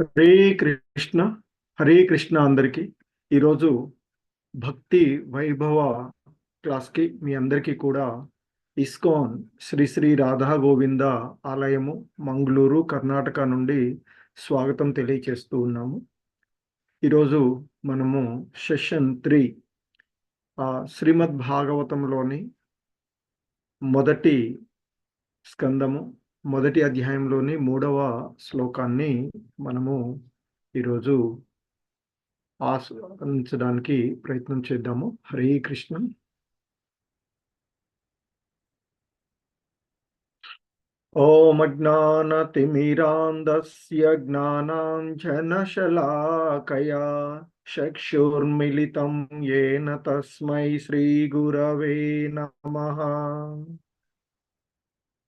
హరే కృష్ణ. హరే కృష్ణ అందరికీ. ఈరోజు భక్తి వైభవ క్లాస్కి మీ అందరికీ కూడా ఇస్కాన్ శ్రీ శ్రీ రాధా గోవింద ఆలయము మంగళూరు కర్ణాటక నుండి స్వాగతం తెలియచేస్తూ ఉన్నాము. ఈరోజు మనము సెషన్-3 శ్రీమద్ భాగవతంలోని మొదటి స్కందము మొదటి అధ్యాయంలోని 3వ శ్లోకాన్ని మనము ఈరోజు ఆస్వాదించడానికి ప్రయత్నం చేద్దాము. హరే కృష్ణ. ఓం అజ్ఞానతిమిరాంధస్య జ్ఞానాంజనశలాకయా చక్షుర్మిలితం యేన తస్మై శ్రీగురవే నమః.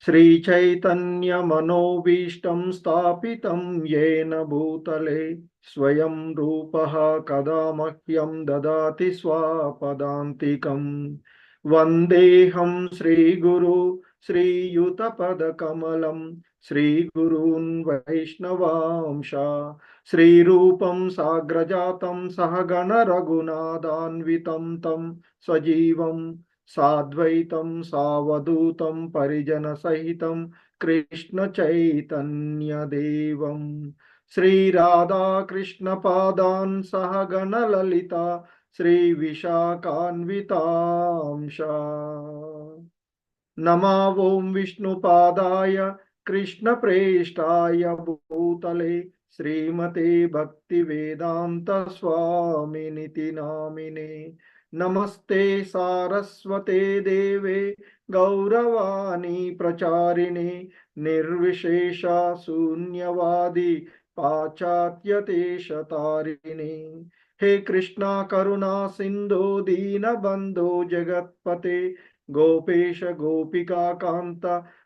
श्रीचैतन्यमनोभीष्टं स्थापितं येन भूतले स्वयं रूपः कदा मह्यं ददाति स्वापदान्तिकं. वन्देऽहं श्रीगुरु श्रीयुतपदकमलं श्रीगुरून् वैष्णवांश श्रीरूपं साग्रजातं सहगण रघुनाथान्वितं तं सजीवं साद्वैतं सावधूतं परिजन सहितं कृष्ण चैतन्य देवं श्री राधा कृष्ण पादान् सहगण ललिता श्री विशाखान्वितांश. नमा ओं विष्णुपादाय कृष्ण प्रेष्ठाय भूतले श्रीमते भक्ति वेदांत स्वामिनिति नामिने. नमस्ते सारस्वते देवे गौरवाणी प्रचारिणे निर्विशेषा शून्यवादी पाश्चात्यदेशतारिणे. हे कृष्णा करुणा सिंधु दीनबंधो जगत्पते गोपेश गोपिका कांत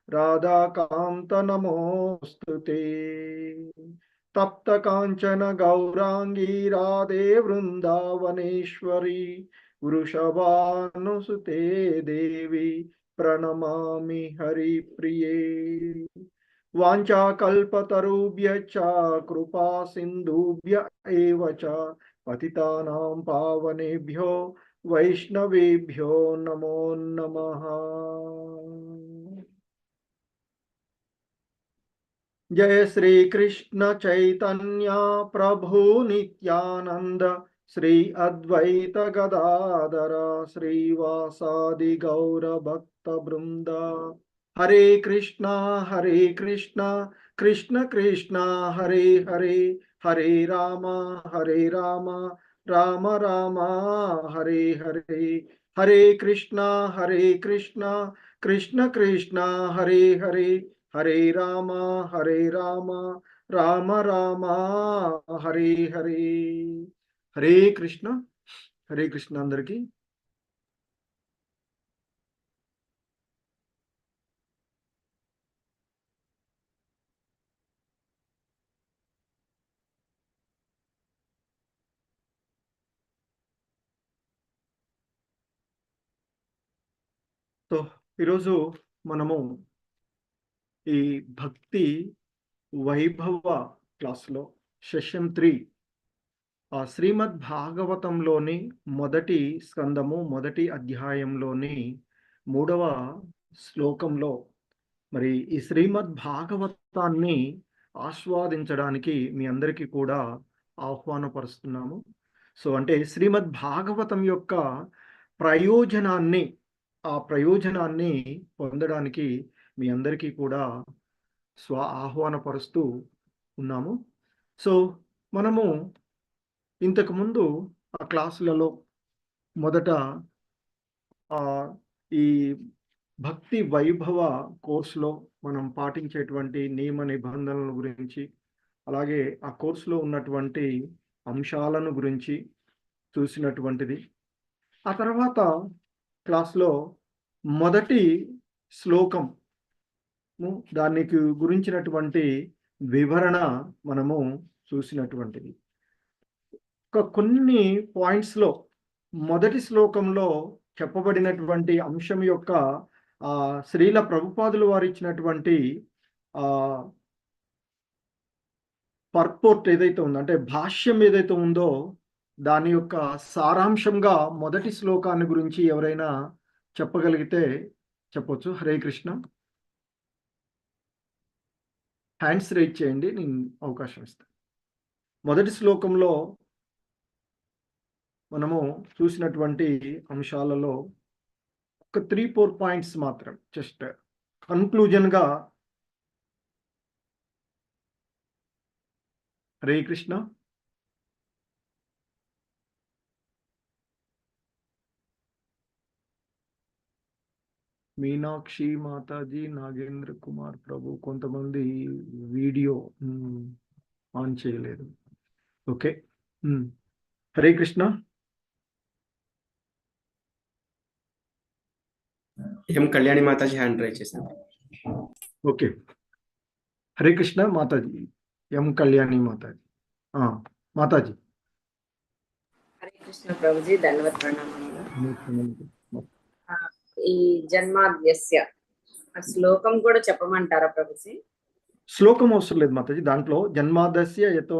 राधा कांत नमोस्तुते. तप्त कांचन गौरांगी राधे वृंदावनेश्वरी वृषभानुसुते देवी प्रणमामि हरिप्रिये. वाञ्छाकल्पतरुभ्यश्च कृपा सिन्धुभ्य एव च पतितानां पावनेभ्यो वैष्णवेभ्यो नमो नमः. जय श्री कृष्ण चैतन्य प्रभु नित्यानंद श्री अद्वैत गदाधर श्रीवासादि गौर भक्त वृंद. हरे कृष्णा कृष्ण कृष्ण हरे हरे हरे राम राम राम हरे हरे. हरे कृष्णा कृष्ण कृष्ण हरे हरे हरे राम राम राम हरे हरे. हरे कृष्ण అందరికి. సో ఈరోజు మనము ఈ భక్తి వైభవ క్లాస్లో సెషన్-3 శ్రీమద్ భాగవతంలోని మొదటి స్కందము మొదటి అధ్యాయంలోని 3వ శ్లోకంలో మరి ఈ శ్రీమద్ భాగవతాన్ని ఆస్వాదించడానికి మీ అందరికీ కూడా ఆహ్వానపరుస్తున్నాము. సో అంటే శ్రీమద్ భాగవతం యొక్క ప్రయోజనాన్ని పొందడానికి మీ అందరికీ కూడా ఆహ్వానపరుస్తూ ఉన్నాము. సో మనము ఇంతకుముందు ఆ క్లాసులలో మొదట ఈ భక్తి వైభవ కోర్సులో మనం పాటించేటువంటి నియమ నిబంధనల గురించి అలాగే ఆ కోర్సులో ఉన్నటువంటి అంశాలను గురించి చూసినటువంటిది. ఆ తర్వాత క్లాస్లో మొదటి శ్లోకం దానికి గురించినటువంటి వివరణ మనము చూసినటువంటిది. కొన్ని పాయింట్స్లో మొదటి శ్లోకంలో చెప్పబడినటువంటి అంశం యొక్క శ్రీల ప్రభుపాదులు వారు ఇచ్చినటువంటి పర్పోర్ట్ ఏదైతే ఉందో, అంటే భాష్యం ఏదైతే ఉందో దాని యొక్క సారాంశంగా మొదటి శ్లోకాన్ని గురించి ఎవరైనా చెప్పగలిగితే చెప్పొచ్చు. హరే కృష్ణ. హ్యాండ్స్ రైజ్ చేయండి, నేను అవకాశం ఇస్తాను. మొదటి శ్లోకంలో మనము చూసినటువంటి అంశాలలో ఒక 3-4 పాయింట్స్ మాత్రం జస్ట్ కన్క్లూజన్గా. హరే కృష్ణ. మీనాక్షి మాతాజీ, నాగేంద్ర కుమార్ ప్రభు, కొంతమంది వీడియో ఆన్ చేయలేదు. Okay, Hare Krishna. Kalyani Mataji hand raise చేశారు. ఓకే, హరే కృష్ణ మాతాజీ. కళ్యాణి మాతాజీ. మాతాజీ. హరే కృష్ణ ప్రభుజీ, ధన్యవాద ప్రణామాలు. ఈ జన్మాద్యస్య శ్లోకం కూడా చెప్పమంటారా ప్రభుజీ? శ్లోకం అవసరం లేదు మాతాజీ. దాంట్లో జన్మాదస్య యతో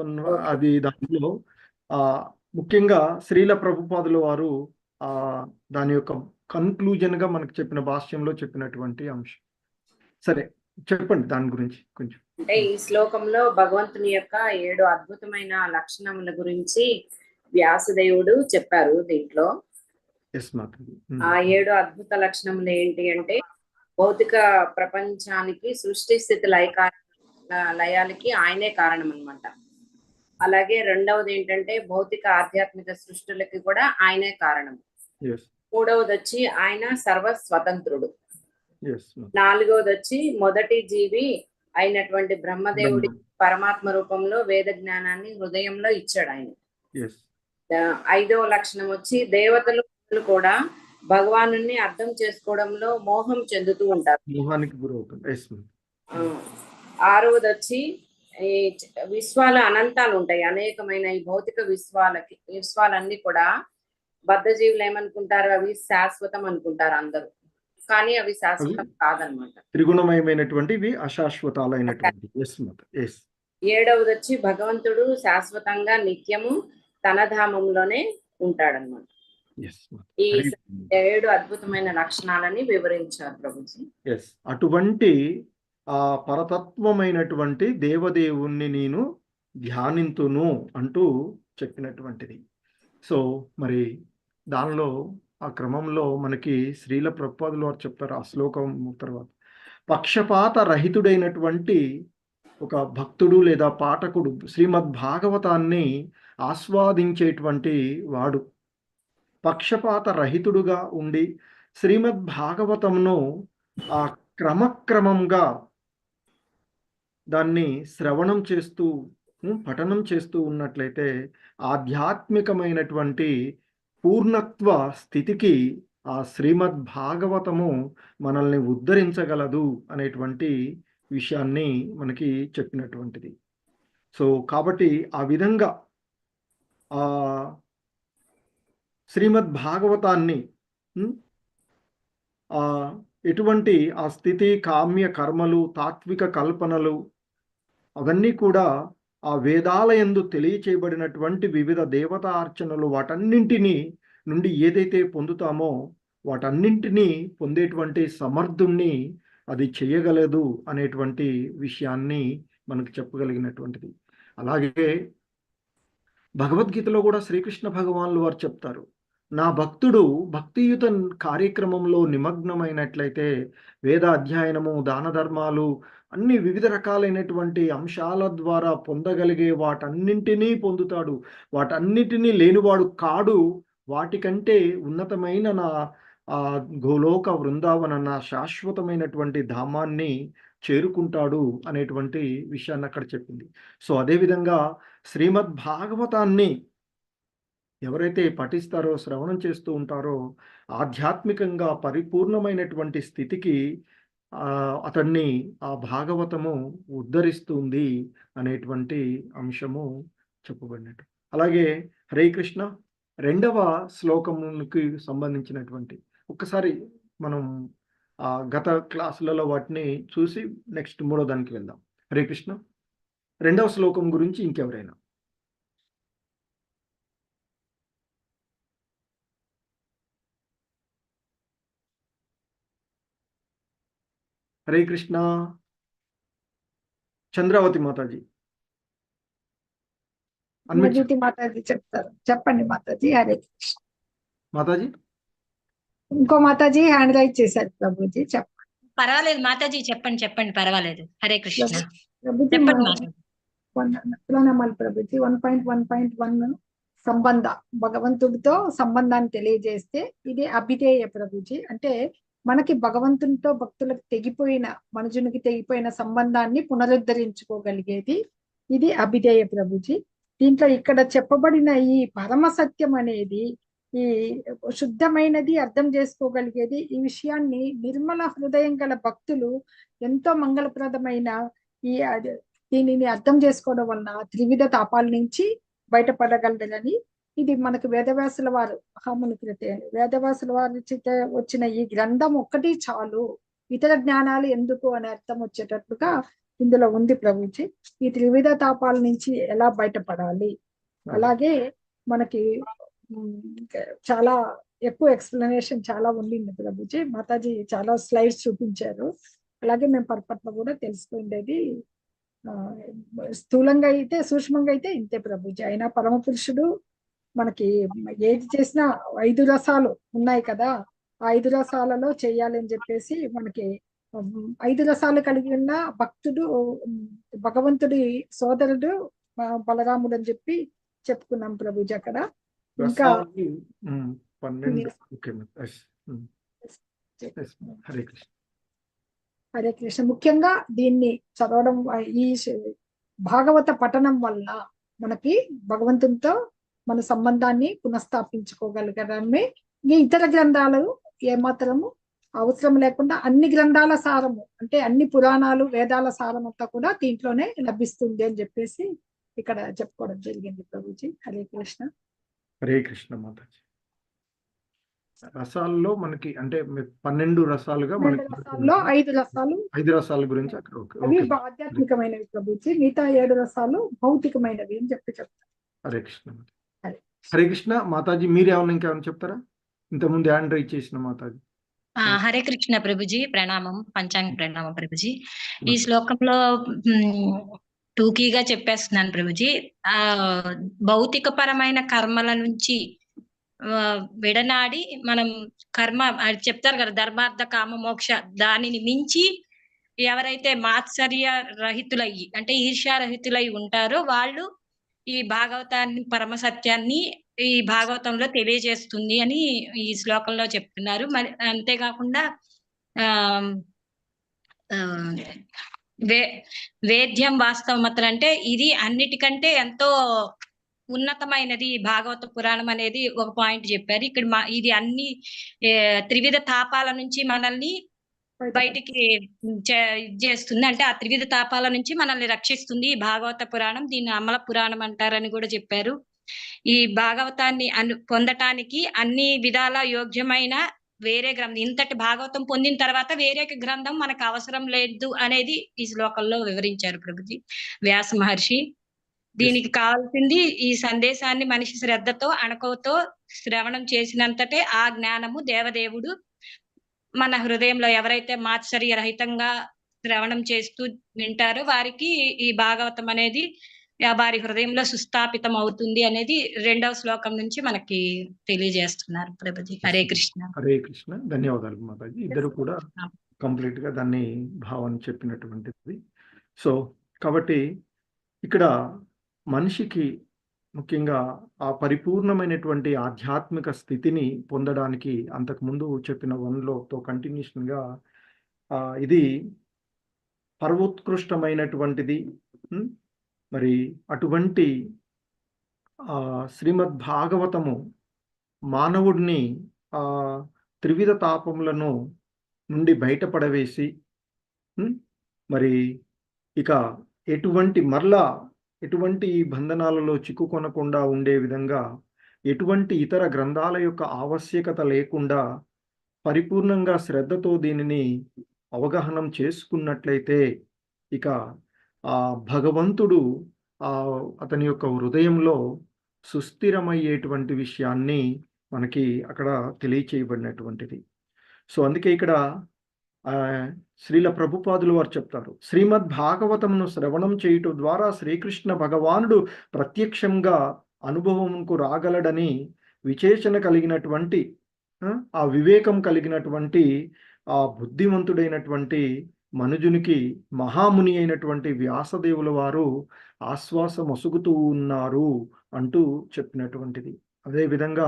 అది దాంట్లో ముఖ్యంగా శ్రీల ప్రభుపాదుల వారు దాని యొక్క కన్క్లూజన్ గా మనకు చెప్పిన భాష్యంలో చెప్పినటువంటి అంశం. సరే, చెప్పండి దాని గురించి కొంచెం. అంటే ఈ శ్లోకంలో భగవంతుని యొక్క 7 అద్భుతమైన లక్షణముల గురించి వ్యాసదేవుడు చెప్పారు. దీంట్లో ఆ 7 అద్భుత లక్షణములు ఏంటి అంటే, భౌతిక ప్రపంచానికి సృష్టి స్థితి లయాలకి ఆయనే కారణం అన్నమాట. అలాగే రెండవది ఏంటంటే, భౌతిక ఆధ్యాత్మిక సృష్టిలకి కూడా ఆయనే కారణం. మూడవది వచ్చి ఆయన సర్వస్వతంత్రుడు. నాలుగవది వచ్చి మొదటి జీవి అయినటువంటి బ్రహ్మదేవుడి పరమాత్మ రూపంలో వేద జ్ఞానాన్ని హృదయంలో ఇచ్చాడు ఆయన. ఐదవ లక్షణం వచ్చి దేవతలు కూడా భగవాను అర్థం చేసుకోవడంలో మోహం చెందుతూ ఉంటారు. ఆరవది వచ్చి ఈ విశ్వాల అనంతాలు ఉంటాయి, అనేకమైన ఈ భౌతిక విశ్వాలన్నీ కూడా బద్ధజీవులు ఏమనుకుంటారు, అవి శాశ్వతం అనుకుంటారు అందరూ. కానీ అవి శాశ్వతం కాదనమాట, త్రిగుణమయమైనటువంటివి, అశాశ్వతాలైనటువంటి. ఏడవది వచ్చి భగవంతుడు శాశ్వతంగా నిత్యము తన ధామంలోనే ఉంటాడనమాట. ఈ 7 అద్భుతమైన లక్షణాలని వివరించారు ప్రభుజీ. అటువంటి ఆ పరతత్వమైనటువంటి దేవదేవుణ్ణి నేను ధ్యానింతును అంటూ చెప్పినటువంటిది. సో మరి దానిలో ఆ క్రమంలో మనకి శ్రీల ప్రభుపాదులు వారు చెప్తారు ఆ శ్లోకం తర్వాత, పక్షపాత రహితుడైనటువంటి ఒక భక్తుడు లేదా పాఠకుడు శ్రీమద్ భాగవతాన్ని ఆస్వాదించేటువంటి వాడు పక్షపాత రహితుడుగా ఉండి శ్రీమద్ భాగవతంను ఆ క్రమక్రమంగా దాన్ని శ్రవణం చేస్తూ పఠనం చేస్తూ ఉన్నట్లయితే ఆధ్యాత్మికమైనటువంటి పూర్ణత్వ స్థితికి ఆ శ్రీమద్ భాగవతము మనల్ని ఉద్ధరించగలదు అనేటువంటి విషయాన్ని మనకి చెప్పినటువంటిది. సో కాబట్టి ఆ విధంగా ఆ శ్రీమద్ భాగవతాన్ని ఎటువంటి ఆ స్థితి, కామ్య కర్మలు, తాత్విక కల్పనలు అవన్నీ కూడా ఆ వేదాలయందు తెలియచేయబడినటువంటి వివిధ దేవతా అర్చనలు వాటన్నింటినీ నుండి ఏదైతే పొందుతామో వాటన్నింటినీ పొందేటువంటి సమర్థుణ్ణి అది చేయగలదు అనేటువంటి విషయాన్ని మనకు చెప్పగలిగినటువంటిది. అలాగే భగవద్గీతలో కూడా శ్రీకృష్ణ భగవానులు వారు చెప్తారు, నా భక్తుడు భక్తియుత కార్యక్రమంలో నిమగ్నమైనట్లయితే వేద అధ్యయనము, దాన ధర్మాలు, అన్ని వివిధ రకాలైనటువంటి అంశాల ద్వారా పొందగలిగే వాటన్నింటినీ పొందుతాడు. వాటన్నిటినీ లేనివాడు కాడు. వాటికంటే ఉన్నతమైన నా గోలోక వృందావన, నా శాశ్వతమైనటువంటి ధామాన్ని చేరుకుంటాడు అనేటువంటి విషయాన్ని అక్కడ చెప్పింది. సో అదేవిధంగా శ్రీమద్ భాగవతాన్ని ఎవరైతే పఠిస్తారో, శ్రవణం చేస్తూ ఉంటారో ఆధ్యాత్మికంగా పరిపూర్ణమైనటువంటి స్థితికి అతన్ని ఆ భాగవతము ఉద్ధరిస్తుంది అనేటువంటి అంశము చెప్పబడినట్టు. అలాగే హరే కృష్ణ 2వ శ్లోకముకి సంబంధించినటువంటి ఒక్కసారి మనం గత క్లాసులలో వాటిని చూసి నెక్స్ట్ 3వ దానికి వెళ్దాం. హరే కృష్ణ. రెండవ శ్లోకం గురించి ఇంకెవరైనా? హరే కృష్ణ. చంద్రావతి మాతాజీ అన్వితి మాతాజీ చెప్తారు. చెప్పండి మాతాజీ. హరే కృష్ణ. మాతాజీ ఇంకో మాతాజీ హ్యాండ్ రైజ్ చేశారు ప్రభుజీ. చెప్పండి. పర్వాలేదు మాతాజీ, చెప్పండి చెప్పండి, పర్వాలేదు. హరే కృష్ణ. ప్రభుజీ చెప్పండి మాతాజీ. ప్రణామాలు ప్రభుజీ. 1.1.1 సంబంధ, భగవంతుడితో సంబంధాన్ని తెలియజేస్తే ఇది అభిధేయ ప్రభుజీ. అంటే మనకి భగవంతునితో భక్తులకు తెగిపోయిన, మనుషునికి తెగిపోయిన సంబంధాన్ని పునరుద్ధరించుకోగలిగేది ఇది అభిధేయ ప్రభుజీ. దీంట్లో ఇక్కడ చెప్పబడిన ఈ పరమ సత్యం అనేది ఈ శుద్ధమైనది, అర్థం చేసుకోగలిగేది. ఈ విషయాన్ని నిర్మల హృదయం గల భక్తులు ఎంతో మంగళప్రదమైన దీనిని అర్థం చేసుకోవడం వలన త్రివిధ తాపాల నుంచి బయటపడగలరని ఇది మనకు వేదవ్యాసుల వారు వేదవ్యాసుల వారి చేత వచ్చిన ఈ గ్రంథం ఒక్కటి చాలు, ఇతర జ్ఞానాలు ఎందుకు అనే అర్థం వచ్చేటట్లుగా ఇందులో ఉంది ప్రభుజీ. ఈ త్రివిధ తాపాల నుంచి ఎలా బయటపడాలి, అలాగే మనకి చాలా ఎక్కువ ఎక్స్ప్లెనేషన్ చాలా ఉండింది ప్రభుజీ. మాతాజీ చాలా స్లైడ్స్ చూపించారు. అలాగే మేము పర్పట్లో కూడా తెలిసిపోయిండేది. స్థూలంగా అయితే, సూక్ష్మంగా అయితే ఇంతే ప్రభుజీ. అయినా పరమ పురుషుడు మనకి ఏది చేసినా 5 రసాలు ఉన్నాయి కదా, ఆ 5 రసాలలో చేయాలని చెప్పేసి మనకి 5 రసాలు కలిగి ఉన్న భక్తుడు భగవంతుడి సోదరుడు బలరాముడు అని చెప్పి చెప్పుకున్నాం ప్రభుజీ. అక్కడ ఇంకా 12. హరే కృష్ణ. హరే కృష్ణ. ముఖ్యంగా దీన్ని చదవడం, ఈ భాగవత పఠనం వల్ల మనకి భగవంతునితో మన సంబంధాన్ని పునఃస్థాపించుకోగలగడమే. ఇతర గ్రంథాలు ఏమాత్రము అవసరం లేకుండా అన్ని గ్రంథాల సారము, అంటే అన్ని పురాణాలు, వేదాల సారం అంతా కూడా దీంట్లోనే లభిస్తుంది అని చెప్పేసి ఇక్కడ చెప్పుకోవడం జరిగింది ప్రభుజీ. హరే కృష్ణ. హరే కృష్ణ మాతాజీ. రసాల్లో మనకి అంటే 12 రసాలుగా మనకి 5 రసాలు 5 రసాల గురించి అక్కడ అవి ఆధ్యాత్మికమైనవి ప్రభుజీ. మిగతా 7 రసాలు భౌతికమైనవి అని చెప్తారు. హరే కృష్ణ. హరే కృష్ణ. మాతాజీ మీరు ఇంకేమైనా చెప్తారా? ఇంతకుముందు హ్యాండ్ రైజ్ చేసిన మాతాజీ. హరే కృష్ణ ప్రభుజీ. ప్రణామం, పంచాంగ ప్రణామం ప్రభుజీ. ఈ శ్లోకంలో టూకీగా చెప్పేస్తున్నాను ప్రభుజీ. భౌతిక పరమైన కర్మల నుంచి విడనాడి మనం కర్మ చెప్తారు కదా, ధర్మార్థ కామ మోక్ష, దానిని మించి ఎవరైతే మాత్సర్య రహితులయ్యి, అంటే ఈర్ష్య రహితులై ఉంటారో వాళ్ళు ఈ భాగవతాన్ని, పరమ సత్యాన్ని ఈ భాగవతంలో తెలియజేస్తుంది అని ఈ శ్లోకంలో చెప్తున్నారు. మరి అంతేకాకుండా వేద్యం వాస్తవమతలు, అంటే ఇది అన్నిటికంటే ఎంతో ఉన్నతమైనది భాగవత పురాణం అనేది ఒక పాయింట్ చెప్పారు. ఇక్కడ ఇది అన్ని త్రివిధ తాపాల నుంచి మనల్ని బయటికి చేస్తుంది, అంటే ఆ త్రివిధ తాపాల నుంచి మనల్ని రక్షిస్తుంది ఈ భాగవత పురాణం. దీన్ని అమల పురాణం అంటారని కూడా చెప్పారు. ఈ భాగవతాన్ని పొందటానికి అన్ని విధాల యోగ్యమైన వేరే గ్రంథం, ఇంతటి భాగవతం పొందిన తర్వాత వేరే గ్రంథం మనకు అవసరం లేదు అనేది ఈ శ్లోకంలో వివరించారు ప్రభుజీ వ్యాస మహర్షి. దీనికి కావాల్సింది ఈ సందేశాన్ని మనిషి శ్రద్ధతో, అణకువతో శ్రవణం చేసినంతటే ఆ జ్ఞానము దేవదేవుడు మన హృదయంలో ఎవరైతే మాత్సర్య రహితంగా శ్రవణం చేస్తూ వింటారో వారికి ఈ భాగవతం అనేది వారి హృదయంలో సుస్థాపితం అవుతుంది అనేది 2వ శ్లోకం నుంచి మనకి తెలియజేస్తున్నారు ప్రభుజీ. హరే కృష్ణ. హరే కృష్ణ. ధన్యవాదాలు మాతాజీ. ఇద్దరు కూడా కంప్లీట్ గా దాన్ని భావాన్ని చెప్పినటువంటిది. సో కాబట్టి ఇక్కడ మనిషికి ముఖ్యంగా ఆ పరిపూర్ణమైనటువంటి ఆధ్యాత్మిక స్థితిని పొందడానికి అంతకుముందు చెప్పిన 1లోతో కంటిన్యూషన్గా ఇది పర్వోత్కృష్టమైనటువంటిది. మరి అటువంటి శ్రీమద్ భాగవతము మానవుడిని త్రివిధ తాపములను నుండి బయటపడవేసి మరి ఇక ఎటువంటి బంధనాలలో చిక్కుకొనకుండా ఉండే విధంగా, ఎటువంటి ఇతర గ్రంథాల యొక్క ఆవశ్యకత లేకుండా పరిపూర్ణంగా శ్రద్ధతో దీనిని అవగాహనం చేసుకున్నట్లయితే ఇక భగవంతుడు అతని యొక్క హృదయంలో సుస్థిరమయ్యేటువంటి విషయాన్ని మనకి అక్కడ తెలియచేయబడినటువంటిది. సో అందుకే ఇక్కడ శ్రీల ప్రభుపాదులు వారు చెప్తారు, శ్రీమద్ భాగవతమును శ్రవణం చేయటం ద్వారా శ్రీకృష్ణ భగవానుడు ప్రత్యక్షంగా అనుభవంకు రాగలడని విశేషణ కలిగినటువంటి ఆ వివేకం కలిగినటువంటి ఆ బుద్ధిమంతుడైనటువంటి మనుజునికి మహాముని అయినటువంటి వ్యాసదేవుల వారు ఆశ్వాసం ఒసుగుతూ ఉన్నారు అంటూ చెప్పినటువంటిది. అదేవిధంగా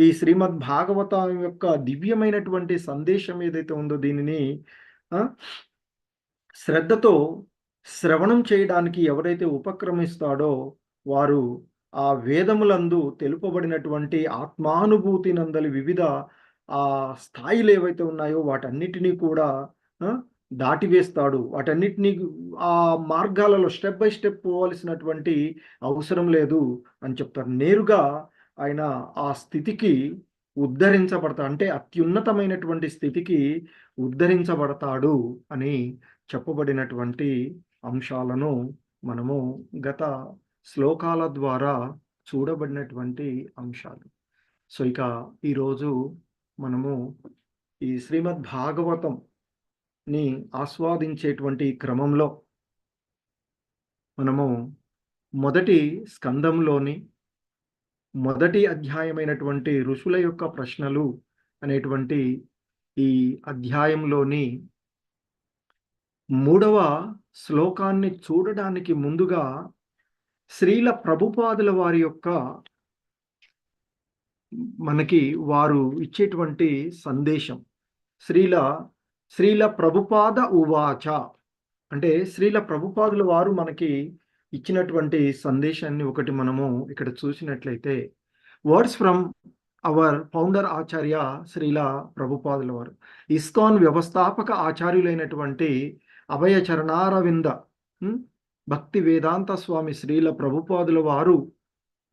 ఈ శ్రీమద్ భాగవతం యొక్క దివ్యమైనటువంటి సందేశం ఏదైతే ఉందో దీనిని శ్రద్ధతో శ్రవణం చేయడానికి ఎవరైతే ఉపక్రమిస్తాడో వారు ఆ వేదములందు తెలుపబడినటువంటి ఆత్మానుభూతి నందలి వివిధ స్థాయిలు ఏవైతే ఉన్నాయో వాటన్నిటినీ కూడా దాటివేస్తాడు. వాటన్నిటినీ ఆ మార్గాలలో స్టెప్ బై స్టెప్ పోవలసినటువంటి అవసరం లేదు అని చెప్తారు. నేరుగా ఆయన ఆ స్థితికి ఉద్ధరించబడతాడు, అంటే అత్యున్నతమైనటువంటి స్థితికి ఉద్ధరించబడతాడు అని చెప్పబడినటువంటి అంశాలను మనము గత శ్లోకాల ద్వారా చూడబడినటువంటి అంశాలు. సో ఇక ఈరోజు మనము ఈ శ్రీమద్ భాగవతంని ఆస్వాదించేటువంటి క్రమంలో మనము మొదటి స్కందంలోని మొదటి అధ్యాయమైనటువంటి ఋషుల యొక్క ప్రశ్నలు అనేటువంటి ఈ అధ్యాయంలోని 3వ శ్లోకాన్ని చూడడానికి ముందుగా శ్రీల ప్రభుపాదుల వారి యొక్క మనకి వారు ఇచ్చేటువంటి సందేశం శ్రీల ప్రభుపాద ఉవాచ అంటే శ్రీల ప్రభుపాదుల వారు మనకి ఇచ్చినటువంటి సందేశాన్ని ఒకటి మనము ఇక్కడ చూసినట్లయితే, వర్డ్స్ ఫ్రమ్ అవర్ ఫౌండర్ ఆచార్య శ్రీల ప్రభుపాదుల వారు, ఇస్కాన్ వ్యవస్థాపక ఆచార్యులైనటువంటి అభయ చరణారవింద భక్తి వేదాంత స్వామి శ్రీల ప్రభుపాదుల వారు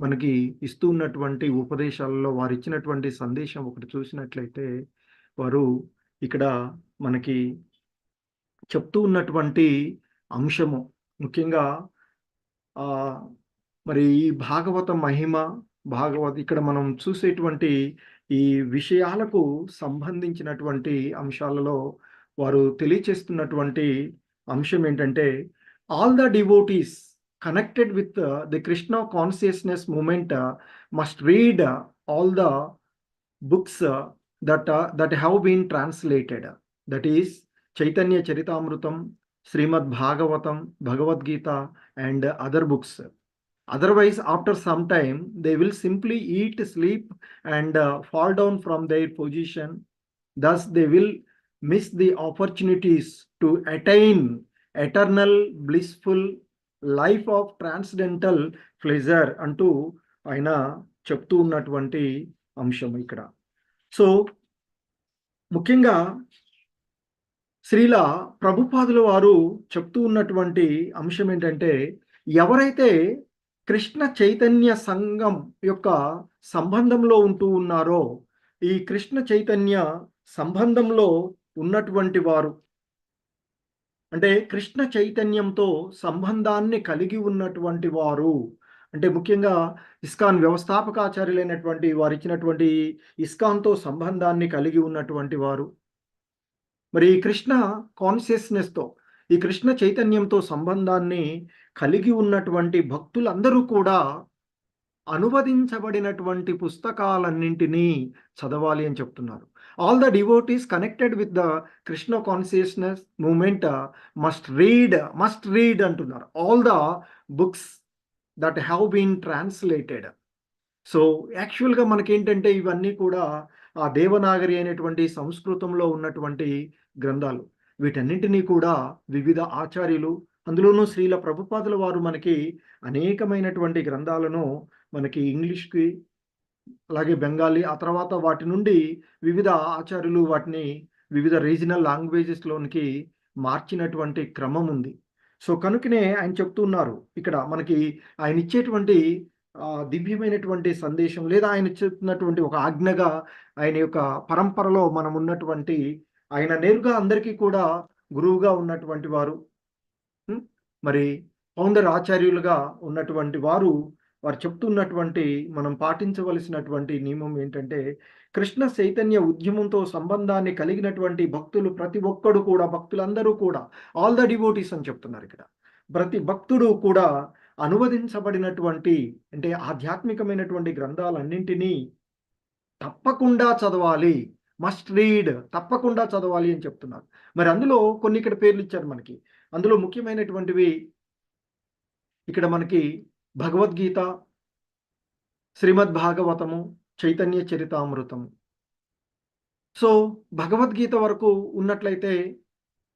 మనకి ఇస్తూ ఉన్నటువంటి ఉపదేశాలలో వారు ఇచ్చినటువంటి సందేశం ఒకటి చూసినట్లయితే, వారు ఇక్కడ మనకి చెప్తూ ఉన్నటువంటి అంశము ముఖ్యంగా మరి ఈ భాగవత మహిమ ఇక్కడ మనం చూసేటువంటి ఈ విషయాలకు సంబంధించినటువంటి అంశాలలో వారు తెలియచేస్తున్నటువంటి అంశం ఏంటంటే, all the devotees connected with the Krishna consciousness movement must read all the books that have been translated, that is Chaitanya Charitamrutam, Srimad Bhagavatam, Bhagavad Gita and other books. Otherwise, after some time, they will simply eat, sleep and fall down from their position. Thus, they will miss the opportunities to attain eternal blissful life of transcendental pleasure అంటూ ఆయన చెప్తూ ఉన్నటువంటి అంశం ఇక్కడ. So ముఖ్యంగా శ్రీల ప్రభుపాదుల వారు చెప్తూ ఉన్నటువంటి అంశం ఏంటంటే, ఎవరైతే కృష్ణ చైతన్య సంఘం యొక్క సంబంధంలో ఉంటూ ఉన్నారో, ఈ కృష్ణ చైతన్య సంబంధంలో ఉన్నటువంటి వారు అంటే కృష్ణ చైతన్యంతో సంబంధాన్ని కలిగి ఉన్నటువంటి వారు, అంటే ముఖ్యంగా ఇస్కాన్ వ్యవస్థాపకాచార్యులైనటువంటి వారు ఇచ్చినటువంటి ఇస్కాన్తో సంబంధాన్ని కలిగి ఉన్నటువంటి వారు, మరి కృష్ణ కాన్షియస్నెస్తో ఈ కృష్ణ చైతన్యంతో సంబంధాన్ని కలిగి ఉన్నటువంటి భక్తులందరూ కూడా అనువదించబడినటువంటి పుస్తకాలన్నింటినీ చదవాలి అని చెప్తున్నారు. All the devotees connected with the Krishna consciousness movement must read అంటున్నారు. All the books that have been translated. So యాక్చువల్గా మనకేంటంటే ఇవన్నీ కూడా ఆ దేవనాగరి అయినటువంటి సంస్కృతంలో ఉన్నటువంటి గ్రంథాలు. వీటన్నింటినీ కూడా వివిధ ఆచార్యులు, అందులోనూ శ్రీల ప్రభుపాదుల వారు మనకి అనేకమైనటువంటి గ్రంథాలను మనకి ఇంగ్లీష్కి అలాగే బెంగాలీ, ఆ తర్వాత వాటి నుండి వివిధ ఆచార్యులు వాటిని వివిధ రీజనల్ లాంగ్వేజెస్లోనికి మార్చినటువంటి క్రమం ఉంది. సో కనుకనే ఆయన చెప్తున్నారు ఇక్కడ మనకి ఆయన ఇచ్చేటువంటి దివ్యమైనటువంటి సందేశం లేదా ఆయన చెప్తున్నటువంటి ఒక ఆజ్ఞగా ఆయన యొక్క పరంపరలో మనం ఉన్నటువంటి, ఆయన నేరుగా అందరికీ కూడా గురువుగా ఉన్నటువంటి వారు, మరి ఫౌండర్ ఆచార్యులుగా ఉన్నటువంటి వారు చెప్తున్నటువంటి మనం పాటించవలసినటువంటి నియమం ఏంటంటే, కృష్ణ చైతన్య ఉద్యమంతో సంబంధాన్ని కలిగినటువంటి భక్తులు ప్రతి ఒక్కడు కూడా, భక్తులందరూ కూడా, ఆల్ ద డివోటీస్ అని చెప్తున్నారు ఇక్కడ. ప్రతి భక్తుడు కూడా అనువదించబడినటువంటి అంటే ఆధ్యాత్మికమైనటువంటి గ్రంథాలన్నింటినీ తప్పకుండా చదవాలి, మస్ట్ రీడ్, తప్పకుండా చదవాలి అని చెప్తున్నారు. మరి అందులో కొన్ని ఇక్కడ పేర్లు ఇచ్చారు మనకి. అందులో ముఖ్యమైనటువంటివి ఇక్కడ మనకి భగవద్గీత, శ్రీమద్ భాగవతము, చైతన్య చరితామృతము. సో భగవద్గీత వరకు ఉన్నట్లయితే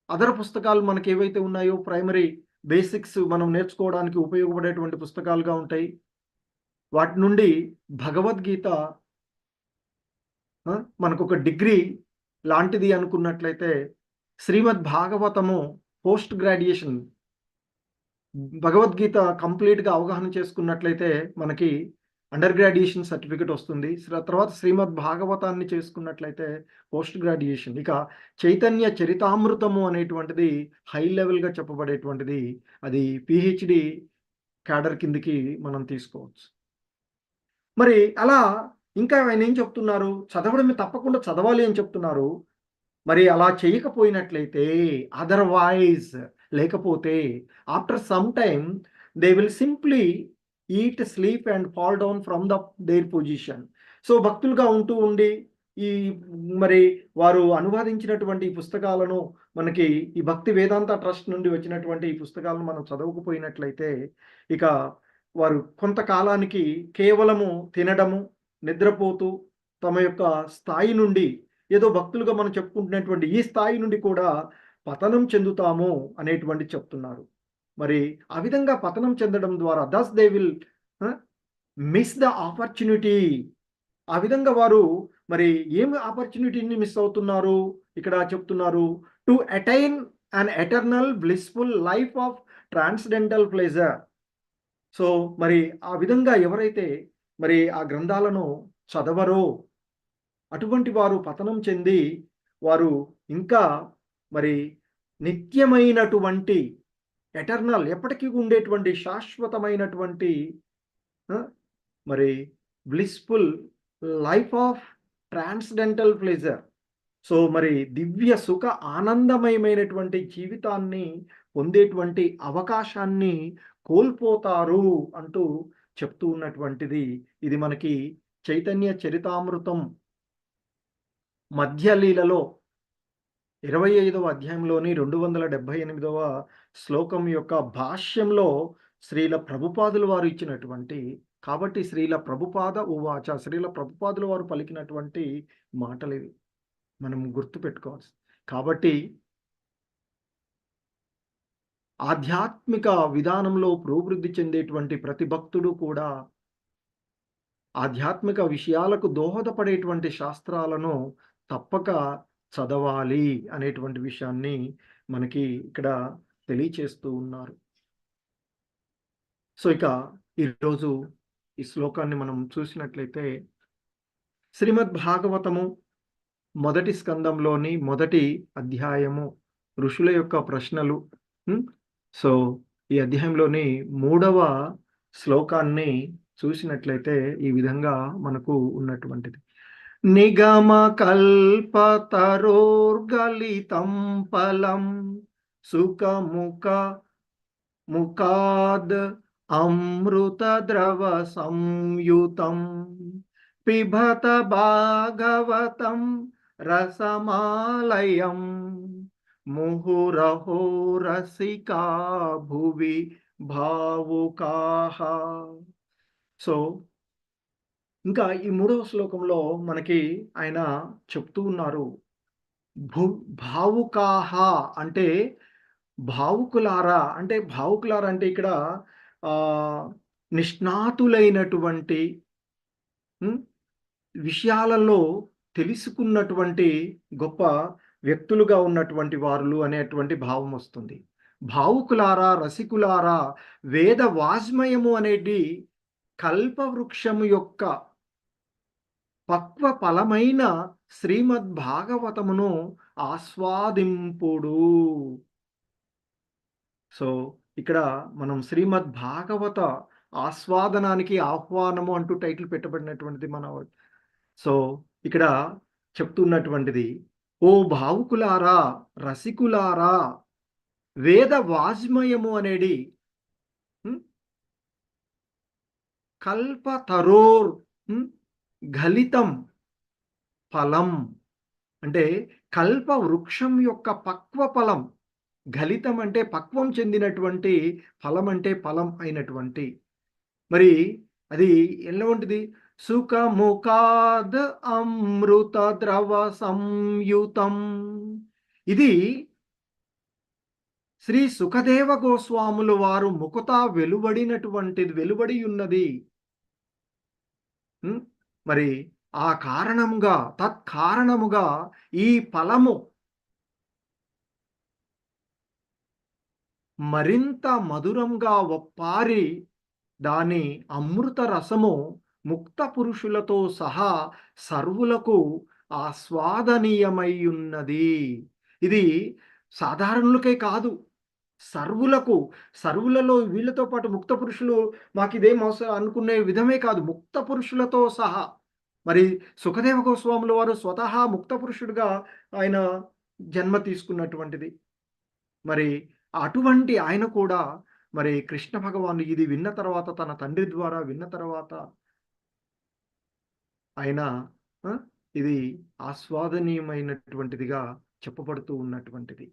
అదర్ పుస్తకాలు మనకి ఏవైతే ఉన్నాయో ప్రైమరీ బేసిక్స్ మనం నేర్చుకోవడానికి ఉపయోగపడేటువంటి పుస్తకాలుగా ఉంటాయి. వాటి నుండి భగవద్గీత మనకు ఒక డిగ్రీ లాంటిది అనుకున్నట్లయితే, శ్రీమద్ భాగవతము పోస్ట్ గ్రాడ్యుయేషన్, భగవద్గీత కంప్లీట్గా అవగాహన చేసుకున్నట్లయితే మనకి అండర్ గ్రాడ్యుయేషన్ సర్టిఫికెట్ వస్తుంది. తర్వాత శ్రీమద్ భాగవతాన్ని చేసుకున్నట్లయితే పోస్ట్ గ్రాడ్యుయేషన్. ఇక చైతన్య చరితామృతము అనేటువంటిది హై లెవెల్గా చెప్పబడేటువంటిది, అది పిహెచ్డి క్యాడర్ కిందికి మనం తీసుకోవచ్చు. మరి అలా ఇంకా ఆయన ఏం చెప్తున్నారు, చదవడమే తప్పకుండా చదవాలి అని చెప్తున్నారు. మరి అలా చేయకపోయినట్లయితే, అదర్వైజ్ లేకపోతే after some time they will simply eat, sleep and fall down from there position. So భక్తులుగా ఉంటూ ఉండి ఈ మరి వారు అనువాదించినటువంటి ఈ పుస్తకాలను, మనకి ఈ భక్తి వేదాంత ట్రస్ట్ నుండి వచ్చినటువంటి ఈ పుస్తకాలను మనం చదవకపోయినట్లయితే, ఇక వారు కొంతకాలానికి కేవలము తినడము, నిద్రపోతూ తమ యొక్క స్థాయి నుండి, ఏదో భక్తులుగా మనం చెప్పుకుంటున్నటువంటి ఈ స్థాయి నుండి కూడా పతనం చెందుతాము అనేటువంటి చెప్తున్నారు. మరి ఆ విధంగా పతనం చెందడం ద్వారా thus they will miss the opportunity. ఆ విధంగా వారు మరి ఏమి ఆపర్చునిటీని మిస్ అవుతున్నారు ఇక్కడ చెప్తున్నారు, to attain an eternal blissful life of transcendental pleasure. So మరి ఆ విధంగా ఎవరైతే మరి ఆ గ్రంథాలను చదవరో అటువంటి వారు పతనం చెంది వారు ఇంకా మరి నిత్యమైనటువంటి ఎటర్నల్, ఎప్పటికీ ఉండేటువంటి శాశ్వతమైనటువంటి మరి blissful life of transcendental pleasure. So మరి దివ్య సుఖ ఆనందమయమైనటువంటి జీవితాన్ని పొందేటువంటి అవకాశాన్ని కోల్పోతారు అంటూ చెప్తూ ఉన్నటువంటిది ఇది మనకి చైతన్య చరితామృతం మధ్యలీలలో 25వ అధ్యాయంలోని 278వ శ్లోకం యొక్క భాష్యంలో శ్రీల ప్రభుపాదుల వారు ఇచ్చినటువంటి, కాబట్టి శ్రీల ప్రభుపాద ఉవాచ, శ్రీల ప్రభుపాదుల వారు పలికినటువంటి మాటలు ఇవి మనం గుర్తుపెట్టుకోవాలి. కాబట్టి ఆధ్యాత్మిక విధానంలో ప్రవృద్ధి చెందేటువంటి ప్రతి భక్తుడు కూడా ఆధ్యాత్మిక విషయాలకు దోహదపడేటువంటి శాస్త్రాలను తప్పక చదవాలి అనేటువంటి విషయాన్ని మనకి ఇక్కడ తెలియచేస్తూ ఉన్నారు. సో ఇక ఈరోజు ఈ శ్లోకాన్ని మనం చూసినట్లయితే, శ్రీమద్ భాగవతము మొదటి స్కందంలోని మొదటి అధ్యాయము ఋషుల యొక్క ప్రశ్నలు. సో ఈ అధ్యాయంలోని 3వ శ్లోకాన్ని చూసినట్లయితే ఈ విధంగా మనకు ఉన్నటువంటిది, నిగమ కల్పతరోర్గలితం ఫలం సుఖముఖ ముఖాద్ అమృత ద్రవ సంయుతం పిబత భాగవతం రసమాలయం ముహురహో రసికా భువి భావుకాః. సో ఇంకా ఈ 3వ శ్లోకంలో మనకి ఆయన చెప్తూ ఉన్నారు, భావుకాః అంటే భావుకులారా, అంటే భావుకులారా అంటే ఇక్కడ నిష్ణాతులైనటువంటి విషయాలలో తెలుసుకున్నటువంటి గొప్ప వ్యక్తులుగా ఉన్నటువంటి వారులు అనేటువంటి భావం వస్తుంది. భావుకులారా, రసికులారా, వేద వాజ్మయము అనేది కల్పవృక్షము యొక్క పక్వ ఫలమైన శ్రీమద్ భాగవతమును ఆస్వాదింపుడు. సో ఇక్కడ మనం శ్రీమద్ భాగవత ఆస్వాదనానికి ఆహ్వానము అంటూ టైటిల్ పెట్టబడినటువంటిది మన. సో ఇక్కడ చెప్తున్నటువంటిది, ఓ భావుకులారా, రసికులారా, వేద వాజ్మయము అనేది కల్పతరోర్ గలితం ఫలం, అంటే కల్ప వృక్షం యొక్క పక్వ ఫలం. గలితం అంటే పక్వం చెందినటువంటి, ఫలం అంటే ఫలం అయినటువంటి. మరి అది ఎలాంటిది? సుఖముఖాద్ అమృత ద్రవ సంయుతం. ఇది శ్రీ సుఖదేవ గోస్వాములు వారు ముఖత వెలువడి ఉన్నది. మరి ఆ కారణముగా, తత్కారణముగా ఈ ఫలము మరింత మధురంగా ఒప్పారి దాని అమృత రసము ముక్త పురుషులతో సహా సర్వులకు ఆస్వాదనీయమై ఉన్నది. ఇది సాధారణులకే కాదు, సర్వులలో వీళ్ళతో పాటు ముక్త పురుషులు మాకు ఇదేం అవసరం అనుకునే విధమే కాదు, ముక్త పురుషులతో సహా. మరి సుఖదేవ గోస్వాముల వారు స్వతహా ముక్త పురుషుడిగా ఆయన జన్మ తీసుకున్నటువంటిది. మరి అటువంటి ఆయన కూడా మరి కృష్ణ భగవాను ఇది విన్న తర్వాత, తన తండ్రి ద్వారా విన్న తర్వాత ఆయన ఇది ఆస్వాదనీయమైనటువంటిదిగా చెప్పబడుతూ ఉన్నటువంటిది.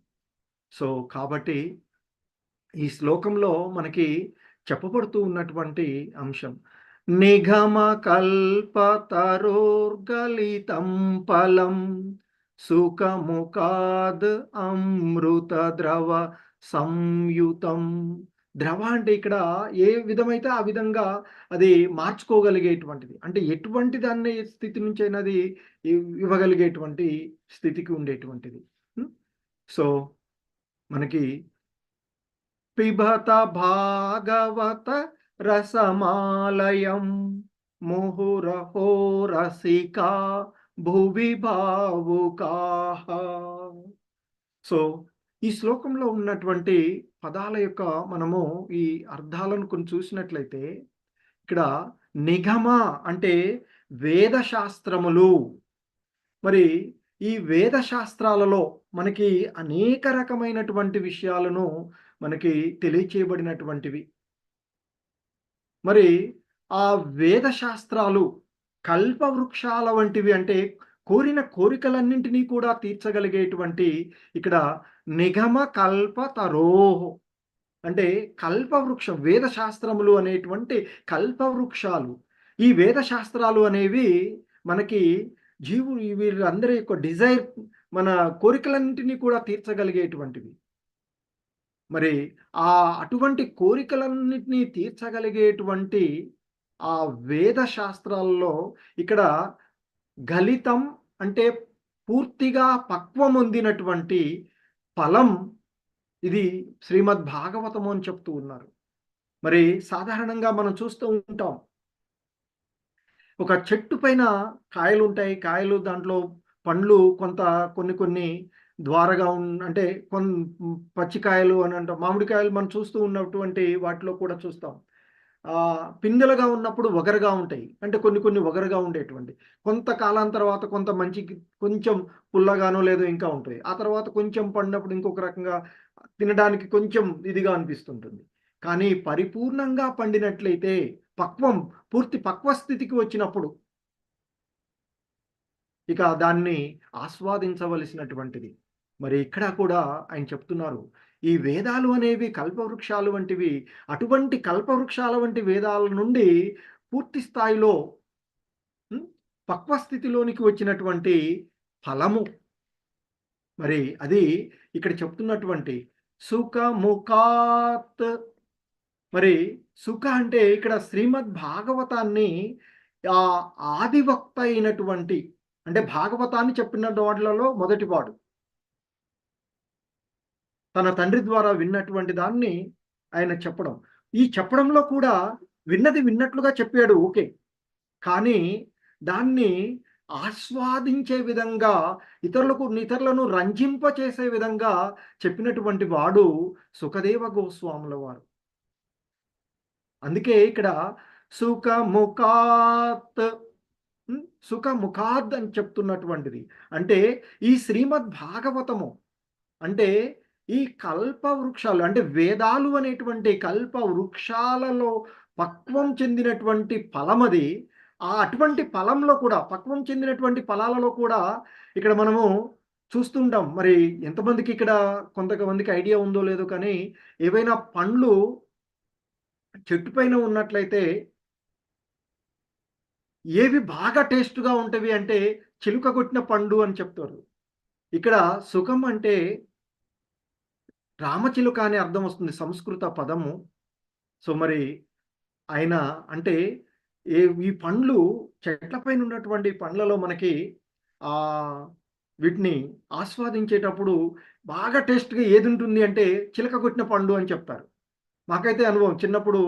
సో కాబట్టి ఈ శ్లోకంలో మనకి చెప్పబడుతూ ఉన్నటువంటి అంశం, నిగమ కల్పతరోర్గలితం ఫలం సుఖముఖాద్ అమృత ద్రవ సంయుతం. ద్రవ అంటే ఇక్కడ ఏ విధమైతే ఆ విధంగా అది మార్చుకోగలిగేటువంటిది, అంటే ఎటువంటి దాన్ని స్థితి నుంచి అయినా అది ఇవ్వగలిగేటువంటి స్థితికి ఉండేటువంటిది. సో మనకి పిబత భాగవత రసమాలయం ముహురహో రసికా భువి భావుకాః. సో ఈ శ్లోకంలో ఉన్నటువంటి పదాల యొక్క మనము ఈ అర్థాలను కొన్ని చూసినట్లయితే, ఇక్కడ నిగమ అంటే వేద శాస్త్రములు. మరి ఈ వేద శాస్త్రాలలో మనకి అనేక రకమైనటువంటి విషయాలను మనకి తెలియచేయబడినటువంటివి. మరి ఆ వేద శాస్త్రాలు కల్పవృక్షాల వంటివి, అంటే కోరిన కోరికలన్నింటినీ కూడా తీర్చగలిగేటువంటి, ఇక్కడ నిగమ కల్పతరోః అంటే కల్పవృక్షం, వేద శాస్త్రములు అనేటువంటి కల్పవృక్షాలు. ఈ వేద శాస్త్రాలు అనేవి మనకి వీళ్ళందరి యొక్క డిజైర్, మన కోరికలన్నింటినీ కూడా తీర్చగలిగేటువంటివి. మరి అటువంటి కోరికలన్నింటినీ తీర్చగలిగేటువంటి ఆ వేద శాస్త్రాల్లో ఇక్కడ గలితం అంటే పూర్తిగా పక్వం పొందినటువంటి ఫలం, ఇది శ్రీమద్ భాగవతము అని చెప్తూ ఉన్నారు. మరి సాధారణంగా మనం చూస్తూ ఉంటాం, ఒక చెట్టు పైన కాయలు ఉంటాయి, కాయలు దాంట్లో పండ్లు కొన్ని ద్వారగా అంటే పచ్చికాయలు అని అంటాం, మామిడికాయలు మనం చూస్తూ ఉన్నటువంటి వాటిలో కూడా చూస్తాం. పిందెలుగా ఉన్నప్పుడు వగరుగా ఉంటాయి, అంటే కొన్ని వగరుగా ఉండేటువంటి, కొంతకాలం తర్వాత కొంచెం పుల్లగానో లేదో ఇంకా ఉంటాయి. ఆ తర్వాత కొంచెం పండినప్పుడు ఇంకొక రకంగా తినడానికి కొంచెం ఇదిగా అనిపిస్తుంటుంది. కానీ పరిపూర్ణంగా పండినట్లయితే, పూర్తి పక్వస్థితికి వచ్చినప్పుడు ఇక దాన్ని ఆస్వాదించవలసినటువంటిది. మరి ఇక్కడ కూడా ఆయన చెప్తున్నారు, ఈ వేదాలు అనేవి కల్పవృక్షాలు వంటివి. అటువంటి కల్పవృక్షాల వంటి వేదాల నుండి పూర్తి స్థాయిలో పక్వస్థితిలోనికి వచ్చినటువంటి ఫలము. మరి అది ఇక్కడ చెప్తున్నటువంటి సుఖముఖాత్. మరి సుఖ అంటే ఇక్కడ శ్రీమద్ భాగవతాన్ని ఆదివక్త అయినటువంటి, అంటే భాగవతాన్ని చెప్పిన వాటిలలో మొదటివాడు, తన తండ్రి ద్వారా విన్నటువంటి దాన్ని ఆయన చెప్పడం. ఈ చెప్పడంలో కూడా విన్నది విన్నట్లుగా చెప్పాడు, ఓకే. కానీ దాన్ని ఆస్వాదించే విధంగా ఇతరులను రంజింపచేసే విధంగా చెప్పినటువంటి వాడు సుఖదేవ గోస్వాముల వారు. అందుకే ఇక్కడ సుఖముఖాత్ సుఖముఖాద్ అని చెప్తున్నటువంటిది. అంటే ఈ శ్రీమద్ భాగవతము అంటే ఈ కల్ప వృక్షాలు అంటే వేదాలు అనేటువంటి కల్ప వృక్షాలలో పక్వం చెందినటువంటి ఫలమది. అటువంటి ఫలంలో కూడా పక్వం చెందినటువంటి ఫలాలలో కూడా ఇక్కడ మనము చూస్తుంటాం. మరి ఎంతమందికి ఇక్కడ కొంతమందికి ఐడియా ఉందో లేదో కానీ, ఏవైనా పండ్లు చెట్టు పైన ఉన్నట్లయితే ఏవి బాగా టేస్ట్‌గా ఉంటవి అంటే చిలుక కొట్టిన పండు అని చెప్తారు. ఇక్కడ సుఖం అంటే రామచిలుక అనే అర్థం వస్తుంది, సంస్కృత పదము. సో మరి ఆయన అంటే ఈ పండ్లు చెట్ల పైన ఉన్నటువంటి పండ్లలో మనకి వీటిని ఆస్వాదించేటప్పుడు బాగా టేస్ట్‌గా ఏది ఉంటుంది అంటే చిలక కొట్టిన పండు అని చెప్తారు. మాకైతే అనుభవం చిన్నప్పుడు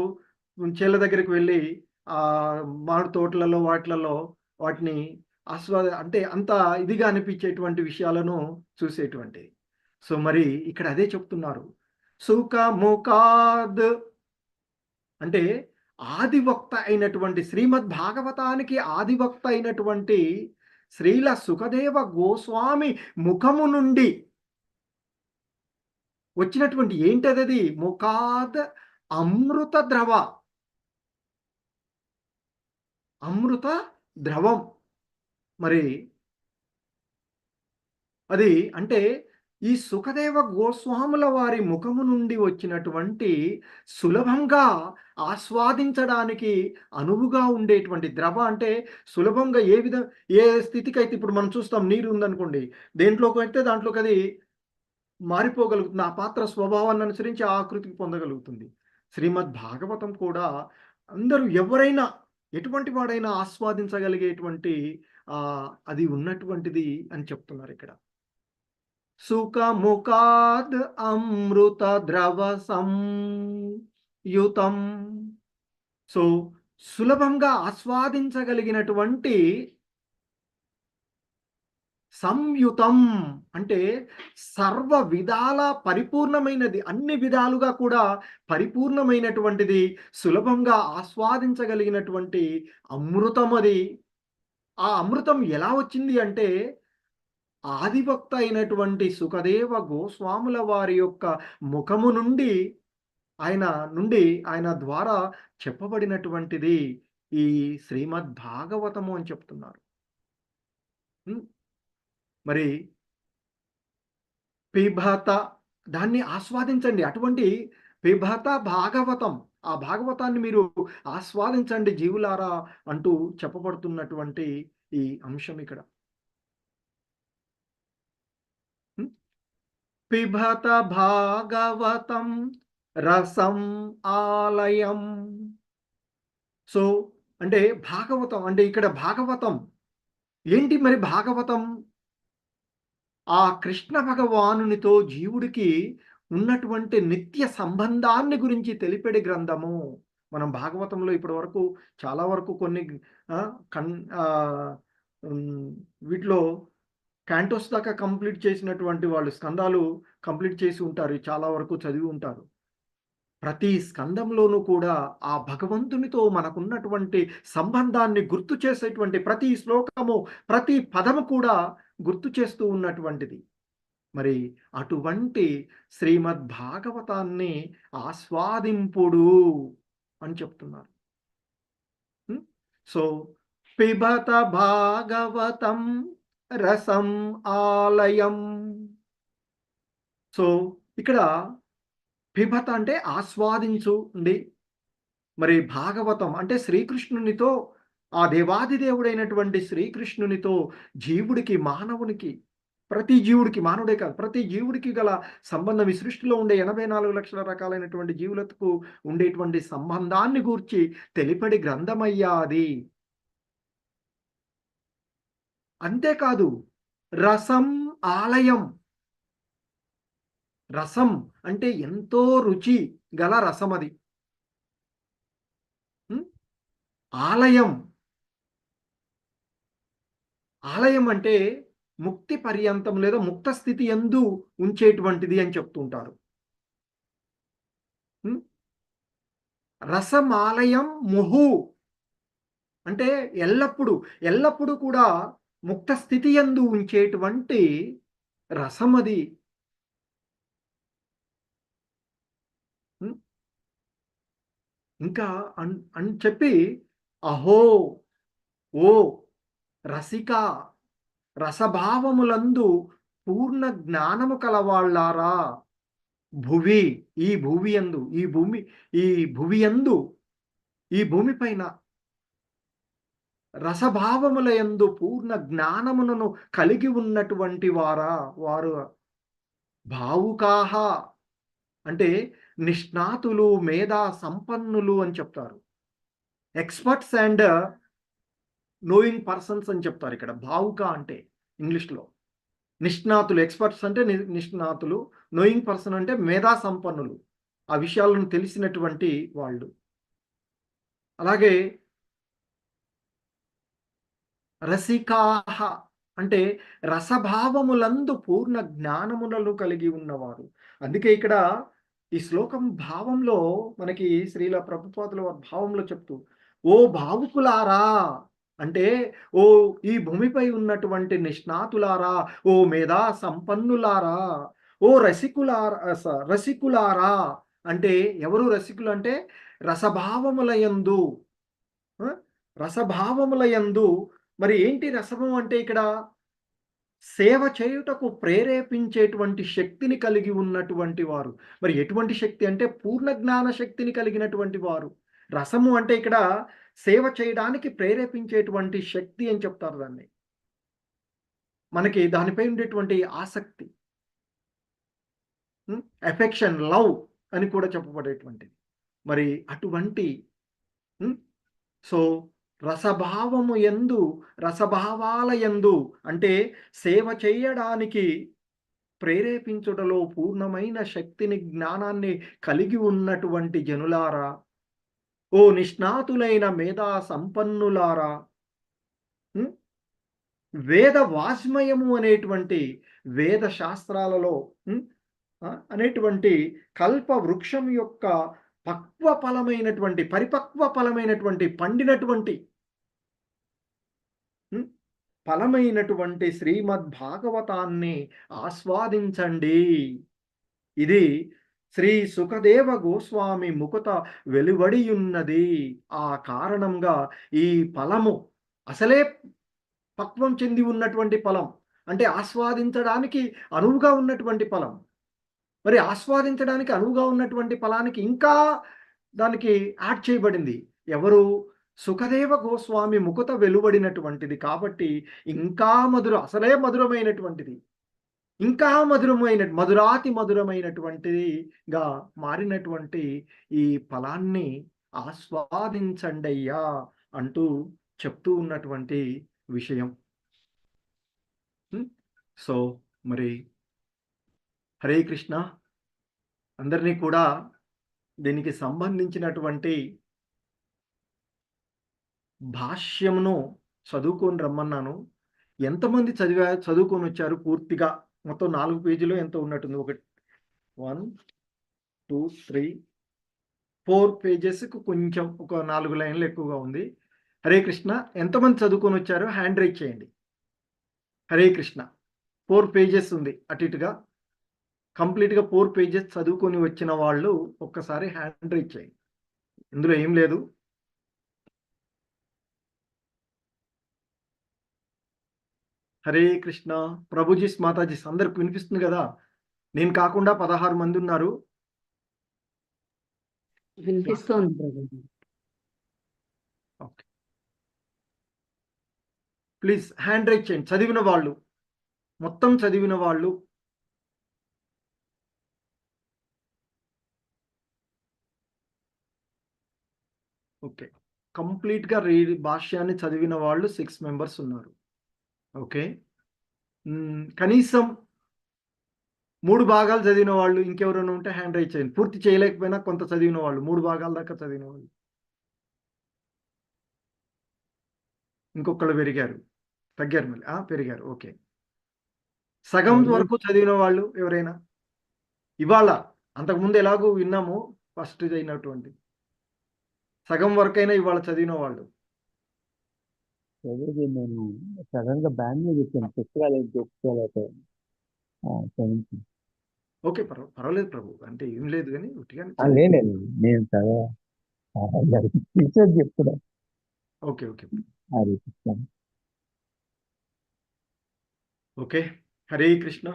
చేళ్ళ దగ్గరికి వెళ్ళి మామిడి తోటలలో వాటిని అంటే అంత ఇదిగా అనిపించేటువంటి విషయాలను చూసేటువంటిది. సో మరి ఇక్కడ అదే చెప్తున్నారు. సుఖముఖాద్ అంటే ఆదివక్త అయినటువంటి శ్రీమద్ భాగవతానికి ఆదివక్త అయినటువంటి శ్రీల సుఖదేవ గోస్వామి ముఖము నుండి వచ్చినటువంటి ఏంటది? ముఖాద్ అమృత ద్రవ, అమృత ద్రవం. మరి అది అంటే ఈ సుఖదేవ గోస్వాముల వారి ముఖము నుండి వచ్చినటువంటి సులభంగా ఆస్వాదించడానికి అనువుగా ఉండేటువంటి ద్రవ అంటే సులభంగా ఏ స్థితికైతే ఇప్పుడు మనం చూస్తాం, నీరు ఉందనుకోండి, దేంట్లోకి అయితే దాంట్లోకి అది మారిపోగలుగుతుంది. ఆ పాత్ర స్వభావాన్ని అనుసరించి ఆ ఆకృతికి పొందగలుగుతుంది. శ్రీమద్ భాగవతం కూడా అందరూ ఎవరైనా ఎటువంటి వాడైనా ఆస్వాదించగలిగేటువంటి అది ఉన్నటువంటిది అని చెప్తున్నారు ఇక్కడ. సుఖముఖాద్ అమృత ద్రవ సంయుతం. సో సులభంగా ఆస్వాదించగలిగినటువంటి సంయుతం అంటే సర్వ విధాల పరిపూర్ణమైనది, అన్ని విధాలుగా కూడా పరిపూర్ణమైనటువంటిది, సులభంగా ఆస్వాదించగలిగినటువంటి అమృతం అది. ఆ అమృతం ఎలా వచ్చింది అంటే ఆదిభక్త అయినటువంటి సుఖదేవ గోస్వాముల వారి యొక్క ముఖము నుండి ఆయన ద్వారా చెప్పబడినటువంటిది ఈ శ్రీమద్ భాగవతము అని చెప్తున్నారు. మరి పిబత దాన్ని ఆస్వాదించండి. అటువంటి పిబత భాగవతం, ఆ భాగవతాన్ని మీరు ఆస్వాదించండి జీవులారా అంటూ చెప్పబడుతున్నటువంటి ఈ అంశం ఇక్కడ. పిబత భాగవతం రసం ఆలయం. సో అంటే భాగవతం అంటే ఇక్కడ భాగవతం ఏంటి? మరి భాగవతం ఆ కృష్ణ భగవానునితో జీవుడికి ఉన్నటువంటి నిత్య సంబంధాన్ని గురించి తెలిపెడి గ్రంథము. మనం భాగవతంలో ఇప్పటి వరకు చాలా వరకు కొన్ని వీటిలో క్యాంటోస్ దాకా కంప్లీట్ చేసినటువంటి వాళ్ళు స్కందాలు కంప్లీట్ చేసి ఉంటారు, చాలా వరకు చదివి ఉంటారు. ప్రతి స్కందంలోనూ కూడా ఆ భగవంతునితో మనకున్నటువంటి సంబంధాన్ని గుర్తు చేసేటువంటి ప్రతి శ్లోకము, ప్రతి పదము కూడా గుర్తు చేస్తూ ఉన్నటువంటిది. మరి అటువంటి శ్రీమద్ భాగవతాన్ని ఆస్వాదింపుడు అని చెప్తున్నారు. సో పిబత భాగవతం రసం ఆలయం. సో ఇక్కడ పిబత అంటే ఆస్వాదించుండి, మరి భాగవతం అంటే శ్రీకృష్ణునితో, ఆ దేవాది దేవుడైనటువంటి శ్రీకృష్ణునితో జీవుడికి, మానవునికి, ప్రతి జీవుడికి, మానవుడే కాదు ప్రతి జీవుడికి గల సంబంధం, ఈ సృష్టిలో ఉండే 84 లక్షల రకాలైనటువంటి జీవులకు ఉండేటువంటి సంబంధాన్ని గూర్చి తెలిపడి గ్రంథమయ్యా అది. అంతేకాదు రసం ఆలయం. రసం అంటే ఎంతో రుచి గల రసం అది. ఆలయం ఆలయం అంటే ముక్తి పర్యంతం లేదా ముక్త స్థితి యందు ఉంచేటువంటిది అని చెప్తుంటారు. రసమాలయం ముహు అంటే ఎల్లప్పుడూ కూడా ముక్త స్థితి యందు ఉంచేటువంటి రసమది. ఇంకా అని చెప్పి అహో ఓ రసిక రసభావములందు పూర్ణ జ్ఞానము కలవాళ్ళారా భువి ఈ భువియందు ఈ భూమి పైన రసభావముల యందు పూర్ణ జ్ఞానమును కలిగి ఉన్నటువంటి వారు భావుకాహ అంటే నిష్ణాతులు మేధా సంపన్నులు అని చెప్తారు. ఎక్స్పర్ట్స్ అండ్ నోయింగ్ పర్సన్స్ అని చెప్తారు ఇక్కడ. భావుక అంటే ఇంగ్లీష్లో నిష్ణాతులు, ఎక్స్పర్ట్స్ అంటే నిష్ణాతులు, నోయింగ్ పర్సన్ అంటే మేధా సంపన్నులు, ఆ విషయాలను తెలిసినటువంటి వాళ్ళు. అలాగే రసికాహ అంటే రసభావములందు పూర్ణ జ్ఞానములను కలిగి ఉన్నవారు. అందుకే ఇక్కడ ఈ శ్లోకం భావంలో మనకి శ్రీల ప్రభుపాదుల భావంలో చెప్తూ ఓ భావుకులారా అంటే ఓ ఈ భూమిపై ఉన్నటువంటి నిష్ణాతులారా, ఓ మేధా సంపన్నులారా, ఓ రసికులారా అంటే ఎవరు రసికులు అంటే రసభావములయందు మరి ఏంటి రసము అంటే ఇక్కడ సేవ చేయుటకు ప్రేరేపించేటువంటి శక్తిని కలిగి ఉన్నటువంటి వారు. మరి ఎటువంటి శక్తి అంటే పూర్ణ జ్ఞాన శక్తిని కలిగినటువంటి వారు. రసము అంటే ఇక్కడ సేవ చేయడానికి ప్రేరేపించేటువంటి శక్తి అని చెప్తారు దాన్ని. మనకి దానిపై ఉండేటువంటి ఆసక్తి, ఎఫెక్షన్, లవ్ అని కూడా చెప్పబడేటువంటిది. మరి అటువంటి సో రసభావము యందు రసభావాల యందు అంటే సేవ చేయడానికి ప్రేరేపించుటలో పూర్ణమైన శక్తిని జ్ఞానాన్ని కలిగి ఉన్నటువంటి జనులారా, ఓ నిష్ణాతులైన మేధా సంపన్నులారా, వేద వాస్మయము అనేటువంటి వేద శాస్త్రాలలో అనేటువంటి కల్ప వృక్షం యొక్క పరిపక్వ ఫలమైనటువంటి పండినటువంటి ఫలమైనటువంటి శ్రీమద్ భాగవతాన్ని ఆస్వాదించండి. ఇది శ్రీ సుఖదేవ గోస్వామి ముఖత వెలువడియున్నది. ఆ కారణంగా ఈ ఫలము అసలే పక్వం చెంది ఉన్నటువంటి ఫలం, అంటే ఆస్వాదించడానికి అనువుగా ఉన్నటువంటి ఫలం. మరి ఆస్వాదించడానికి అనువుగా ఉన్నటువంటి ఫలానికి ఇంకా దానికి యాడ్ చేయబడింది. ఎవరు? సుఖదేవ గోస్వామి ముఖత వెలువడినటువంటిది. కాబట్టి ఇంకా అసలే మధురమైనటువంటిది, ఇంకా మధురాతి మధురమైనటువంటిదిగా మారినటువంటి ఈ ఫలాన్ని ఆస్వాదించండి అయ్యా అంటూ చెప్తూ ఉన్నటువంటి విషయం. సో మరి హరే కృష్ణ. అందరినీ కూడా దీనికి సంబంధించినటువంటి భాష్యమును చదువుకొని రమ్మన్నాను. ఎంతమంది చదువుకొని వచ్చారు? పూర్తిగా మొత్తం 4 పేజీలో ఎంతో ఉన్నట్టుంది. 1 2 3 4 పేజెస్కు కొంచెం ఒక 4 లైన్లు ఎక్కువగా ఉంది. హరే కృష్ణ. ఎంతమంది చదువుకొని వచ్చారో హ్యాండ్ రైజ్ చేయండి. హరే కృష్ణ. 4 పేజెస్ ఉంది అటు ఇటుగా. కంప్లీట్గా 4 పేజెస్ చదువుకొని వచ్చిన వాళ్ళు ఒక్కసారి హ్యాండ్ రైజ్ చేయండి. ఇందులో ఏం లేదు. హరే కృష్ణ. ప్రభుజీస్, మాతాజీస్ అందరికి వినిపిస్తుంది కదా? నేను కాకుండా 16 మంది ఉన్నారు. వినిపిస్తుంది. ఓకే, ప్లీజ్ హ్యాండ్ రైజ్ చేయండి. చదివిన వాళ్ళు, మొత్తం చదివిన వాళ్ళు. ఓకే, కంప్లీట్గా భాష్యాన్ని చదివిన వాళ్ళు 6 మెంబర్స్ ఉన్నారు. ఓకే, కనీసం 3 భాగాలు చదివిన వాళ్ళు ఇంకెవరైనా ఉంటే హ్యాండ్ రైజ్ చేయండి. పూర్తి చేయలేకపోయినా కొంత చదివిన వాళ్ళు, 3 భాగాల దాకా చదివిన వాళ్ళు. ఇంకొకళ్ళు పెరిగారు. తగ్గారు మళ్ళీ పెరిగారు. ఓకే. సగం వరకు చదివిన వాళ్ళు ఎవరైనా ఇవాళ, అంతకుముందు ఎలాగో విన్నాము ఫస్ట్ అయినటువంటి సగం వరకైనా ఇవాళ చదివిన వాళ్ళు. చదివేది నేను సడన్ గా బ్యాన్ మీద వచ్చాను, పుస్తకాలు ఏం చెప్పుకోలేకపోయాను. ఓకే, పర్వాలేదు ప్రభు, అంటే ఏం లేదు కానీ ఉట్టిగా లేదు నేను టీచర్ చెప్తున్నా. Okay okay Hare Krishna. Okay, Hare Krishna.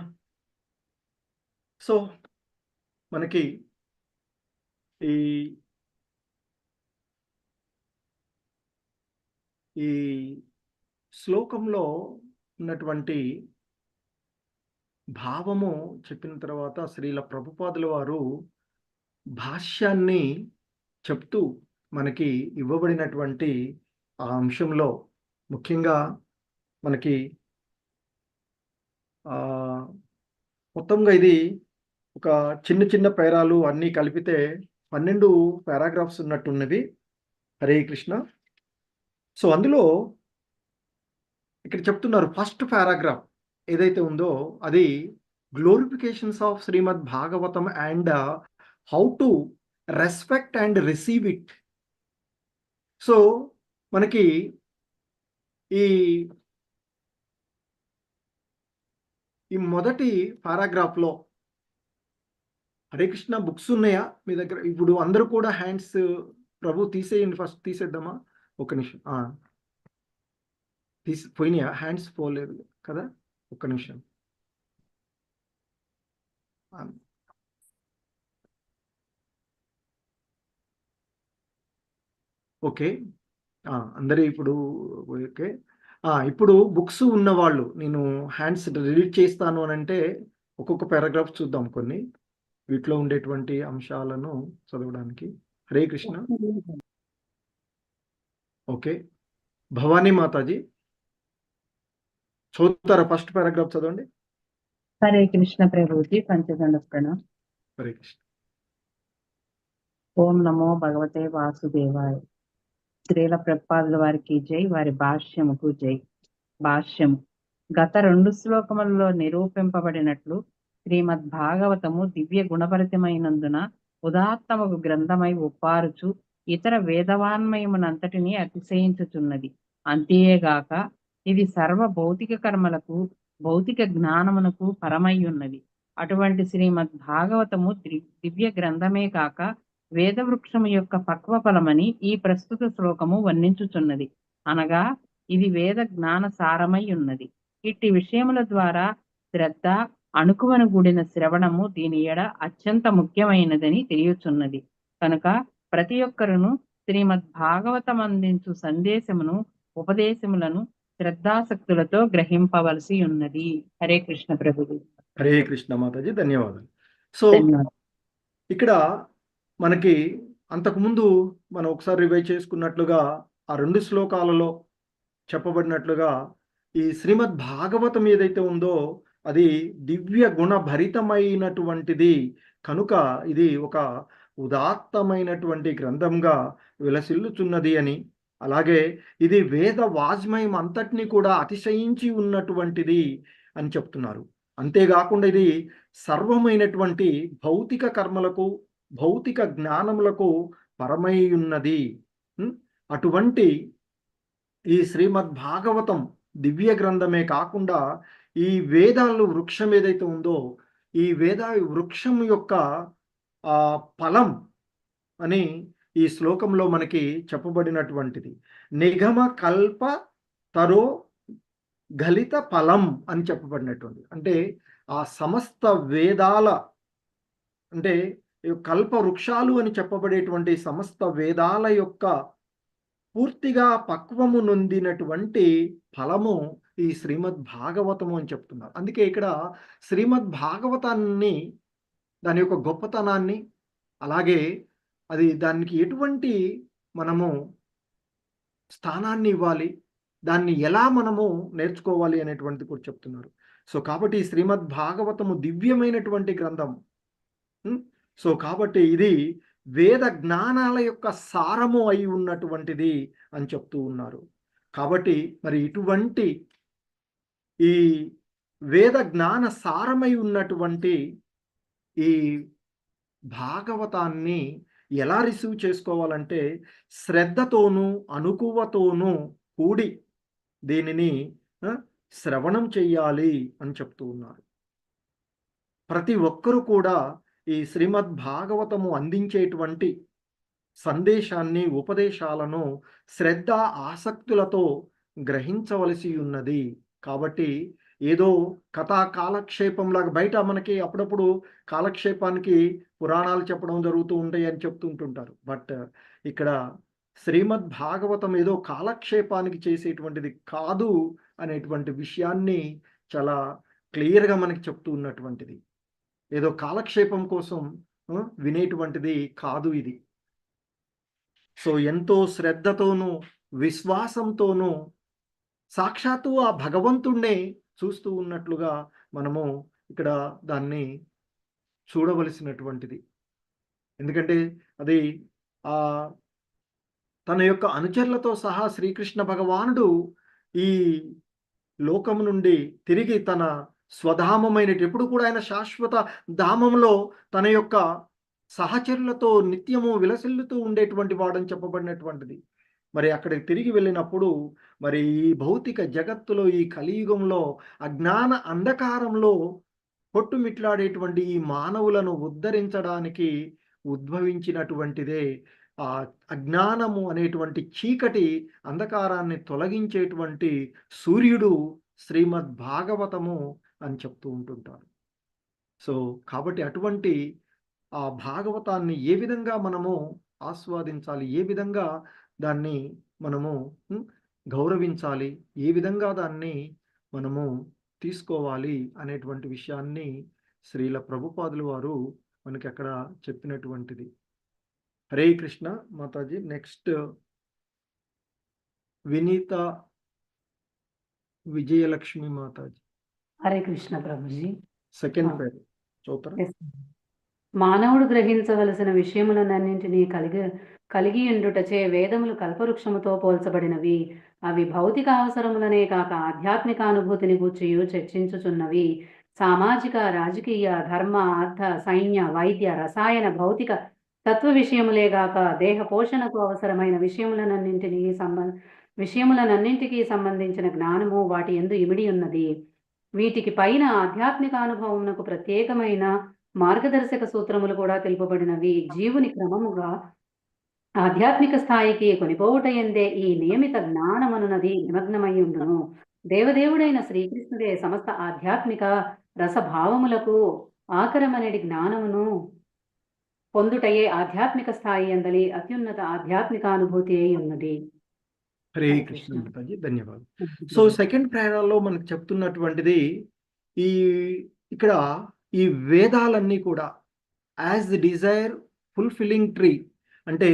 So మనకి ఈ ఈ శ్లోకంలో ఉన్నటువంటి భావము చెప్పిన తర్వాత శ్రీల ప్రభుపాదుల వారు భాష్యాన్ని చెప్తూ మనకి ఇవ్వబడినటువంటి ఆ అంశంలో ముఖ్యంగా మనకి మొత్తంగా ఇది ఒక చిన్న చిన్న పేరాలు అన్నీ కలిపితే 12 పారాగ్రాఫ్స్ ఉన్నట్టున్నవి. హరే కృష్ణ. సో అందులో ఇక్కడ చెప్తున్నారు ఫస్ట్ పారాగ్రాఫ్ ఏదైతే ఉందో అది glorifications of Shrimad Bhagavatam and how to respect and receive it. So మనకి ఈ మొదటి పారాగ్రాఫ్లో హరే కృష్ణ బుక్స్ ఉన్నాయా మీ దగ్గర? ఇప్పుడు అందరూ కూడా హ్యాండ్స్ ప్రభు తీసేయండి, ఫస్ట్ తీసేద్దామా? ఒక నిమిషం. పోయినాయా? హ్యాండ్స్ పోలేదు కదా, ఒక్క నిమిషం. ఓకే, అందరూ ఇప్పుడు ఓకే. ఇప్పుడు బుక్స్ ఉన్నవాళ్ళు నేను హ్యాండ్స్ రిలీజ్ చేస్తాను అని అంటే ఒక్కొక్క పారాగ్రాఫ్ చూద్దాం, కొన్ని వీటిలో ఉండేటువంటి అంశాలను చదవడానికి. హరే కృష్ణ. ఓకే, భవానీ మాతాజీ చదువుతారా? ఫస్ట్ పారాగ్రాఫ్ చదవండి. హరే కృష్ణ ప్రభుజీ. పంచదండ ప్రణామం. హరే కృష్ణ. ఓం నమో భగవతే వాసుదేవాయ. శ్రీల ప్రభుపాదుల వారికి జై, వారి భాష్యముకు జై. భాష్యము. గత 2 శ్లోకములలో నిరూపింపబడినట్లు శ్రీమద్ భాగవతము దివ్య గుణభరితమైనందున ఉదాత్తమకు గ్రంథమై ఒప్పారుచు ఇతర వేదవాన్మయమునంతటినీ అతిశయించుచున్నది. అంతేగాక ఇది సర్వ భౌతిక కర్మలకు భౌతిక జ్ఞానమునకు పరమయ్యున్నది. అటువంటి శ్రీమద్ భాగవతము దివ్య గ్రంథమే కాక వేదవృక్షము యొక్క పక్వ ఫలమని ఈ ప్రస్తుత శ్లోకము వర్ణించుచున్నది. అనగా ఇది వేద జ్ఞాన సారమై ఉన్నది. ఇట్టి విషయముల ద్వారా శ్రద్ధ అణుకువను కూడిన శ్రవణము దీని ఎడ అత్యంత ముఖ్యమైనదని తెలియచున్నది. కనుక ప్రతి ఒక్కరును శ్రీమద్ భాగవతం అందించు సందేశమును ఉపదేశములను శ్రద్ధాసక్తులతో గ్రహింపవలసి ఉన్నది. హరే కృష్ణ ప్రభుజీ. హరే కృష్ణ మాతాజీ, ధన్యవాదాలు. సో ఇక్కడ మనకి అంతకుముందు మనం ఒకసారి రివైజ్ చేసుకున్నట్లుగా ఆ 2 శ్లోకాలలో చెప్పబడినట్లుగా ఈ శ్రీమద్ భాగవతం ఏదైతే ఉందో అది దివ్య గుణ భరితమైనటువంటిది కనుక ఇది ఒక ఉదాత్తమైనటువంటి గ్రంథంగా విలసిల్లుచున్నది అని, అలాగే ఇది వేద వాజ్మయం అంతటినీ కూడా అతిశయించి ఉన్నటువంటిది అని చెప్తున్నారు. అంతేకాకుండా ఇది సర్వమైనటువంటి భౌతిక కర్మలకు భౌతిక జ్ఞానములకు పరమై ఉన్నది. అటువంటి ఈ శ్రీమద్ భాగవతం దివ్య గ్రంథమే కాకుండా ఈ వేదాలు వృక్షం ఏదైతే ఉందో ఈ వేద వృక్షం యొక్క ఫలం అని ఈ శ్లోకంలో మనకి చెప్పబడినటువంటిది. నిగమ కల్ప తరో గలిత ఫలం అని చెప్పబడినటువంటి, అంటే ఆ సమస్త వేదాల, అంటే కల్ప వృక్షాలు అని చెప్పబడేటువంటి సమస్త వేదాల యొక్క పూర్తిగా పక్వము నొందినటువంటి ఫలము ఈ శ్రీమద్ భాగవతము అని చెప్తున్నారు. అందుకే ఇక్కడ శ్రీమద్ భాగవతాన్ని, దాని యొక్క గొప్పతనాన్ని, అలాగే అది దానికి ఎటువంటి మనము స్థానాన్ని ఇవ్వాలి, దాన్ని ఎలా మనము నేర్చుకోవాలి అనేటువంటిది కూడా చెప్తున్నారు. సో కాబట్టి ఈ శ్రీమద్ భాగవతము దివ్యమైనటువంటి గ్రంథం. సో కాబట్టి ఇది వేద జ్ఞానాల యొక్క సారము అయి ఉన్నటువంటిది అని చెప్తూ ఉన్నారు. కాబట్టి మరి ఇటువంటి ఈ వేద జ్ఞాన సారమై ఉన్నటువంటి ఈ భాగవతాన్ని ఎలా రిసీవ్ చేసుకోవాలంటే శ్రద్ధతోనూ అనుకువతోనూ కూడి దీనిని శ్రవణం చెయ్యాలి అని చెప్తూ ఉన్నారు. ప్రతి ఒక్కరూ కూడా ఈ శ్రీమద్ భాగవతము అందించేటువంటి సందేశాన్ని, ఉపదేశాలను శ్రద్ధ ఆసక్తులతో గ్రహించవలసి ఉన్నది. కాబట్టి ఏదో కథా కాలక్షేపంలాగా బయట మనకి అప్పుడప్పుడు కాలక్షేపానికి పురాణాలు చెప్పడం జరుగుతూ ఉంటాయి అని చెప్తుంటుంటారు. బట్ ఇక్కడ శ్రీమద్ భాగవతం ఏదో కాలక్షేపానికి చేసేటువంటిది కాదు అనేటువంటి విషయాన్ని చాలా క్లియర్గా మనకి చెప్తూ ఉన్నటువంటిది. ఏదో కాలక్షేపం కోసం వినేటువంటిది కాదు ఇది. సో ఎంతో శ్రద్ధతోనూ విశ్వాసంతోనూ సాక్షాత్తు ఆ భగవంతుణ్ణే చూస్తూ ఉన్నట్లుగా మనము ఇక్కడ దాన్ని చూడవలసినటువంటిది. ఎందుకంటే అది తన యొక్క అనుచరులతో సహా శ్రీకృష్ణ భగవానుడు ఈ లోకం నుండి తిరిగి తన స్వధామమైన ఎప్పుడు కూడా ఆయన శాశ్వత ధామంలో తన యొక్క సహచరులతో నిత్యము విలసిల్లుతూ ఉండేటువంటి వాడని చెప్పబడినటువంటిది. మరి అక్కడికి తిరిగి వెళ్ళినప్పుడు మరి ఈ భౌతిక జగత్తులో, ఈ కలియుగంలో అజ్ఞాన అంధకారంలో కొట్టుమిట్లాడేటువంటి ఈ మానవులను ఉద్ధరించడానికి ఉద్భవించినటువంటిదే ఆ అజ్ఞానము అనేటువంటి చీకటి అంధకారాన్ని తొలగించేటువంటి సూర్యుడు శ్రీమద్ భాగవతము అని చెప్తూ ఉంటుంటారు. సో కాబట్టి అటువంటి ఆ భాగవతాన్ని ఏ విధంగా మనము ఆస్వాదించాలి, ఏ విధంగా దాన్ని మనము గౌరవించాలి, ఏ విధంగా దాన్ని మనము తీసుకోవాలి అనేటువంటి విషయాన్ని శ్రీల ప్రభుపాదులు వారు మనకి అక్కడ చెప్పినటువంటిది. హరే కృష్ణ మాతాజీ. నెక్స్ట్ వినీత విజయలక్ష్మి మాతాజీ. హరే కృష్ణ ప్రభుజీ. సెకండ్ పేరు చౌతర. మానవుడు గ్రహించవలసిన విషయములన్నింటినీ కలిగి ఉండుటచే వేదములు కల్పవృక్షముతో పోల్చబడినవి. అవి భౌతిక అవసరములనే కాక ఆధ్యాత్మిక అనుభూతిని గూర్చియు చర్చించుచున్నవి. సామాజిక, రాజకీయ, ధర్మ, అర్థ, సైన్య, వైద్య, రసాయన, భౌతిక తత్వ విషయములేగాక దేహ పోషణకు అవసరమైన విషయములనన్నింటికీ సంబంధించిన జ్ఞానము వాటి యందు ఇమిడి ఉన్నది. వీటికి పైన ఆధ్యాత్మిక అనుభవమునకు ప్రత్యేకమైన మార్గదర్శక సూత్రములు కూడా తెలుపబడినవి. జీవుని క్రమముగా ఆధ్యాత్మిక స్థాయికి కొనిపోవుటయందే ఈ నియమిత జ్ఞానమనున్నది నిమగ్నమై ఉండును. దేవదేవుడైన శ్రీకృష్ణుడే సమస్త ఆధ్యాత్మిక రసభావములకు ఆకరమనేది జ్ఞానమును పొందుటయే ఆధ్యాత్మిక స్థాయి అందలి అత్యున్నత ఆధ్యాత్మిక అనుభూతి అయి ఉన్నది. హరే కృష్ణ మాతాజీ, ధన్యవాదాలు. సో సెకండ్ ప్రేరణలో మనకు చెప్తున్నటువంటిది ఇక్కడ ఈ వేదాలన్నీ కూడా as the Dzire fulfilling tree, అంటే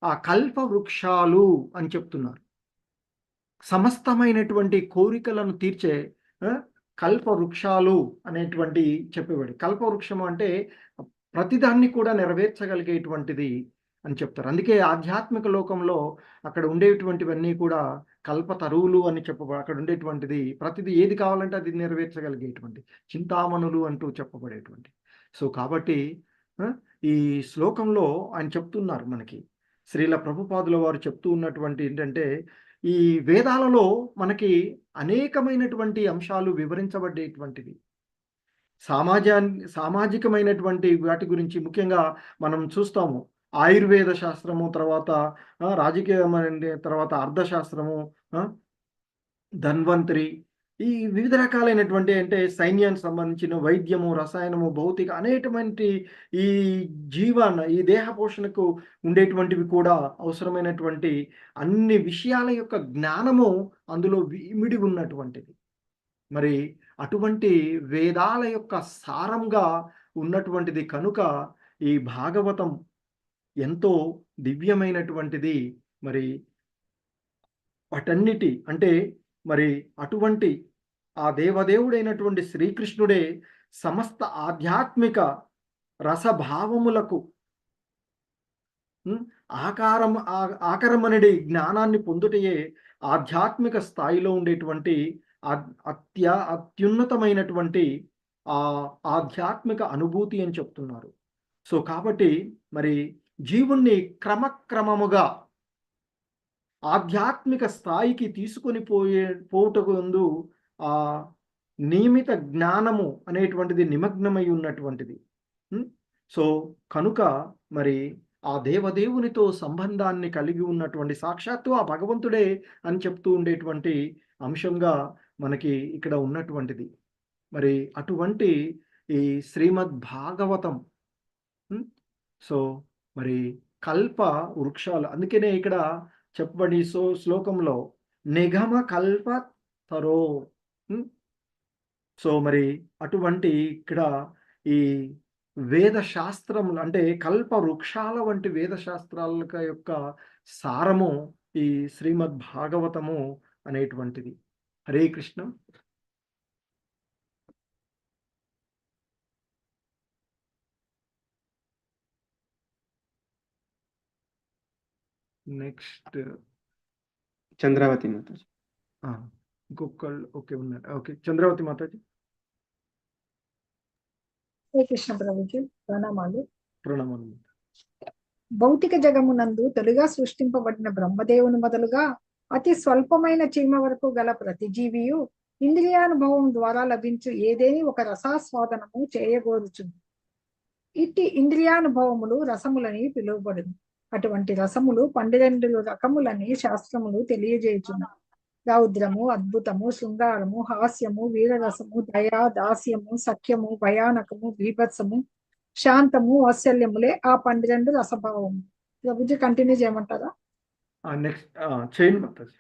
ఆ కల్ప వృక్షాలు అని చెప్తున్నారు. సమస్తమైనటువంటి కోరికలను తీర్చే కల్ప వృక్షాలు అనేటువంటి చెప్పేవాడు. కల్ప వృక్షము అంటే ప్రతిదాన్ని కూడా నెరవేర్చగలిగేటువంటిది అని చెప్తారు. అందుకే ఆధ్యాత్మిక లోకంలో అక్కడ ఉండేటువంటివన్నీ కూడా కల్పతరువులు అని చెప్పబడి అక్కడ ఉండేటువంటిది ప్రతిదీ ఏది కావాలంటే అది నెరవేర్చగలిగేటువంటి చింతామణులు అంటూ చెప్పబడేటువంటి. సో కాబట్టి ఈ శ్లోకంలో ఆయన చెప్తున్నారు మనకి, శ్రీల ప్రభుపాదుల వారు చెప్తూ ఉన్నటువంటి ఏంటంటే ఈ వేదాలలో మనకి అనేకమైనటువంటి అంశాలు వివరించబడేటువంటివి. సామాజికమైనటువంటి వాటి గురించి ముఖ్యంగా మనం చూస్తాము. ఆయుర్వేద శాస్త్రము, తర్వాత రాజకీయమైన, తర్వాత అర్థశాస్త్రము, ధన్వంతరి, ఈ వివిధ రకాలైనటువంటి అంటే సైన్యానికి సంబంధించిన వైద్యము, రసాయనము, భౌతిక అనేటువంటి ఈ ఈ దేహ పోషణకు ఉండేటువంటివి కూడా అవసరమైనటువంటి అన్ని విషయాల యొక్క జ్ఞానము అందులో ఇమిడి ఉన్నటువంటిది. మరి అటువంటి వేదాల యొక్క సారంగా ఉన్నటువంటిది కనుక ఈ భాగవతం ఎంతో దివ్యమైనటువంటిది. మరి వాటన్నిటి అంటే మరి అటువంటి ఆ దేవదేవుడైనటువంటి శ్రీకృష్ణుడే సమస్త ఆధ్యాత్మిక రసభావములకు ఆకరమనడి జ్ఞానాన్ని పొందుటయే ఆధ్యాత్మిక స్థాయిలో ఉండేటువంటి అత్యున్నతమైనటువంటి ఆధ్యాత్మిక అనుభూతి అని చెప్తున్నారు. సో కాబట్టి మరి జీవుణ్ణి క్రమక్రమముగా ఆధ్యాత్మిక స్థాయికి తీసుకొని పోవుటకు ముందు ఆ నియమిత జ్ఞానము అనేటువంటిది నిమగ్నమై ఉన్నటువంటిది. సో కనుక మరి ఆ దేవదేవునితో సంబంధాన్ని కలిగి ఉన్నటువంటి సాక్షాత్తు ఆ భగవంతుడే అని చెప్తూ ఉండేటువంటి అంశంగా మనకి ఇక్కడ ఉన్నటువంటిది. మరి అటువంటి ఈ శ్రీమద్ భాగవతం సో మరి కల్ప వృక్షాలు, అందుకనే ఇక్కడ చెప్పబడి శ్లోకంలో నిగమ కల్ప తరో. సో మరి అటువంటి ఇక్కడ ఈ వేద శాస్త్రములు అంటే కల్ప వృక్షాల వంటి వేద శాస్త్రాల యొక్క సారము ఈ శ్రీమద్ భాగవతము అనేటువంటిది. హరే కృష్ణ. నెక్స్ట్ చంద్రావతి మాతాజీ. ఇంకొకళ్ళు ఓకే ఉన్నారు. ఓకే చంద్రావతి మాతాజీ. హరే కృష్ణ ప్రభుజీ, ప్రణామాలు. ప్రణామాలు. భౌతిక జగమునందు తొలిగా సృష్టింపబడిన బ్రహ్మదేవుని మొదలుగా అతి స్వల్పమైన చీమ వరకు గల ప్రతి జీవియు ఇంద్రియానుభవం ద్వారా లభించు ఏదేని ఒక రసాస్వాదనము చేయగోరుచుంది. ఇట్టి ఇంద్రియానుభవములు రసములని పిలువబడును. అటువంటి రసములు 12 రకములని శాస్త్రములు తెలియజేయుచున్నాయి. రౌద్రము, అద్భుతము, శృంగారము, హాస్యము, వీరరసము, దయా, దాస్యము, సఖ్యము, భయానకము, బీభత్సము, శాంతము, వాత్సల్యములే ఆ 12 రసభావము. ప్రభుజీ కంటిన్యూ చేయమంటారా? నెక్స్ట్ చేయండి మాతాజీ.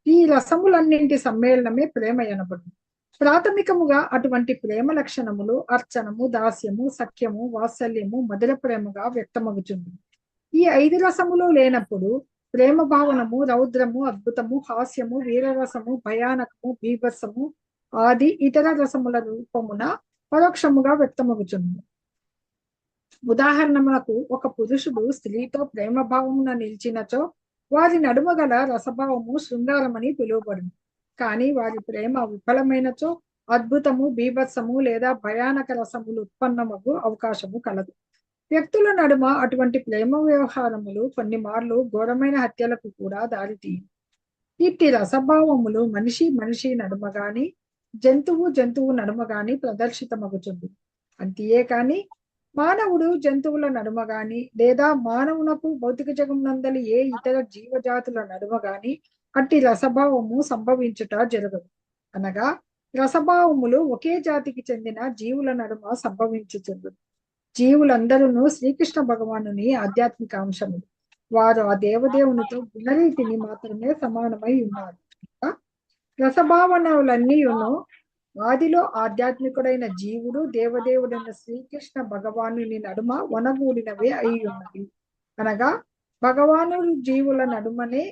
ఈ రసములన్నింటి సమ్మేళనమే ప్రేమ అనబడును. ప్రాథమికముగా అటువంటి ప్రేమ లక్షణములు అర్చనము, దాస్యము, సఖ్యము, వాత్సల్యము, మధుర ప్రేమగా వ్యక్తమగుచుంది. ఈ 5 రసములు లేనప్పుడు ప్రేమ భావనము, రౌద్రము, అద్భుతము, హాస్యము, వీరరసము, భయానకము, బీభత్సము ఆది ఇతర రసముల రూపమున పరోక్షముగా వ్యక్తమగుచుంది. ఉదాహరణములకు ఒక పురుషుడు స్త్రీతో ప్రేమ భావమున నిలిచినచో వారి నడుమ గల రసభావము శృంగారమని పిలువబడును. కానీ వారి ప్రేమ విఫలమైనచో అద్భుతము, బీభత్సము లేదా భయానక రసములు ఉత్పన్నమగు అవకాశము కలదు. వ్యక్తుల నడుమ అటువంటి ప్రేమ వ్యవహారములు కొన్ని మార్లు ఘోరమైన హత్యలకు కూడా దారితీయు. ఇట్టి రసభావములు మనిషి నడుమ గాని జంతువు నడుమ గాని ప్రదర్శితమగుచుంది. అంతే కాని మానవుడు జంతువుల నడుమ గాని లేదా మానవునకు భౌతిక జగమునందలి ఏ ఇతర జీవజాతుల నడుమ గాని అట్టి రసభావము సంభవించుట జరగదు. అనగా రసభావములు ఒకే జాతికి చెందిన జీవుల నడుమ సంభవించుచుండు. జీవులందరూ శ్రీకృష్ణ భగవానుని ఆధ్యాత్మిక అంశములు. వారు ఆ దేవదేవునితో గుణరీతిని మాత్రమే సమానమై ఉన్నారు. రసభావనలన్నీయును ఆదిలో ఆధ్యాత్మికుడైన జీవుడు దేవదేవుడైన శ్రీకృష్ణ భగవానుని నడుమ వనగూడినవే అయి ఉన్నవి. అనగా భగవానుడు జీవుల నడుమనే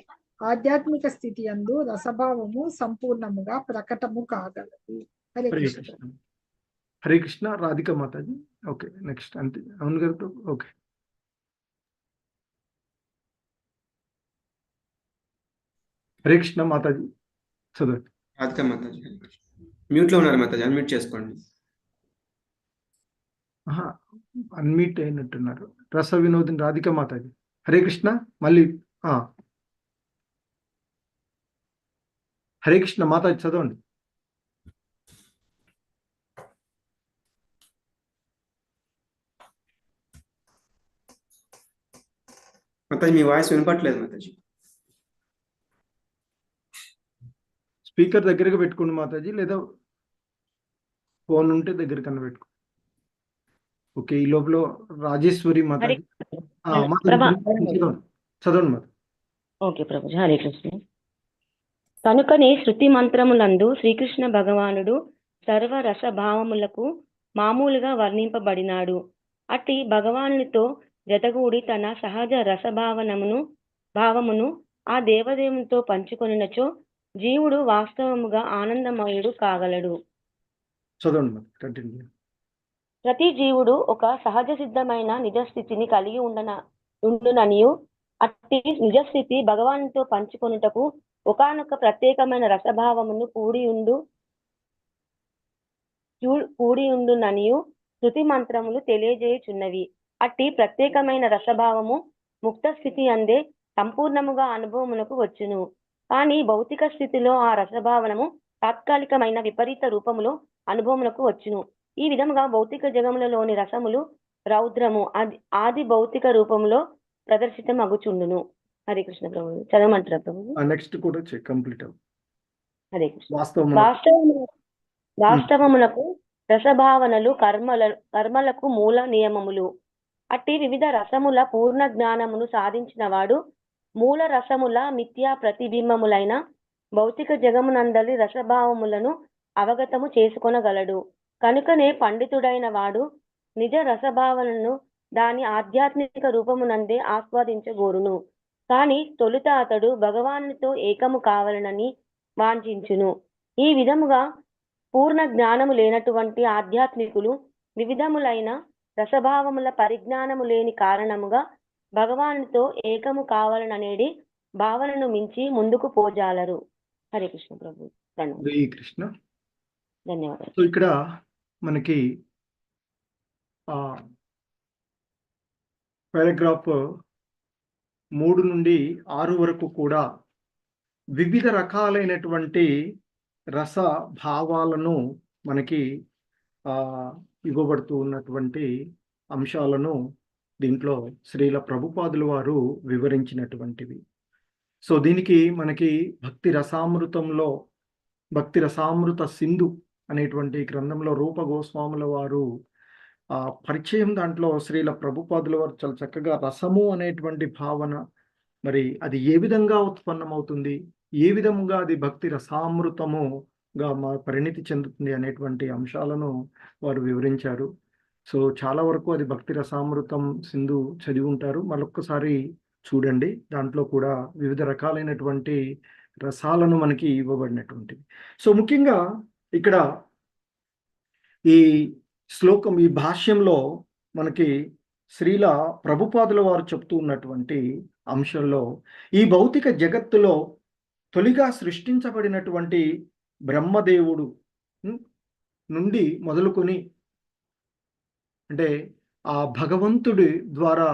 ఆధ్యాత్మిక స్థితి యందు రసభావము సంపూర్ణముగా ప్రకటము కాగలదు. హరే కృష్ణ. హరే కృష్ణ. రాధిక మాతాజీ. ఓకే నెక్స్ట్ అంతే అవును కదా. ఓకే హరే కృష్ణ మాతాజీ చదవండి. రాధిక మాతాజీ మ్యూట్ లో ఉన్నారు మాతాజీ, అన్మ్యూట్ చేసుకోండి. అన్మ్యూట్ అయినట్టున్నారు. రస వినోదిని రాధిక మాతాజీ. హరే కృష్ణ. మళ్ళీ హరే కృష్ణ మాతాజీ చదవండి. మాతాజీ మీ వాయిస్ వినపట్లేదు మాతాజీ. స్పీకర్ దగ్గరగా పెట్టుకోండి మాతాజీ, లేదా ఫోన్ ఉంటే దగ్గర కన్నా పెట్టుకో. ఓకే ఈ లోపల రాజేశ్వరి మాతాజీ చదవండి మాత. ఓకే ప్రభుజీ. హరే కృష్ణ. కనుకనే శృతి మంత్రములందు శ్రీకృష్ణ భగవానుడు సర్వరస భావములకు మామూలుగా వర్ణింపబడినాడు. అట్టి భగవానునితో జతగూడి తన సహజ భావమును ఆ దేవదేవునితో పంచుకొనినచో జీవుడు వాస్తవముగా ఆనందమయుడు కాగలడు. ప్రతి జీవుడు ఒక సహజ సిద్ధమైన నిజస్థితిని కలిగి ఉండుననియు అట్టి నిజస్థితి భగవానునితో పంచుకొనుటకు ఒకానొక ప్రత్యేకమైన రసభావమును కూడి ఉండుననియు శృతి మంత్రములు తెలియజేయుచున్నవి. అట్టి ప్రత్యేకమైన రసభావము ముక్త స్థితి అందే సంపూర్ణముగా అనుభవమునకు వచ్చును. కానీ భౌతిక స్థితిలో ఆ రసభావనము తాత్కాలికమైన విపరీత రూపములో అనుభవమునకు వచ్చును. ఈ విధముగా భౌతిక జగములలోని రసములు రౌద్రము ఆది భౌతిక రూపములో ప్రదర్శితమగుచుండును. హరే కృష్ణ ప్రభు. చదవమంటారా ప్రభు? నెక్స్ట్ కూడా కంప్లీట్ హరే కృష్ణ. వాస్తవము వాస్తవమునకు రసభావనలు కర్మలకు మూల నియమములు. అట్టి వివిధ రసముల పూర్ణ జ్ఞానమును సాధించిన వాడు మూల రసముల మిథ్యా ప్రతిబింబములైన భౌతిక జగమునందలి రసభావములను అవగతము చేసుకొనగలడు. కనుకనే పండితుడైన వాడు నిజ రసభావనను దాని ఆధ్యాత్మిక రూపమునందే ఆస్వాదించగోరును. కాని తొలుత అతడు భగవానునితో ఏకము కావాలనని వాంఛించును. ఈ విధముగా పూర్ణ జ్ఞానము లేనటువంటి ఆధ్యాత్మికులు వివిధములైన రసభావముల పరిజ్ఞానము లేని కారణముగా భగవానునితో ఏకము కావాలననేది భావనను మించి ముందుకు పోజాలరు. హరే కృష్ణ ప్రభు. హరే కృష్ణ. ధన్యవాదాలు. సో ఇక్కడ మనకి పారాగ్రాఫ్ 3 నుండి 6 వరకు కూడా వివిధ రకాలైనటువంటి రస భావాలను మనకి ఇవ్వబడుతూ ఉన్నటువంటి అంశాలను దీంట్లో శ్రీల ప్రభుపాదుల వారు వివరించినటువంటివి. సో దీనికి మనకి భక్తి రసామృత సింధు అనేటువంటి గ్రంథంలో రూప గోస్వాముల వారు పరిచయం దాంట్లో శ్రీల ప్రభుపాదుల వారు చాలా చక్కగా రసము అనేటువంటి భావన మరి అది ఏ విధంగా ఉత్పన్నమవుతుంది, ఏ విధంగా అది భక్తి రసామృతముగా పరిణితి చెందుతుంది అనేటువంటి అంశాలను వారు వివరించారు. సో చాలా వరకు అది భక్తి రసామృతం సింధు చదివి ఉంటారు. మరొక్కసారి చూడండి. దాంట్లో కూడా వివిధ రకాలైనటువంటి రసాలను మనకి ఇవ్వబడినటువంటివి. సో ముఖ్యంగా ఇక్కడ ఈ శ్లోకం, ఈ భాష్యంలో మనకి శ్రీల ప్రభుపాదుల వారు చెప్తూ ఉన్నటువంటి అంశంలో ఈ భౌతిక జగత్తులో తొలిగా సృష్టించబడినటువంటి బ్రహ్మదేవుడు నుండి మొదలుకొని అంటే ఆ భగవంతుడి ద్వారా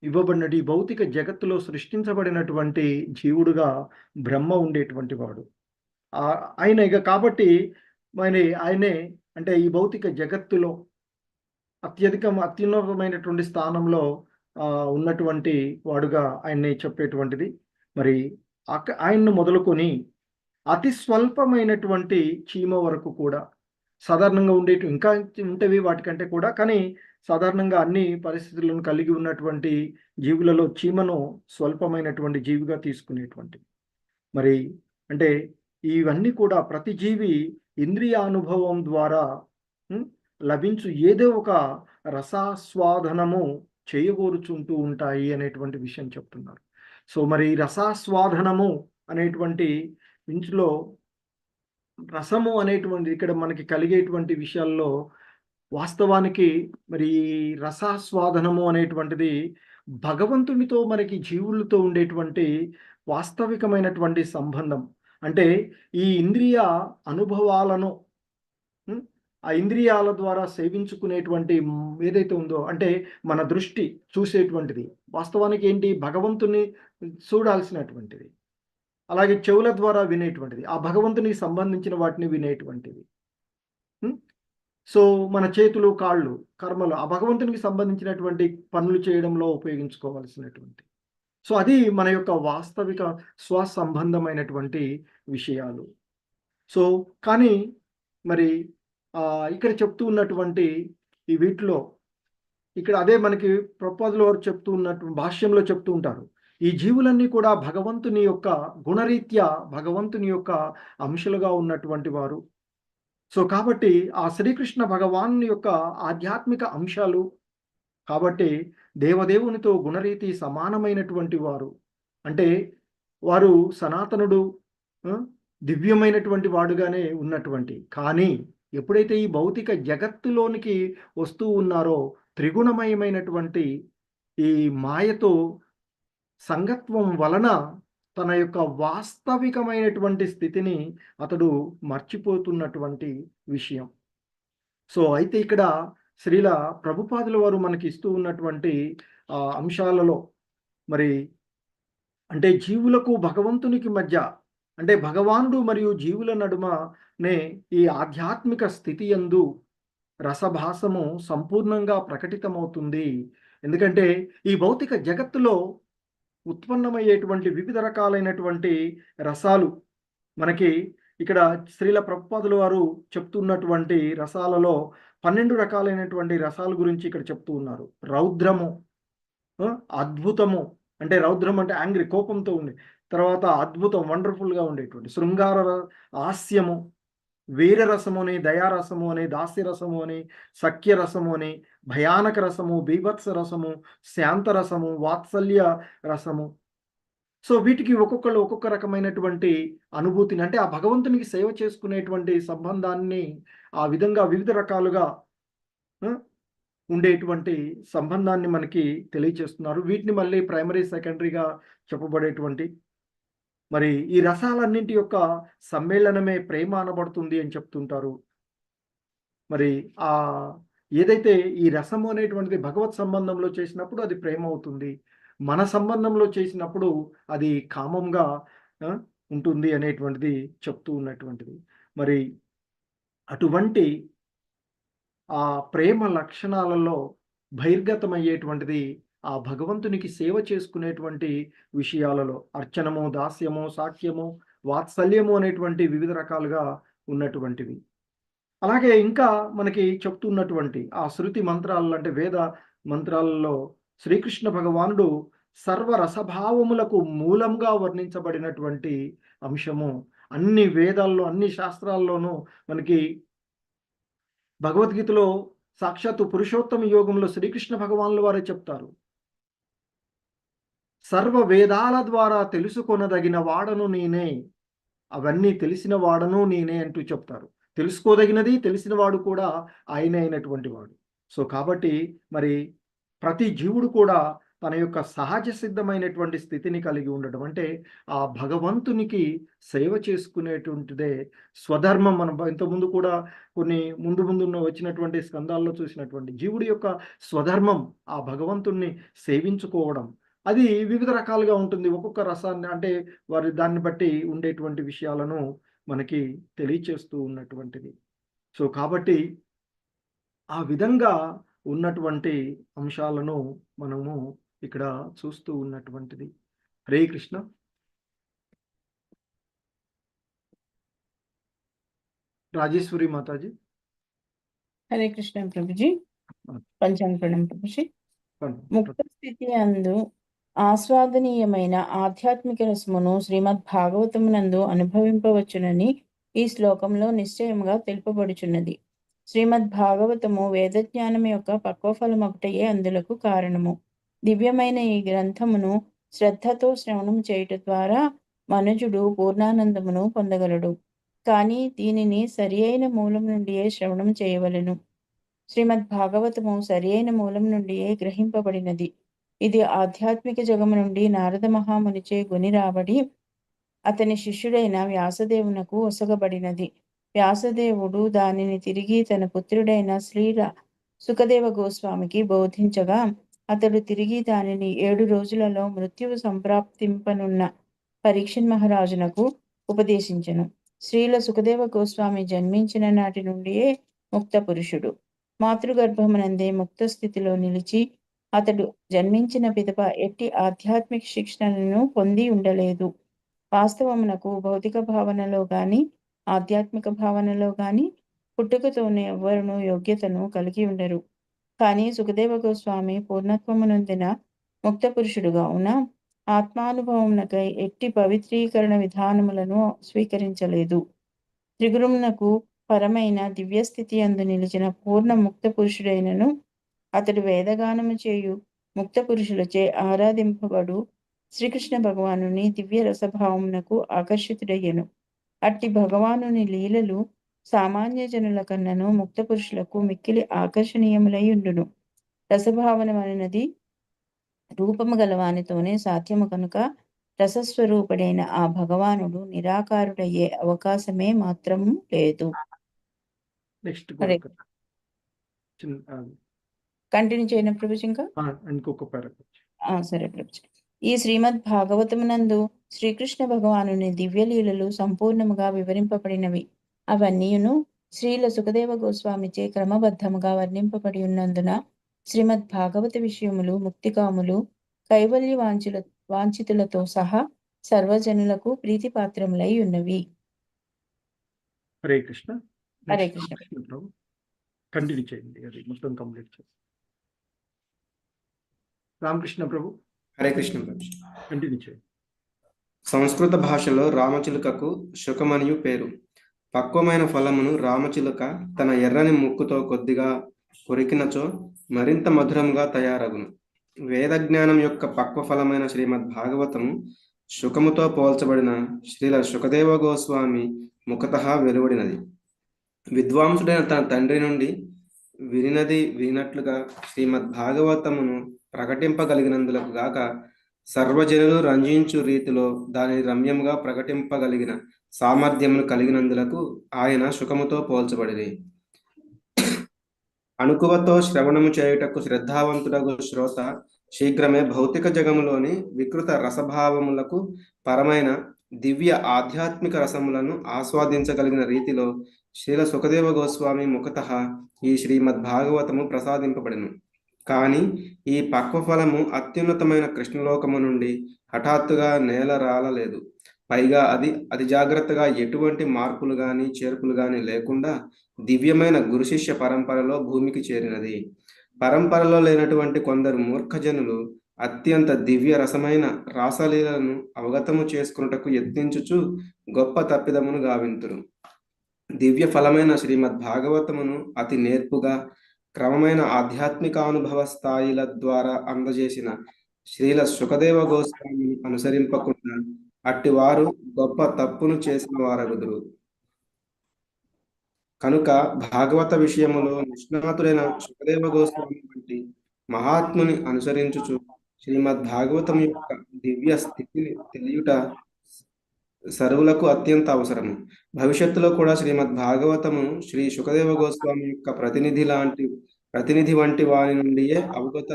ఇవ్వబడినటువంటి భౌతిక జగత్తులో సృష్టించబడినటువంటి జీవుడుగా బ్రహ్మ ఉండేటువంటి వాడు ఆయన. ఇక కాబట్టి ఆయనే అంటే ఈ భౌతిక జగత్తులో అత్యున్నతమైనటువంటి స్థానంలో ఉన్నటువంటి వాడుగా ఆయన్ని చెప్పేటువంటిది. మరి ఆయన్ను మొదలుకొని అతి స్వల్పమైనటువంటి చీమ వరకు కూడా సాధారణంగా ఇంకా ఉంటవి వాటికంటే కూడా, కానీ సాధారణంగా అన్ని పరిస్థితులను కలిగి ఉన్నటువంటి జీవులలో చీమను స్వల్పమైనటువంటి జీవిగా తీసుకునేటువంటి మరి అంటే ఇవన్నీ కూడా ప్రతి జీవి ఇంద్రియానుభవం ద్వారా లభించు ఏదో ఒక రసాస్వాదనము చేయగోరుచుంటూ ఉంటాయి అనేటువంటి విషయం చెప్తున్నారు. సో మరి రసాస్వాదనము అనేటువంటి ఇంచులో రసము అనేటువంటి ఇక్కడ మనకి కలిగేటువంటి విషయాల్లో వాస్తవానికి మరి రసాస్వాదనము అనేటువంటిది భగవంతునితో మనకి జీవులతో ఉండేటువంటి వాస్తవికమైనటువంటి సంబంధం. అంటే ఈ ఇంద్రియ అనుభవాలను ఆ ఇంద్రియాల ద్వారా సేవించుకునేటువంటి ఏదైతే ఉందో అంటే మన దృష్టి చూసేటువంటిది వాస్తవానికి ఏంటి, భగవంతుని చూడాల్సినటువంటిది. అలాగే చెవుల ద్వారా వినేటువంటిది ఆ భగవంతునికి సంబంధించిన వాటిని వినేటువంటిది. సో మన చేతులు కాళ్ళు కర్మలు ఆ భగవంతునికి సంబంధించినటువంటి పనులు చేయడంలో ఉపయోగించుకోవాల్సినటువంటి. సో అది మన యొక్క వాస్తవిక స్వసంబంధమైనటువంటి విషయాలు. సో కానీ మరి ఇక్కడ చెప్తూ ఉన్నటువంటి ఈ వీటిలో ఇక్కడ అదే మనకి ప్రపోజల్ వారు చెప్తూ ఉన్నట్టు భాష్యంలో చెప్తూ ఉంటారు. ఈ జీవులన్నీ కూడా భగవంతుని యొక్క గుణరీత్యా భగవంతుని యొక్క అంశాలుగా ఉన్నటువంటి వారు. సో కాబట్టి ఆ శ్రీకృష్ణ భగవాను యొక్క ఆధ్యాత్మిక అంశాలు కాబట్టి దేవదేవునితో గుణరీతి సమానమైనటువంటి వారు. అంటే వారు సనాతనుడు దివ్యమైనటువంటి వాడుగానే ఉన్నటువంటి, కానీ ఎప్పుడైతే ఈ భౌతిక జగత్తులోనికి వస్తూ ఉన్నారో త్రిగుణమయమైనటువంటి ఈ మాయతో సంగత్వం వలన తన యొక్క వాస్తవికమైనటువంటి స్థితిని అతడు మర్చిపోతున్నటువంటి విషయం. సో అయితే ఇక్కడ శ్రీల ప్రభుపాదుల వారు మనకి ఇస్తూ ఉన్నటువంటి అంశాలలో మరి అంటే జీవులకు భగవంతునికి మధ్య అంటే భగవానుడు మరియు జీవుల నడుమనే ఈ ఆధ్యాత్మిక స్థితి యందు రసభాసము సంపూర్ణంగా ప్రకటితమవుతుంది. ఎందుకంటే ఈ భౌతిక జగత్తులో ఉత్పన్నమయ్యేటువంటి వివిధ రకాలైనటువంటి రసాలు మనకి ఇక్కడ శ్రీల ప్రభుపాదుల వారు చెప్తున్నటువంటి రసాలలో 12 రకాలైనటువంటి రసాల గురించి ఇక్కడ చెప్తూ ఉన్నారు. రౌద్రము, అద్భుతము అంటే రౌద్రం అంటే యాంగ్రీ, కోపంతో ఉండే, తర్వాత అద్భుతం వండర్ఫుల్గా ఉండేటువంటి శృంగార హాస్యము, వీరరసము అని, దయారసము అని, దాస్యరసము అని, సఖ్యరసము అని, భయానక రసము, బీభత్స రసము, శాంతరసము, వాత్సల్య రసము. సో వీటికి ఒక్కొక్కళ్ళు ఒక్కొక్క రకమైనటువంటి అనుభూతిని అంటే ఆ భగవంతునికి సేవ చేసుకునేటువంటి సంబంధాన్ని ఆ విధంగా వివిధ రకాలుగా ఉండేటువంటి సంబంధాన్ని మనకి తెలియచేస్తున్నారు. వీటిని మళ్ళీ ప్రైమరీ, సెకండరీగా చెప్పబడేటువంటి మరి ఈ రసాలన్నింటి యొక్క సమ్మేళనమే ప్రేమ అనబడుతుంది అని చెప్తుంటారు. మరి ఏదైతే ఈ రసము అనేటువంటిది భగవత్ సంబంధంలో చేసినప్పుడు అది ప్రేమ అవుతుంది, మన సంబంధంలో చేసినప్పుడు అది కామంగా ఉంటుంది అనేటువంటిది చెప్తూ ఉన్నటువంటిది. మరి అటువంటి ఆ ప్రేమ లక్షణాలలో బహిర్గతమయ్యేటువంటిది ఆ భగవంతునికి సేవ చేసుకునేటువంటి విషయాలలో అర్చనము, దాస్యము, సాఖ్యము, వాత్సల్యము అనేటువంటి వివిధ రకాలుగా ఉన్నటువంటివి. అలాగే ఇంకా మనకి చెప్తున్నటువంటి ఆ శృతి మంత్రాలలో అంటే వేద మంత్రాలలో శ్రీకృష్ణ భగవానుడు సర్వరసభావములకు మూలంగా వర్ణించబడినటువంటి అంశము అన్ని వేదాల్లో, అన్ని శాస్త్రాల్లోనూ మనకి భగవద్గీతలో సాక్షాత్తు పురుషోత్తమ యోగంలో శ్రీకృష్ణ భగవానుల వారే చెప్తారు, సర్వ వేదాల ద్వారా తెలుసుకొనదగిన వాడను నేనే, అవన్నీ తెలిసిన వాడను నేనే అంటూ చెప్తారు. తెలుసుకోదగినది తెలిసిన వాడు కూడా ఆయనే అయినటువంటి వాడు. సో కాబట్టి మరి ప్రతి జీవుడు కూడా తన యొక్క సహజ సిద్ధమైనటువంటి స్థితిని కలిగి ఉండడం అంటే ఆ భగవంతునికి సేవ చేసుకునేటువంటిదే స్వధర్మం. మనం ఇంతకుముందు కూడా కొన్ని ముందు వచ్చినటువంటి స్కందాల్లో చూసినటువంటి జీవుడి యొక్క స్వధర్మం ఆ భగవంతుణ్ణి సేవించుకోవడం. అది వివిధ రకాలుగా ఉంటుంది. ఒక్కొక్క రసాన్ని అంటే వారి దాన్ని బట్టి ఉండేటువంటి విషయాలను మనకి తెలియచేస్తూ ఉన్నటువంటిది. సో కాబట్టి ఆ విధంగా ఉన్నటువంటి అంశాలను మనము ఇక్కడ చూస్తూ ఉన్నటువంటిది. హరే కృష్ణ. రాజేశ్వరి మాతాజీ. హరే కృష్ణ ప్రభుజీ. పంచాంగ ప్రణం ప్రభుజీ. ముక్త స్థితి అందు ఆస్వాదనీయమైన ఆధ్యాత్మిక రసమును శ్రీమద్ భాగవతమునందు అనుభవింపవచ్చునని ఈ శ్లోకంలో నిశ్చయముగా తెలుపబడుచున్నది. శ్రీమద్ భాగవతము వేదజ్ఞానం యొక్క పక్వఫలమొకటయే అందులకు కారణము. దివ్యమైన ఈ గ్రంథమును శ్రద్ధతో శ్రవణం చేయుట ద్వారా మనుజుడు పూర్ణానందమును పొందగలడు. కానీ దీనిని సరి అయిన మూలం నుండియే శ్రవణం చేయవలెను. శ్రీమద్ భాగవతము సరి అయిన మూలం నుండియే గ్రహింపబడినది. ఇది ఆధ్యాత్మిక జగము నుండి నారద మహామునిచే గుని రాబడి అతని శిష్యుడైన వ్యాసదేవునకు ఒసగబడినది. వ్యాసదేవుడు దానిని తిరిగి తన పుత్రుడైన శ్రీల సుఖదేవ గోస్వామికి బోధించగా అతడు తిరిగి దానిని 7 రోజులలో మృత్యువు సంప్రాప్తింపనున్న పరీక్షణ్ మహారాజునకు ఉపదేశించెను. శ్రీల సుఖదేవ గోస్వామి జన్మించిన నాటి నుండియే ముక్త పురుషుడు. మాతృగర్భమునందే ముక్త స్థితిలో నిలిచి అతడు జన్మించిన పిదప ఎట్టి ఆధ్యాత్మిక శిక్షణను పొంది ఉండలేదు. వాస్తవమునకు భౌతిక భావనలో గాని ఆధ్యాత్మిక భావనలో గాని పుట్టుకతోనే ఎవ్వరునూ యోగ్యతను కలిగి ఉండరు. కానీ సుఖదేవ గోస్వామి పూర్ణత్వమునొందిన ముక్త పురుషుడుగా ఉన్న ఆత్మానుభవమునకై ఎట్టి పవిత్రీకరణ విధానములను స్వీకరించలేదు. త్రిగుణమునకు పరమైన దివ్యస్థితి అందు నిలిచిన పూర్ణ ముక్త పురుషుడైనను అతడు వేదగానము చేయు ముక్త పురుషులచే ఆరాధింపబడు శ్రీకృష్ణ భగవానుని దివ్య రసభావమునకు ఆకర్షితుడయ్యను. అట్టి భగవానుని లీలలు సామాన్య జనుల కన్నను ముక్త పురుషులకు మిక్కిలి ఆకర్షణీయములై ఉండును. రసభావన అనేది రూపము గలవానితోనే సాధ్యము కనుక రసస్వరూపుడైన ఆ భగవానుడు నిరాకారుడయ్యే అవకాశమే మాత్రం లేదు. నెక్స్ట్ హరే కంటిన్యూ చేయన ప్రభుజీ ఇంకా ఇంకొక పారాగ్రాఫ్. సరే ప్రభుజీ. ఈ శ్రీమద్ భాగవతమునందు శ్రీకృష్ణ భగవానుని దివ్యలీలలు సంపూర్ణముగా వివరింపబడినవి. అవన్నీయును శ్రీల సుఖదేవ గోస్వామిచే క్రమబద్ధముగా వర్ణింపబడి ఉన్నందున శ్రీమద్ భాగవత విషయములు ముక్తికాములు కైవల్య వాంఛితులతో సహా సర్వజనులకు ప్రీతిపాత్రములై ఉన్నవి. హరే కృష్ణ. హరే కృష్ణ ప్రభు కంటిన్యూ చేయండి, అది మొత్తం కంప్లీట్ చేయండి. రామకృష్ణ ప్రభు హరే కృష్ణ ప్రభు. కంటిన్యూ చేయండి. సంస్కృత భాషలో రామచిలుకకు శుకమనియు పేరు. పక్వమైన ఫలమును రామచిలుక తన ఎర్రని ముక్కుతో కొద్దిగా కొరికినచో మరింత మధురంగా తయారగును. వేద జ్ఞానం యొక్క పక్వ ఫలమైన శ్రీమద్ భాగవతము శుకముతో పోల్చబడిన శ్రీల సుఖదేవ గోస్వామి ముఖతః వెలువడినది. విద్వాంసుడైన తన తండ్రి నుండి వినినట్లుగా శ్రీమద్ భాగవతమును ప్రకటింపగలిగినందులకు గాక సర్వజనులు రంజించు రీతిలో దానిని రమ్యముగా ప్రకటింపగలిగిన సామర్థ్యమును కలిగినందులకు ఆయన శుకముతో పోల్చబడిరి. అణుకువతో శ్రవణము చేయుటకు శ్రద్ధావంతుడగు శ్రోత శీఘ్రమే భౌతిక జగములోని వికృత రసభావములకు పరమైన దివ్య ఆధ్యాత్మిక రసములను ఆస్వాదించగలిగిన రీతిలో శ్రీల సుఖదేవ గోస్వామి ముఖతః ఈ శ్రీమద్ భాగవతము ప్రసాదింపబడిను. కానీ ఈ పక్వఫలము అత్యున్నతమైన కృష్ణలోకము నుండి హఠాత్తుగా నేల రాలలేదు. పైగా అది జాగ్రత్తగా ఎటువంటి మార్పులు గాని చేర్పులు గాని లేకుండా దివ్యమైన గురు శిష్య పరంపరలో భూమికి చేరినది. పరంపరలో లేనటువంటి కొందరు మూర్ఖజనులు అత్యంత దివ్య రసమైన రాసలీలను అవగతము చేసుకున్నటకు యత్నించుచు గొప్ప తప్పిదమును గావింతురు. దివ్య ఫలమైన శ్రీమద్ భాగవతమును అతి నేర్పుగా క్రమమైన ఆధ్యాత్మికానుభవ స్థాయిల ద్వారా అందజేసిన శ్రీల సుఖదేవ గోస్వామిని అనుసరింపకుండా అట్టివారు గొప్ప తప్పును చేసిన వారగుదురు. కనుక భాగవత విషయములో నిష్ణాతుడైన సుఖదేవ గోస్వామి వంటి మహాత్ముని అనుసరించుచు శ్రీమద్ భాగవతం యొక్క దివ్య స్థితిని తెలియుట సర్వులకు అత్యంత అవసరము. భవిష్యత్తులో కూడా శ్రీమద్ భాగవతము శ్రీ సుఖదేవ గోస్వామి యొక్క ప్రతినిధి వంటి వారి నుండియే అవగత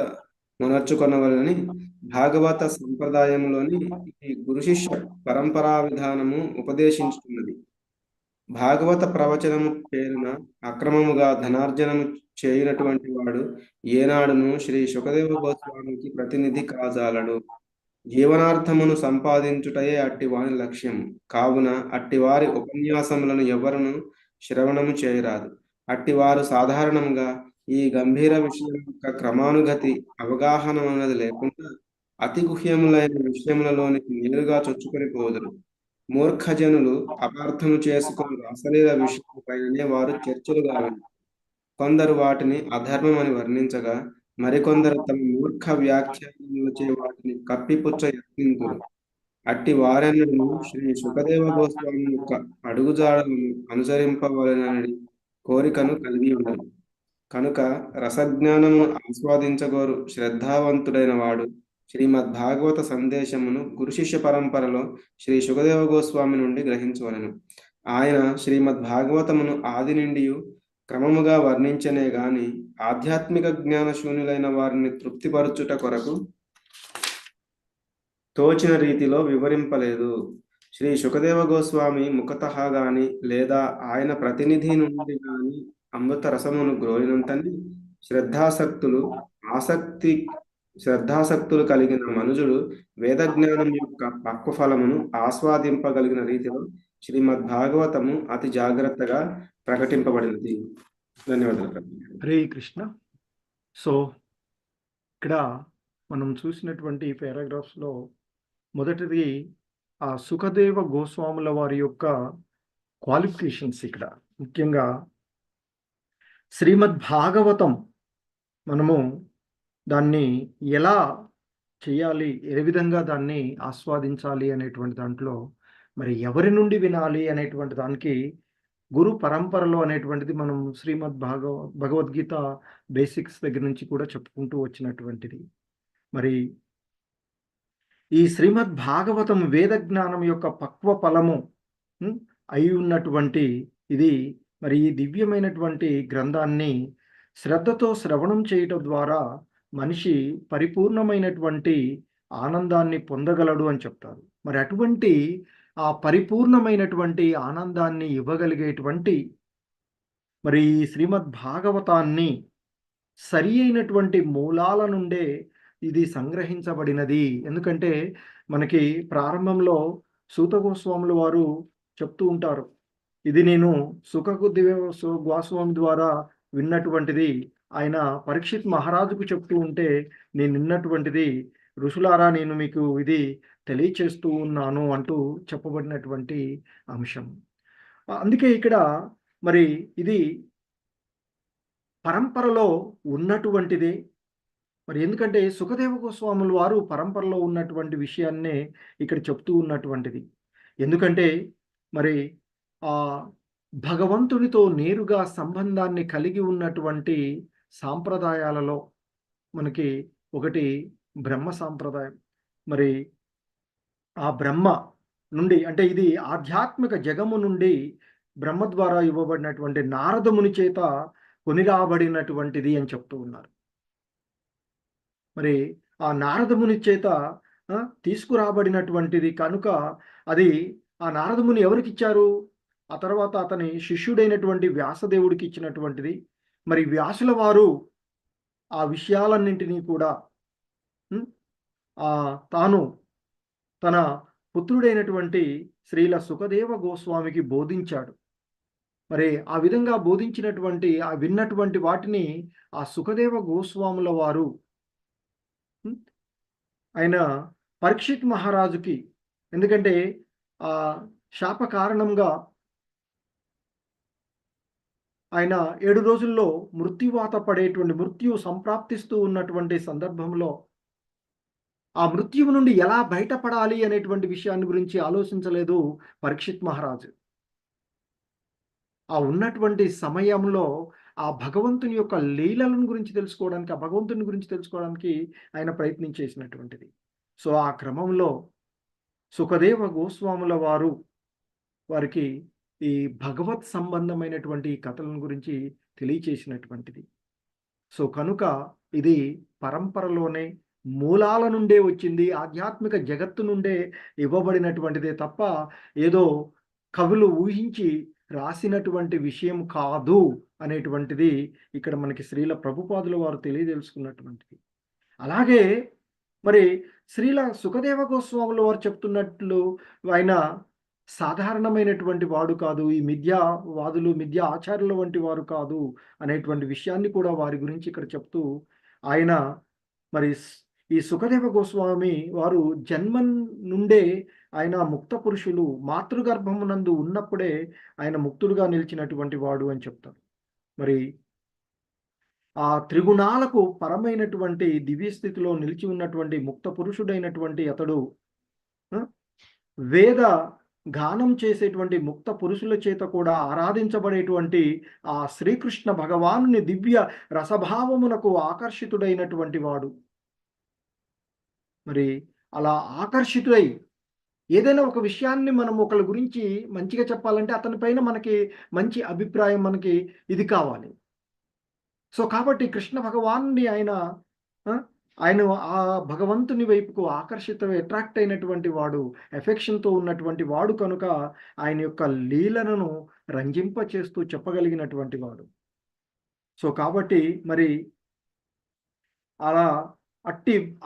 మొనర్చుకొనవలని భాగవత సంప్రదాయంలోని ఈ గురు శిష్య పరంపరా విధానము ఉపదేశించుతున్నది. భాగవత ప్రవచనము పేరున అక్రమముగా ధనార్జనము చేయనటువంటి వాడు ఏనాడును శ్రీ సుఖదేవ గోస్వామికి ప్రతినిధి కాజాలడు. జీవనార్థమును సంపాదించుటయే అట్టి వాని లక్ష్యం కావున అట్టివారి ఉపన్యాసములను ఎవరును శ్రవణము చేయరాదు. అట్టివారు సాధారణంగా ఈ గంభీర విషయం యొక్క క్రమానుగతి అవగాహన అన్నది లేకుండా అతి గుహ్యములైన విషయములలోనికి నేరుగా చొచ్చుకొని పోదురు. మూర్ఖజనులు అపార్థము చేసుకుని అసలీల విషయంపైనే వారు చర్చలు గావించారు. కొందరు వాటిని అధర్మం అని వర్ణించగా మరికొందరు తమ మూర్ఖ వ్యాఖ్యానములచే వాటిని కప్పిపుచ్చ యత్నింతురు. అట్టి వారెన్నడూ శ్రీ సుఖదేవ గోస్వామి యొక్క అడుగుజాడలను అనుసరింపవలనని కోరికను కలిగి ఉండరు. కనుక రసజ్ఞానము ఆస్వాదించగోరు శ్రద్ధావంతుడైన వాడు శ్రీమద్ భాగవత సందేశమును గురు శిష్య పరంపరలో శ్రీ సుఖదేవ గోస్వామి నుండి గ్రహించవలెను. ఆయన శ్రీమద్ భాగవతమును ఆది నుండి క్రమముగా వర్ణించనే గాని ఆధ్యాత్మిక జ్ఞాన శూన్యులైన వారిని తృప్తిపరచుట కొరకు తోచిన రీతిలో వివరింపలేదు. శ్రీ సుఖదేవ గోస్వామి ముఖతః గాని లేదా ఆయన ప్రతినిధి నుండి గాని అమృత రసమును గ్రోయినంతని శ్రద్ధాసక్తులు కలిగిన మనుజుడు వేద జ్ఞానం యొక్క పక్వ ఫలమును ఆస్వాదింపగలిగిన రీతిలో శ్రీమద్ భాగవతము అతి జాగ్రత్తగా ప్రకటింపబడినది. ధన్యవాదాలు. హరే కృష్ణ. సో ఇక్కడ మనం చూసినటువంటి పారాగ్రాఫ్స్ లో మొదటిది ఆ సుఖదేవ గోస్వాముల వారి యొక్క క్వాలిఫికేషన్స్. ఇక్కడ ముఖ్యంగా శ్రీమద్ భాగవతం మనము దాన్ని ఎలా చేయాలి, ఏ విధంగా దాన్ని ఆస్వాదించాలి అనేటువంటి దాంట్లో మరి ఎవరి నుండి వినాలి అనేటువంటి దానికి గురు పరంపరలో అనేటువంటిది మనం శ్రీమద్ భగవద్గీత బేసిక్స్ దగ్గర నుంచి కూడా చెప్పుకుంటూ వచ్చినటువంటిది. మరి ఈ శ్రీమద్ భాగవతం వేద జ్ఞానం యొక్క పక్వ ఫలము అయి ఉన్నటువంటి ఇది మరి ఈ దివ్యమైనటువంటి గ్రంథాన్ని శ్రద్ధతో శ్రవణం చేయటం ద్వారా మనిషి పరిపూర్ణమైనటువంటి ఆనందాన్ని పొందగలడు అని చెప్తారు. మరి అటువంటి ఆ పరిపూర్ణమైనటువంటి ఆనందాన్ని ఇవ్వగలిగేటువంటి మరి ఈ శ్రీమద్ భాగవతాన్ని సరి అయినటువంటి మూలాల నుండే ఇది సంగ్రహించబడినది. ఎందుకంటే మనకి ప్రారంభంలో సూత గోస్వాముల వారు చెప్తూ ఉంటారు, ఇది నేను గోస్వామి ద్వారా విన్నటువంటిది. ఆయన పరీక్షిత్ మహారాజుకు చెప్తూ ఉంటే నేను విన్నటువంటిది, ఋషులారా నేను మీకు ఇది తెలియచేస్తూ ఉన్నాను అంటూ చెప్పబడినటువంటి అంశం. అందుకే ఇక్కడ మరి ఇది పరంపరలో ఉన్నటువంటిది. మరి ఎందుకంటే సుఖదేవ గోస్వాముల వారు పరంపరలో ఉన్నటువంటి విషయాన్నే ఇక్కడ చెప్తూ ఉన్నటువంటిది. ఎందుకంటే మరి ఆ భగవంతునితో నేరుగా సంబంధాన్ని కలిగి ఉన్నటువంటి సాంప్రదాయాలలో మనకి ఒకటి బ్రహ్మ సాంప్రదాయం. మరి ఆ బ్రహ్మ నుండి అంటే ఇది ఆధ్యాత్మిక జగము నుండి బ్రహ్మ ద్వారా ఇవ్వబడినటువంటి నారదముని చేత కొనిరాబడినటువంటిది అని చెప్తూ ఉన్నారు. మరి ఆ నారదముని చేత తీసుకురాబడినటువంటిది కనుక అది ఆ నారదముని ఎవరికి ఇచ్చారు? ఆ తర్వాత అతని శిష్యుడైనటువంటి వ్యాసదేవుడికి ఇచ్చినటువంటిది. మరి వ్యాసుల వారు ఆ విషయాలన్నింటినీ కూడా తాను తన పుత్రుడైనటువంటి శ్రీల సుఖదేవ గోస్వామికి బోధించాడు. మరి ఆ విధంగా బోధించినటువంటి ఆ విన్నటువంటి వాటిని ఆ సుఖదేవ గోస్వాముల వారు ఆయన పరీక్షిత్ మహారాజుకి, ఎందుకంటే ఆ శాప కారణంగా ఆయన 7 రోజుల్లో మృత్యువాత పడేటువంటి మృత్యు సంప్రాప్తిస్తూ ఉన్నటువంటి సందర్భంలో ఆ మృత్యువు నుండి ఎలా బయటపడాలి అనేటువంటి విషయాన్ని గురించి ఆలోచించలేదు పరీక్షిత్ మహారాజు. ఆ ఉన్నటువంటి సమయంలో ఆ భగవంతుని యొక్క లీలలను గురించి తెలుసుకోవడానికి, ఆ భగవంతుని గురించి తెలుసుకోవడానికి ఆయన ప్రయత్నం చేసినటువంటిది. సో ఆ క్రమంలో సుఖదేవ గోస్వాముల వారు వారికి ఈ భగవత్ సంబంధమైనటువంటి కథలను గురించి తెలియచేసినటువంటిది. సో కనుక ఇది పరంపరలోనే మూలాల నుండే వచ్చింది, ఆధ్యాత్మిక జగత్తు నుండే ఇవ్వబడినటువంటిదే తప్ప ఏదో కవులు ఊహించి రాసినటువంటి విషయం కాదు అనేటువంటిది ఇక్కడ మనకి శ్రీల ప్రభుపాదుల వారు తెలియజేసుకున్నటువంటిది. అలాగే మరి శ్రీల సుఖదేవ గోస్వాముల వారు చెప్తున్నట్లు ఆయన సాధారణమైనటువంటి వాడు కాదు, ఈ మిథ్యావాదులు మిథ్యా ఆచార్యుల వంటి వారు కాదు అనేటువంటి విషయాన్ని కూడా వారి గురించి ఇక్కడ చెప్తూ ఆయన మరి ఈ సుఖదేవ గోస్వామి వారు జన్మం నుండే ఆయన ముక్త పురుషులు, మాతృగర్భమునందు ఉన్నప్పుడే ఆయన ముక్తుడుగా నిలిచినటువంటి వాడు అని చెప్తారు. మరి ఆ త్రిగుణాలకు పరమైనటువంటి దివ్య స్థితిలో నిలిచి ఉన్నటువంటి ముక్త పురుషుడైనటువంటి అతడు వేద గానం చేసేటువంటి ముక్త పురుషుల చేత కూడా ఆరాధించబడేటువంటి ఆ శ్రీకృష్ణ భగవానుని దివ్య రసభావమునకు ఆకర్షితుడైనటువంటి వాడు. మరి అలా ఆకర్షితుడై ఏదైనా ఒక విషయాన్ని మనం ఒకరి గురించి మంచిగా చెప్పాలంటే అతని పైన మనకి మంచి అభిప్రాయం మనకి ఇది కావాలి. సో కాబట్టి కృష్ణ భగవాన్ని ఆయన ఆ భగవంతుని వైపుకు అట్రాక్ట్ అయినటువంటి వాడు, ఎఫెక్షన్తో ఉన్నటువంటి వాడు కనుక ఆయన యొక్క లీలలను రంజింప చేస్తూ చెప్పగలిగినటువంటి వాడు. సో కాబట్టి మరి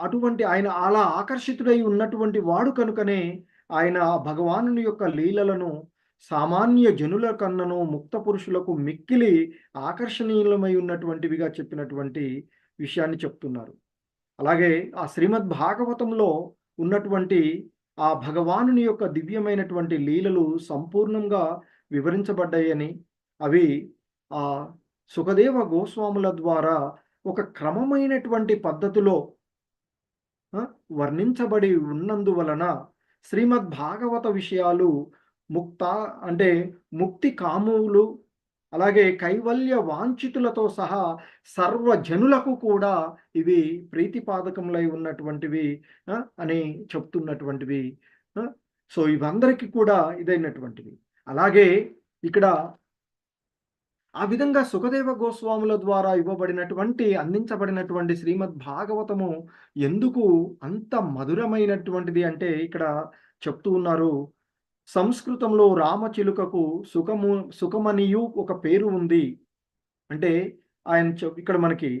అటువంటి ఆయన అలా ఆకర్షితుడై ఉన్నటువంటి వాడు కనుకనే ఆయన భగవానుని యొక్క లీలలను సామాన్య జనుల కన్నను ముక్త పురుషులకు మిక్కిలి ఆకర్షణీయమై ఉన్నటువంటివిగా చెప్పినటువంటి విషయాన్ని చెప్తున్నారు. అలాగే ఆ శ్రీమద్ భాగవతంలో ఉన్నటువంటి ఆ భగవానుని యొక్క దివ్యమైనటువంటి లీలలు సంపూర్ణంగా వివరించబడ్డాయని, అవి ఆ సుఖదేవ గోస్వాముల ద్వారా ఒక క్రమమైనటువంటి పద్ధతిలో వర్ణించబడి ఉన్నందువలన శ్రీమద్ భాగవత విషయాలు ముక్తి కాములు అలాగే కైవల్య వాంఛితులతో సహా సర్వజనులకు కూడా ఇవి ప్రీతిపాదకములై ఉన్నటువంటివి అని చెప్తున్నటువంటివి. సో ఇవందరికీ కూడా ఇదైనటువంటివి. అలాగే ఇక్కడ ఆ విధంగా సుఖదేవ గోస్వాముల ద్వారా అందించబడినటువంటి శ్రీమద్ భాగవతము ఎందుకు అంత మధురమైనటువంటిది అంటే ఇక్కడ చెప్తూ ఉన్నారు. సంస్కృతంలో రామచిలుకకు సుఖమనియు ఒక పేరు ఉంది. అంటే ఇక్కడ మనకి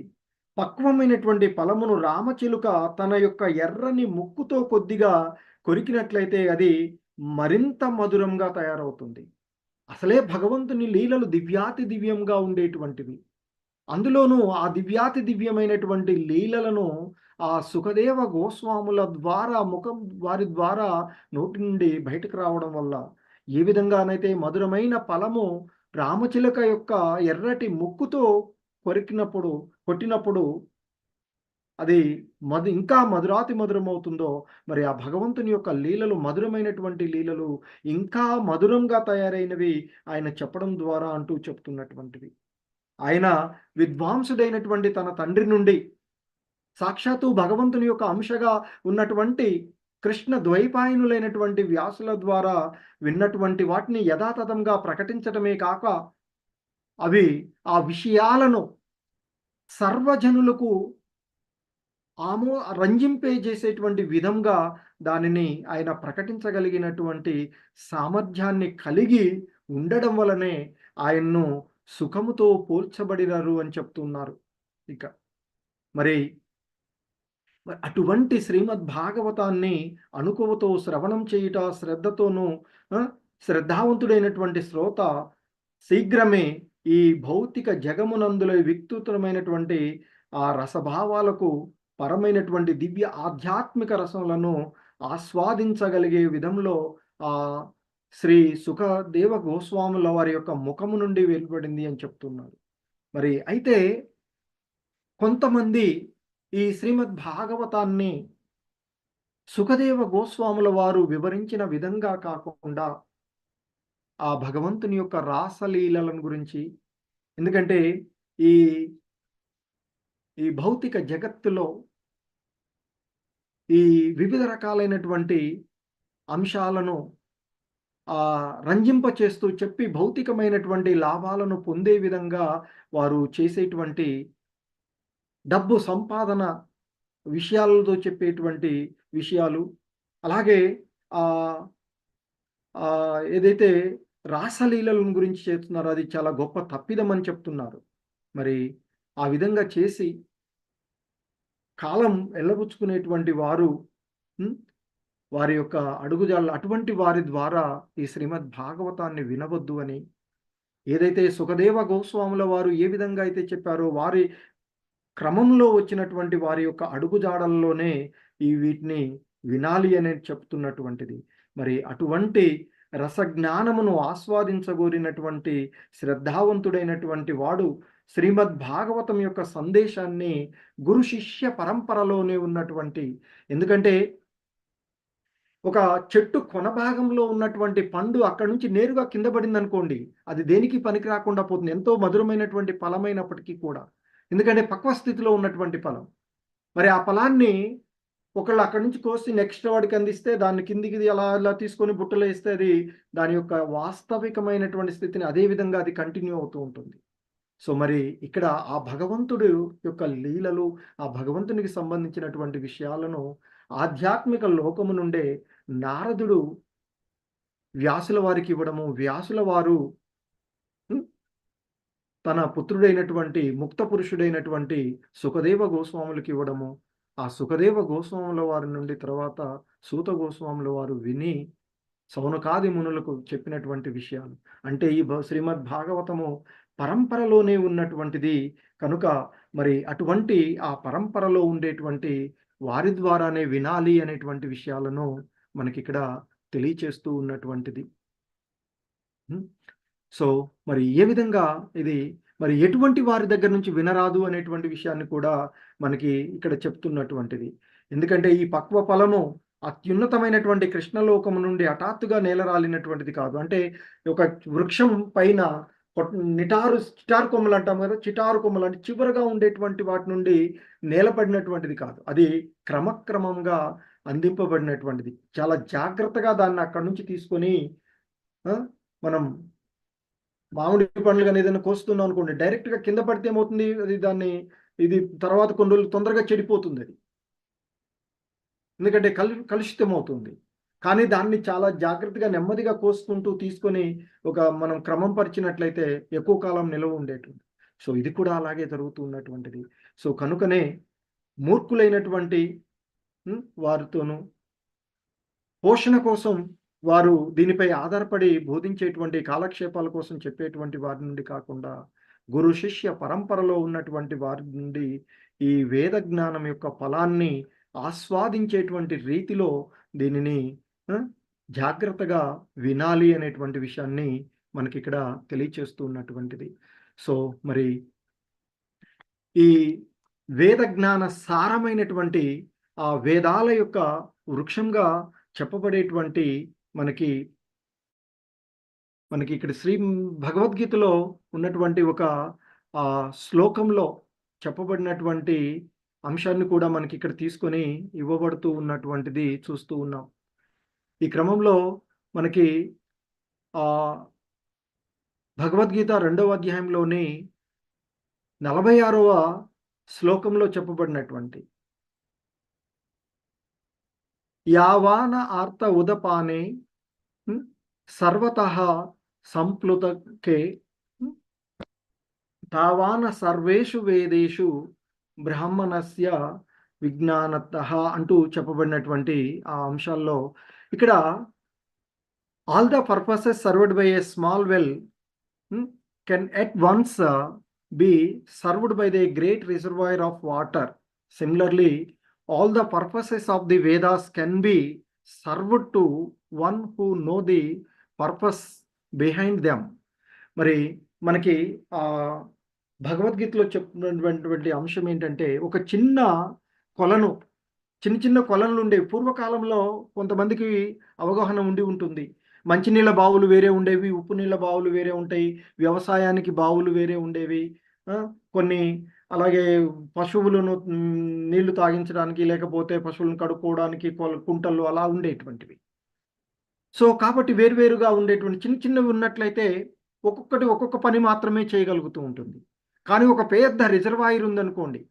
పక్వమైనటువంటి ఫలమును రామచిలుక తన యొక్క ఎర్రని ముక్కుతో కొద్దిగా కొరికినట్లయితే అది మరింత మధురంగా తయారవుతుంది. అసలే భగవంతుని లీలలు దివ్యాతి దివ్యంగా ఉండేటువంటివి. అందులోనూ ఆ దివ్యాతి దివ్యమైనటువంటి లీలలను ఆ సుఖదేవ గోస్వాముల ద్వారా వారి ద్వారా నోటి నుండి బయటకు రావడం వల్ల ఏ విధంగానైతే మధురమైన ఫలము రామచిలక యొక్క ఎర్రటి ముక్కుతో కొట్టినప్పుడు అది ఇంకా మధురాతి మధురమవుతుందో, మరి ఆ భగవంతుని యొక్క లీలలు మధురమైనటువంటి లీలలు ఇంకా మధురంగా తయారైనవి ఆయన చెప్పడం ద్వారా అంటూ చెప్తున్నటువంటివి. ఆయన విద్వాంసుడైనటువంటి తన తండ్రి నుండి సాక్షాత్తు భగవంతుని యొక్క అంశగా ఉన్నటువంటి కృష్ణ ద్వైపాయనులైనటువంటి వ్యాసుల ద్వారా విన్నటువంటి వాటిని యథాతథంగా ప్రకటించటమే కాక అవి ఆ విషయాలను సర్వజనులకు రంజింపజేసేటువంటి విధంగా దానిని ఆయన ప్రకటించగలిగినటువంటి సామర్థ్యాన్ని కలిగి ఉండడం వలనే ఆయన్ను సుఖముతో పోల్చబడినారు అని చెప్తున్నారు. ఇక మరి అటువంటి శ్రీమద్ భాగవతాన్ని అనుకువతో శ్రవణం చేయుట, శ్రద్ధతోనూ శ్రద్ధావంతుడైనటువంటి శ్రోత శీఘ్రమే ఈ భౌతిక జగమునందులో విస్తృతమైనటువంటి ఆ రసభావాలకు పరమైనటువంటి దివ్య ఆధ్యాత్మిక రసములను ఆస్వాదించగలిగే విధంలో ఆ శ్రీ సుఖదేవ గోస్వాముల వారి యొక్క ముఖము నుండి వెలువడింది అని చెప్తున్నారు. మరి అయితే కొంతమంది ఈ శ్రీమద్ భాగవతాన్ని సుఖదేవ గోస్వాముల వారు వివరించిన విధంగా కాకుండా ఆ భగవంతుని యొక్క రాసలీలలను గురించి, ఎందుకంటే ఈ భౌతిక జగత్తులో ఈ వివిధ రకాలైనటువంటి అంశాలను రంజింప చేస్తూ చెప్పి భౌతికమైనటువంటి లాభాలను పొందే విధంగా వారు చేసేటువంటి డబ్బు సంపాదన విషయాలతో చెప్పేటువంటి విషయాలు, అలాగే ఏదైతే రాసలీలలను గురించి చేస్తున్నారో అది చాలా గొప్ప తప్పిదమని చెప్తున్నారు. మరి ఆ విధంగా చేసి కాలం వెళ్ళబుచ్చుకునేటువంటి వారు వారి యొక్క అడుగుజాడలు అటువంటి వారి ద్వారా ఈ శ్రీమద్ భాగవతాన్ని వినవద్దు అని, ఏదైతే సుఖదేవ గోస్వాముల వారు ఏ విధంగా అయితే చెప్పారో వారి క్రమంలో వచ్చినటువంటి వారి యొక్క అడుగుజాడల్లోనే వీటిని వినాలి అని చెప్తున్నటువంటిది. మరి అటువంటి రసజ్ఞానమును ఆస్వాదించగోరినటువంటి శ్రద్ధావంతుడైనటువంటి వాడు శ్రీమద్ భాగవతం యొక్క సందేశాన్ని గురు శిష్య పరంపరలోనే ఉన్నటువంటి, ఎందుకంటే ఒక చెట్టు కొన భాగంలో ఉన్నటువంటి పండు అక్కడి నుంచి నేరుగా కింద పడింది అనుకోండి, అది దేనికి పనికి రాకుండా పోతుంది, ఎంతో మధురమైనటువంటి ఫలమైనప్పటికీ కూడా, ఎందుకంటే పక్వ స్థితిలో ఉన్నటువంటి ఫలం. మరి ఆ ఫలాన్ని ఒకళ్ళు అక్కడి నుంచి కోసి నెక్స్ట్ వాడికి అందిస్తే దాన్ని కిందికి అలా తీసుకొని బుట్టలో వేస్తే అది దాని యొక్క వాస్తవికమైనటువంటి స్థితిని అదే విధంగా అది కంటిన్యూ అవుతూ ఉంటుంది. సో మరి ఇక్కడ ఆ భగవంతుడు యొక్క లీలలు, ఆ భగవంతునికి సంబంధించినటువంటి విషయాలను ఆధ్యాత్మిక లోకము నుండే నారదుడు వ్యాసుల వారికి ఇవ్వడము, వ్యాసుల వారు తన పుత్రుడైనటువంటి ముక్త పురుషుడైనటువంటి సుఖదేవ గోస్వాములకి ఇవ్వడము, ఆ సుఖదేవ గోస్వాముల వారి నుండి తర్వాత సూత గోస్వాముల వారు విని సౌనకాది మునులకు చెప్పినటువంటి విషయాలు. అంటే ఈ శ్రీమద్ భాగవతము పరంపరలోనే ఉన్నటువంటిది కనుక మరి అటువంటి ఆ పరంపరలో ఉండేటువంటి వారి ద్వారానే వినాలి అనేటువంటి విషయాలను మనకి ఇక్కడ తెలియచేస్తూ ఉన్నటువంటిది. సో మరి ఏ విధంగా ఇది మరి ఎటువంటి వారి దగ్గర నుంచి వినరాదు అనేటువంటి విషయాన్ని కూడా మనకి ఇక్కడ చెప్తున్నటువంటిది. ఎందుకంటే ఈ పక్వ ఫలము అత్యున్నతమైనటువంటి కృష్ణలోకము నుండి హఠాత్తుగా నేలరాలినటువంటిది కాదు. అంటే ఒక వృక్షం పైన చిటారు కొమ్మలు అంటాం కదా, చిటారు కొమ్మలు అంటే చివరగా ఉండేటువంటి వాటి నుండి నేలపడినటువంటిది కాదు, అది క్రమక్రమంగా అందింపబడినటువంటిది. చాలా జాగ్రత్తగా దాన్ని అక్కడి నుంచి తీసుకొని మనం మామిడి పండ్లు కానీ ఏదైనా కోస్తున్నాం అనుకోండి, డైరెక్ట్గా కింద పడితే ఏమవుతుంది, అది ఇది తర్వాత కొన్ని రోజులు తొందరగా చెడిపోతుంది అది, ఎందుకంటే కలుషితం అవుతుంది. కానీ దాన్ని చాలా జాగ్రత్తగా నెమ్మదిగా కోసుకుంటూ తీసుకొని మనం క్రమం పరిచినట్లయితే ఎక్కువ కాలం నిలవ ఉండేటువంటి. సో ఇది కూడా అలాగే జరుగుతున్నటువంటిది. సో కనుకనే మూర్ఖులైనటువంటి వారితోనూ పోషణ కోసం వారు దీనిపై ఆధారపడి బోధించేటువంటి కాలక్షేపాల కోసం చెప్పేటువంటి వారి నుండి కాకుండా గురు శిష్య పరంపరలో ఉన్నటువంటి వారి నుండి ఈ వేద జ్ఞానం యొక్క ఫలాన్ని ఆస్వాదించేటువంటి రీతిలో దీనిని జాగ్రత్తగా వినాలి అనేటువంటి విషయాన్ని మనకి ఇక్కడ తెలియచేస్తూ ఉన్నటువంటిది. సో మరి ఈ వేద జ్ఞాన సారమైనటువంటి ఆ వేదాల యొక్క వృక్షంగా చెప్పబడేటువంటి మనకి ఇక్కడ శ్రీ భగవద్గీతలో ఉన్నటువంటి ఒక శ్లోకంలో చెప్పబడినటువంటి అంశాన్ని కూడా మనకి ఇక్కడ తీసుకొని ఇవ్వబడుతూ ఉన్నటువంటిది చూస్తూ ఉన్నాం. ఈ క్రమంలో మనకి భగవద్గీత 2వ అధ్యాయంలోని 46వ శ్లోకంలో చెప్పబడినటువంటి యావాన ఆర్త ఉదపానే సర్వతః సంప్లుతకే తావాన సర్వేషు వేదేషు బ్రాహ్మణస్య విజ్ఞానతః అంటూ చెప్పబడినటువంటి ఆ అంశాల్లో ఇక్కడ all the purposes served by a small well can at once be served by the great reservoir of water. Similarly, all the purposes of the Vedas can be served to one who know the purpose behind them. మరి మనకి భగవద్గీతలో చెప్పినటువంటి అంశం ఏంటంటే ఒక చిన్న కొలను ఉండే పూర్వకాలంలో కొంతమందికి అవగాహన ఉండి ఉంటుంది. మంచినీళ్ళ బావులు వేరే ఉండేవి, ఉప్పు నీళ్ళ బావులు వేరే ఉంటాయి, వ్యవసాయానికి బావులు వేరే ఉండేవి, కొన్ని అలాగే పశువులను నీళ్లు తాగించడానికి లేకపోతే పశువులను కడుక్కోవడానికి కుంటలు అలా ఉండేటువంటివి. సో కాబట్టి వేరువేరుగా ఉండేటువంటి చిన్నవి ఉన్నట్లయితే ఒక్కొక్క పని మాత్రమే చేయగలుగుతూ ఉంటుంది. కానీ ఒక పెద్ద రిజర్వాయర్ ఉందనుకోండి,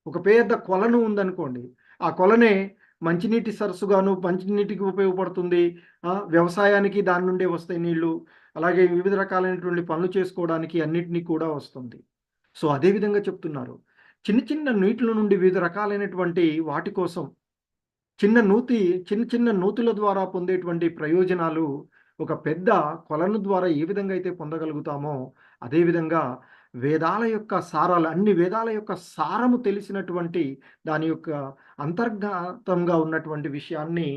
ఒక పెద్ద కొలను ఉందనుకోండి, ఆ కొలనే మంచినీటి సరస్సుగాను మంచినీటికి ఉపయోగపడుతుంది, వ్యవసాయానికి దాని నుండే వస్తాయి నీళ్లు, అలాగే వివిధ రకాలైనటువంటి పనులు చేసుకోవడానికి అన్నిటినీ కూడా వస్తుంది. సో అదేవిధంగా చెప్తున్నారు, చిన్న నీటిల నుండి వివిధ రకాలైనటువంటి వాటి కోసం చిన్న నూతుల ద్వారా పొందేటువంటి ప్రయోజనాలు ఒక పెద్ద కొలను ద్వారా ఏ విధంగా అయితే పొందగలుగుతామో అదేవిధంగా వేదాల యొక్క సారాలు, అన్ని వేదాల యొక్క సారము తెలిసినటువంటి దాని యొక్క అంతర్గతంగా ఉన్నటువంటి విషయాన్ని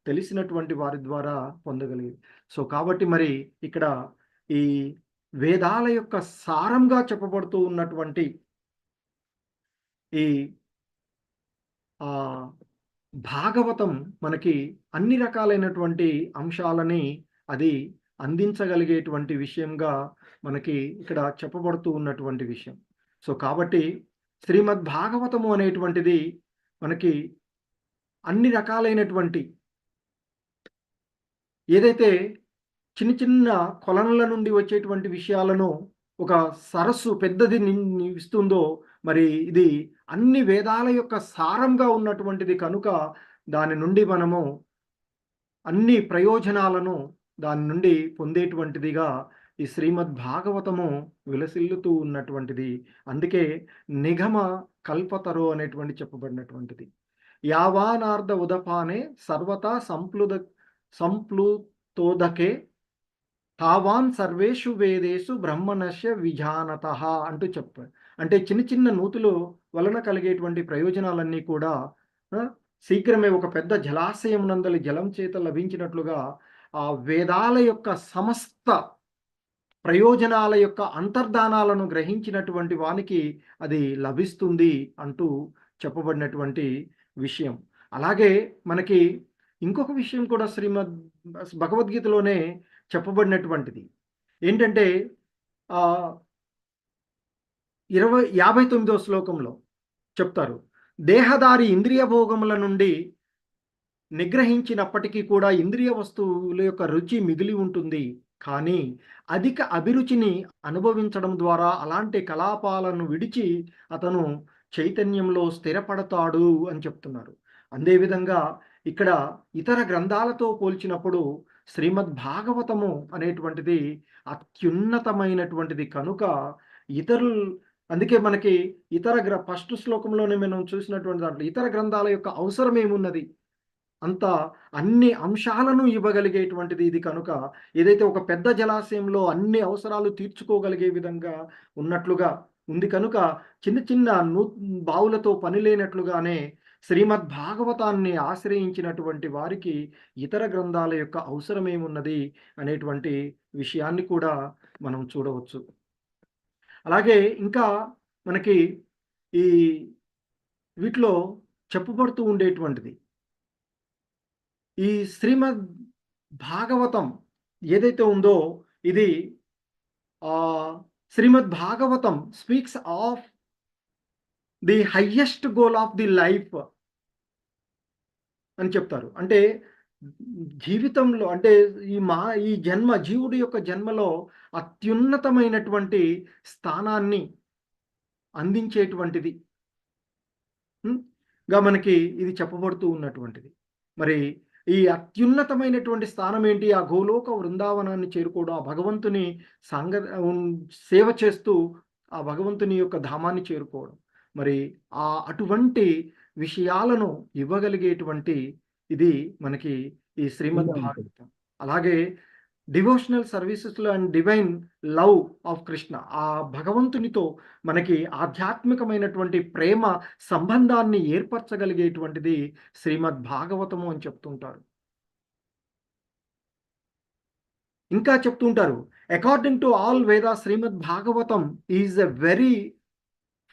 తెలిసినటువంటి వారి ద్వారా పొందగలిగేది. సో కాబట్టి మరి ఇక్కడ ఈ వేదాల యొక్క సారంగా చెప్పబడుతూ ఉన్నటువంటి ఈ భాగవతం మనకి అన్ని రకాలైనటువంటి అంశాలని అది అందించగలిగేటువంటి విషయంగా మనకి ఇక్కడ చెప్పబడుతూ ఉన్నటువంటి విషయం. సో కాబట్టి శ్రీమద్ భాగవతము అనేటువంటిది మనకి అన్ని రకాలైనటువంటి ఏదైతే చిన్న కొలనుల నుండి వచ్చేటువంటి విషయాలను ఒక సరస్సు పెద్దది ఇస్తుందో మరి ఇది అన్ని వేదాల యొక్క సారంగా ఉన్నటువంటిది కనుక దాని నుండి మనము అన్ని ప్రయోజనాలను దాని నుండి పొందేటువంటిదిగా ఈ శ్రీమద్ భాగవతము విలసిల్లుతూ ఉన్నటువంటిది. అందుకే నిగమ కల్పతరు అనేటువంటి చెప్పబడినటువంటిది. యావానార్ధ ఉదపానే సర్వతా సంప్లుతోదకే తావాన్ సర్వేషు వేదేషు బ్రహ్మణస్య విజానతః అంటూ చెప్పారు. అంటే చిన్న నూతులు వలన కలిగేటువంటి ప్రయోజనాలన్నీ కూడా శీఘ్రమే ఒక పెద్ద జలాశయం నందలి జలం చేత లభించినట్లుగా ఆ వేదాల యొక్క సమస్త ప్రయోజనాల యొక్క అంతర్ధానాలను గ్రహించినటువంటి వానికి అది లభిస్తుంది అంటూ చెప్పబడినటువంటి విషయం. అలాగే మనకి ఇంకొక విషయం కూడా శ్రీమద్ భగవద్గీతలోనే చెప్పబడినటువంటిది ఏంటంటే 59వ శ్లోకంలో చెప్తారు, దేహదారి ఇంద్రియ భోగముల నుండి నిగ్రహించినప్పటికీ కూడా ఇంద్రియ వస్తువుల యొక్క రుచి మిగిలి ఉంటుంది, కానీ అధిక అభిరుచిని అనుభవించడం ద్వారా అలాంటి కలాపాలను విడిచి అతను చైతన్యంలో స్థిరపడతాడు అని చెప్తున్నారు. అదేవిధంగా ఇక్కడ ఇతర గ్రంథాలతో పోల్చినప్పుడు శ్రీమద్ భాగవతము అనేటువంటిది అత్యున్నతమైనటువంటిది కనుక అందుకే మనకి ఫస్ట్ శ్లోకంలోనే మనం చూసినటువంటి దాంట్లో ఇతర గ్రంథాల యొక్క అవసరం ఏమున్నది, అంత అన్ని అంశాలను ఇవ్వగలిగేటువంటిది ఇది కనుక, ఏదైతే ఒక పెద్ద జలాశయంలో అన్ని అవసరాలు తీర్చుకోగలిగే విధంగా ఉన్నట్లుగా ఉంది కనుక చిన్న చిన్న బావులతో పని లేనట్లుగానే శ్రీమద్ భాగవతాన్ని ఆశ్రయించినటువంటి వారికి ఇతర గ్రంథాల యొక్క అవసరం ఏమున్నది అనేటువంటి విషయాన్ని కూడా మనం చూడవచ్చు. అలాగే ఇంకా మనకి ఈ వీటిలో చెప్పబడుతూ ఉండేటువంటిది ఈ శ్రీమద్ భాగవతం ఏదైతే ఉందో ఇది Shrimad Bhagavatam speaks of the highest goal of the life అని చెప్తారు. అంటే జీవితంలో అంటే ఈ జీవుడి యొక్క జన్మలో అత్యున్నతమైనటువంటి స్థానాన్ని అందించేటువంటిది గా మనకి ఇది చెప్పబడుతూ ఉన్నటువంటిది. మరి ఈ అత్యున్నతమైనటువంటి స్థానం ఏంటి? ఆ గోలోక వృందావనాన్ని చేరుకోవడం, ఆ భగవంతుని సేవ చేస్తూ ఆ భగవంతుని యొక్క ధామాన్ని చేరుకోవడం. మరి అటువంటి విషయాలను ఇవ్వగలిగేటువంటి ఇది మనకి ఈ శ్రీమద్ భాగవతం. అలాగే డివోషనల్ సర్వీసెస్లో and divine love of Krishna, ఆ భగవంతునితో మనకి ఆధ్యాత్మికమైనటువంటి ప్రేమ సంబంధాన్ని ఏర్పరచగలిగేటువంటిది శ్రీమద్ భాగవతము అని చెప్తుంటారు. ఇంకా చెప్తుంటారు, according to all Veda Shrimad Bhagavatam is a very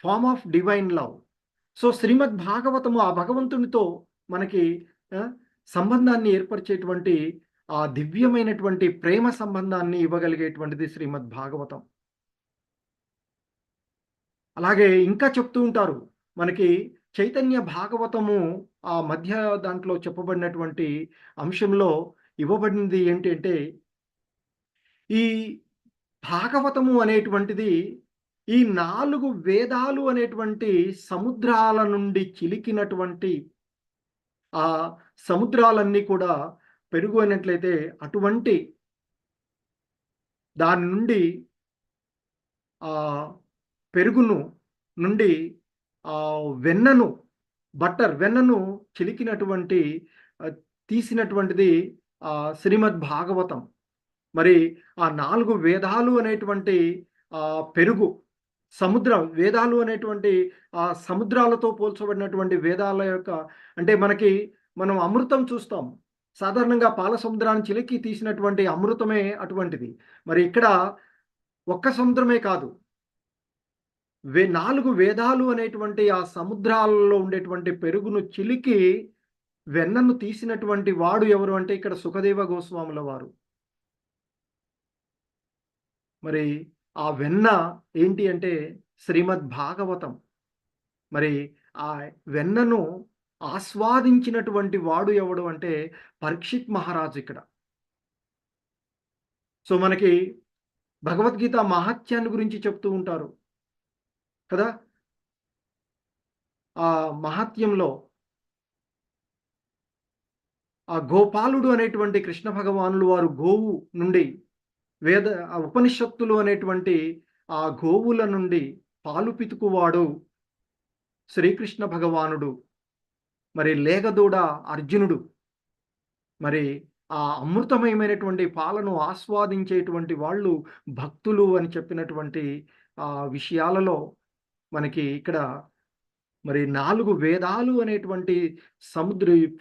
form of divine love. So Shrimad Bhagavatamu ఆ భగవంతునితో మనకి సంబంధాన్ని ఏర్పరిచేటువంటి ఆ దివ్యమైనటువంటి ప్రేమ సంబంధాన్ని ఇవ్వగలిగేటువంటిది శ్రీమద్ భాగవతం. అలాగే ఇంకా చెప్తూ ఉంటారు, మనకి చైతన్య భాగవతము ఆ మధ్య దాంట్లో చెప్పబడినటువంటి అంశంలో ఇవ్వబడినది ఏంటంటే, ఈ భాగవతము అనేటువంటిది ఈ 4 వేదాలు అనేటువంటి సముద్రాల నుండి చిలికినటువంటి ఆ సముద్రాలన్నీ కూడా పెరుగు అయినట్లయితే అటువంటి దాని నుండి పెరుగును నుండి వెన్నను చిలికినటువంటి తీసినటువంటిది శ్రీమద్ భాగవతం. మరి ఆ 4 వేదాలు అనేటువంటి పెరుగు వేదాలు అనేటువంటి ఆ సముద్రాలతో పోల్చబడినటువంటి వేదాల యొక్క అంటే మనం అమృతం చూస్తాం, సాధారణంగా పాల సముద్రాన్ని చిలికి తీసినటువంటి అమృతమే అటువంటిది. మరి ఇక్కడ ఒక్క సముద్రమే కాదు, 4 వేదాలు అనేటువంటి ఆ సముద్రాలలో ఉండేటువంటి పెరుగును చిలికి వెన్నను తీసినటువంటి వాడు ఎవరు అంటే ఇక్కడ సుఖదేవ గోస్వాముల వారు. మరి ఆ వెన్న ఏంటి అంటే శ్రీమద్ భాగవతం. మరి ఆ వెన్నను ఆస్వాదించినటువంటి వాడు ఎవడు అంటే పరీక్షిత్ మహారాజు ఇక్కడ. సో మనకి భగవద్గీత మహాత్యాన్ని గురించి చెప్తూ ఉంటారు కదా. ఆ మహాత్యంలో ఆ గోపాలుడు అనేటువంటి కృష్ణ భగవానులు వారు గోవు నుండి ఉపనిషత్తులు అనేటువంటి ఆ గోవుల నుండి పాలు పితుకువాడు శ్రీకృష్ణ భగవానుడు. మరి లేగదూడ అర్జునుడు. మరి ఆ అమృతమయమైనటువంటి పాలను ఆస్వాదించేటువంటి వాళ్ళు భక్తులు అని చెప్పినటువంటి ఆ విషయాలలో మనకి ఇక్కడ మరి 4 వేదాలు అనేటువంటి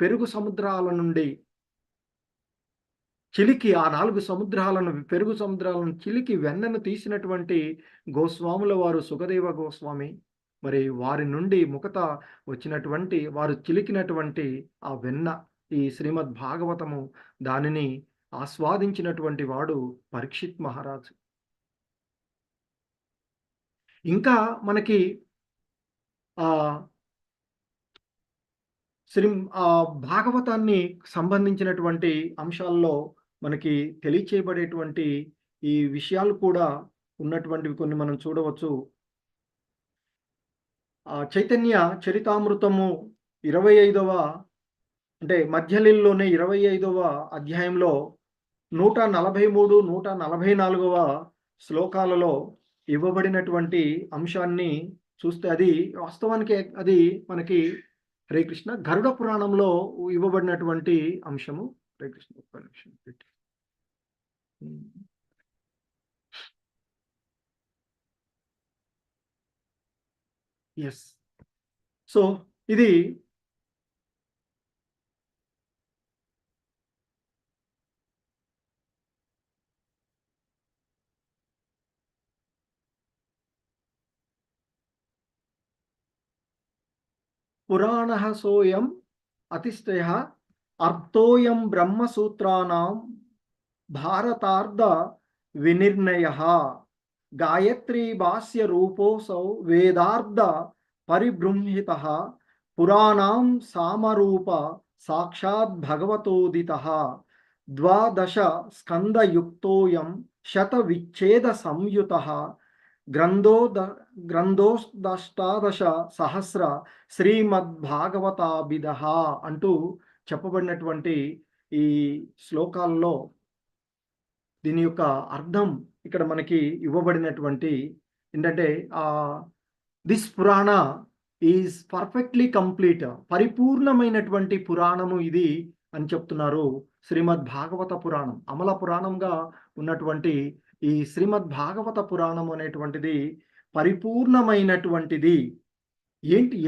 పెరుగు సముద్రాల నుండి చిలికి ఆ 4 పెరుగు సముద్రాలను చిలికి వెన్నను తీసినటువంటి గోస్వాముల వారు సుఖదేవ గోస్వామి. మరి వారి నుండి ముఖత వచ్చినటువంటి వారు చిలికినటువంటి ఆ వెన్న ఈ శ్రీమద్ భాగవతము, దానిని ఆస్వాదించినటువంటి వాడు పరీక్షిత్ మహారాజు. ఇంకా మనకి భాగవతాన్ని సంబంధించినటువంటి అంశాల్లో మనకి తెలియచేయబడేటువంటి ఈ విషయాలు కూడా ఉన్నటువంటివి కొన్ని మనం చూడవచ్చు. చైతన్య చరితామృతము 25వ అంటే మధ్యలిల్లోనే 25వ అధ్యాయంలో 143, 144వ శ్లోకాలలో ఇవ్వబడినటువంటి అంశాన్ని చూస్తే అది వాస్తవానికి అది మనకి హరే కృష్ణ గరుడ పురాణంలో ఇవ్వబడినటువంటి అంశము. హరే కృష్ణ ఒక్క నిమిషం పెట్టి ఎస్. సో ఇది పురాణః సోయం అతిష్టయః అర్థోయం బ్రహ్మసూత్రానాం భారతార్థ వినిర్ణయః గాయత్రీ భాష్య రూపోసౌ వేదార్థ పరిబృంహితః పురాణాం సామరూప సాక్షాత్ భగవతోదితః 12 స్కందయుక్తోయం శత విచ్ఛేద సంయుతః గ్రంథోదష్టాదశ సహస్ర శ్రీమద్భాగవతాభిధః అంటూ చెప్పబడినటువంటి ఈ శ్లోకాల్లో దీని యొక్క అర్థం ఇక్కడ మనకి ఇవ్వబడినటువంటి ఏంటంటే దిస్ పురాణ ఈజ్ పర్ఫెక్ట్లీ కంప్లీట్, పరిపూర్ణమైనటువంటి పురాణము ఇది అని చెప్తున్నారు. శ్రీమద్ భాగవత పురాణం అమల పురాణంగా ఉన్నటువంటి ఈ శ్రీమద్ భాగవత పురాణం అనేటువంటిది పరిపూర్ణమైనటువంటిది.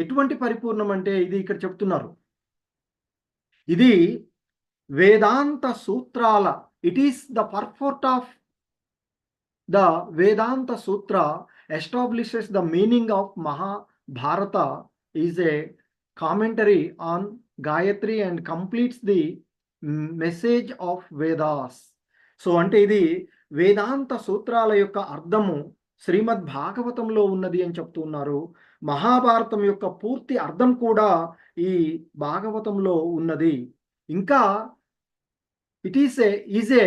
ఎటువంటి పరిపూర్ణం అంటే ఇది ఇక్కడ చెప్తున్నారు, ఇది వేదాంత సూత్రాల, it is the purport of the Vedanta Sutra establishes the meaning of Mahabharata, is a commentary on Gayatri and completes the message of Vedas. So అంటే ఇది వేదాంత సూత్రాల యొక్క అర్థము శ్రీమద్ భాగవతంలో ఉన్నది అని చెప్తున్నారు. మహాభారతం యొక్క పూర్తి అర్థం కూడా ఈ భాగవతంలో ఉన్నది. ఇంకా it is a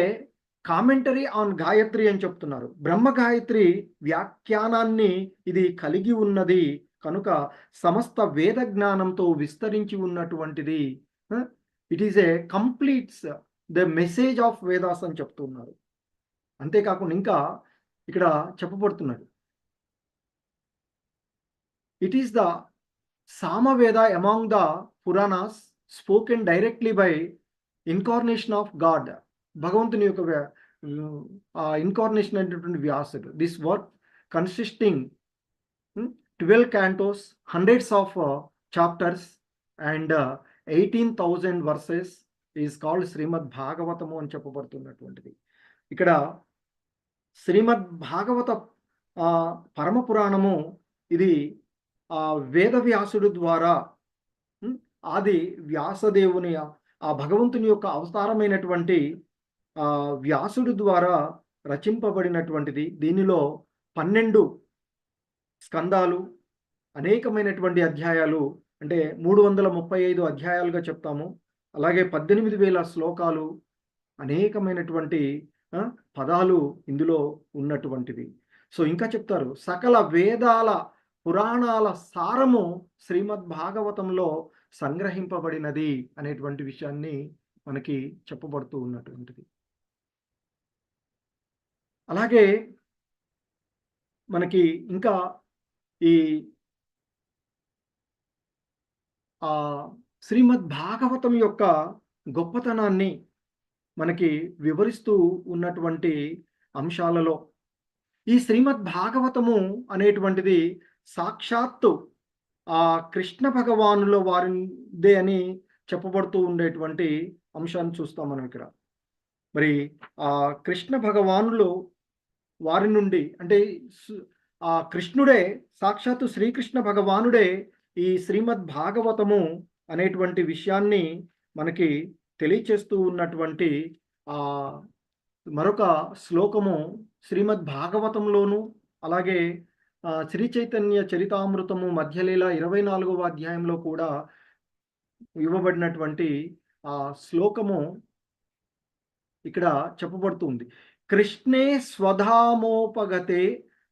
commentary on Gayatri అని చెప్తున్నారు. బ్రహ్మ గాయత్రి వ్యాఖ్యానాన్ని ఇది కలిగి ఉన్నది కనుక సమస్త వేద జ్ఞానంతో విస్తరించి ఉన్నటువంటిది. It is a completes the message of Vedas అని చెప్తున్నారు. అంతేకాకుండా ఇంకా ఇక్కడ చెప్పబడుతున్నది, it is the Samaveda among the Puranas spoken directly by incarnation of God, భగవంతుని యొక్క ఇన్కార్నేషన్ అనేటువంటి వ్యాసుడు. This work consisting 12 cantos, hundreds of chapters and 18,000 verses is called శ్రీమద్ భాగవతము అని చెప్పబడుతున్నటువంటిది. ఇక్కడ శ్రీమద్ భాగవత పరమ పురాణము ఇది వేదవ్యాసుడు ద్వారా ఆది వ్యాసదేవుని భగవంతుని యొక్క అవతారమైనటువంటి వ్యాసుడు ద్వారా రచింపబడినటువంటిది. దీనిలో 12 స్కందాలు, అనేకమైనటువంటి అధ్యాయాలు, అంటే 335 అధ్యాయాలుగా చెప్తాము. అలాగే 18,000 శ్లోకాలు, అనేకమైనటువంటి పదాలు ఇందులో ఉన్నటువంటివి. సో ఇంకా చెప్తారు, సకల వేదాల పురాణాల సారము శ్రీమద్ భాగవతంలో సంగ్రహింపబడినది అనేటువంటి విషయాన్ని మనకి చెప్పబడుతూ ఉన్నటువంటిది. అలాగే మనకి ఇంకా ఈ శ్రీమద్ భాగవతం యొక్క గొప్పతనాన్ని మనకి వివరిస్తూ ఉన్నటువంటి అంశాలలో ఈ శ్రీమద్ భాగవతము అనేటువంటిది సాక్షాత్తు కృష్ణ భగవానుల వారిదే అని చెప్పబడుతూ ఉండేటువంటి అంశాన్ని చూస్తాం మనం ఇక్కడ. మరి కృష్ణ భగవానులు వారి నుండి, అంటే కృష్ణుడే, సాక్షాత్తు శ్రీకృష్ణ భగవానుడే ఈ శ్రీమద్ భాగవతము అనేటువంటి విషయాన్ని మనకి తెలియచేస్తూ ఉన్నటువంటి మరొక శ్లోకము శ్రీమద్ భాగవతంలోను అలాగే శ్రీ చైతన్య చరితామృతము మధ్యలీల 24వ అధ్యాయంలో కూడా ఇవ్వబడినటువంటి ఆ శ్లోకము ఇక్కడ చెప్పబడుతుంది. కృష్ణే స్వధామోపగతే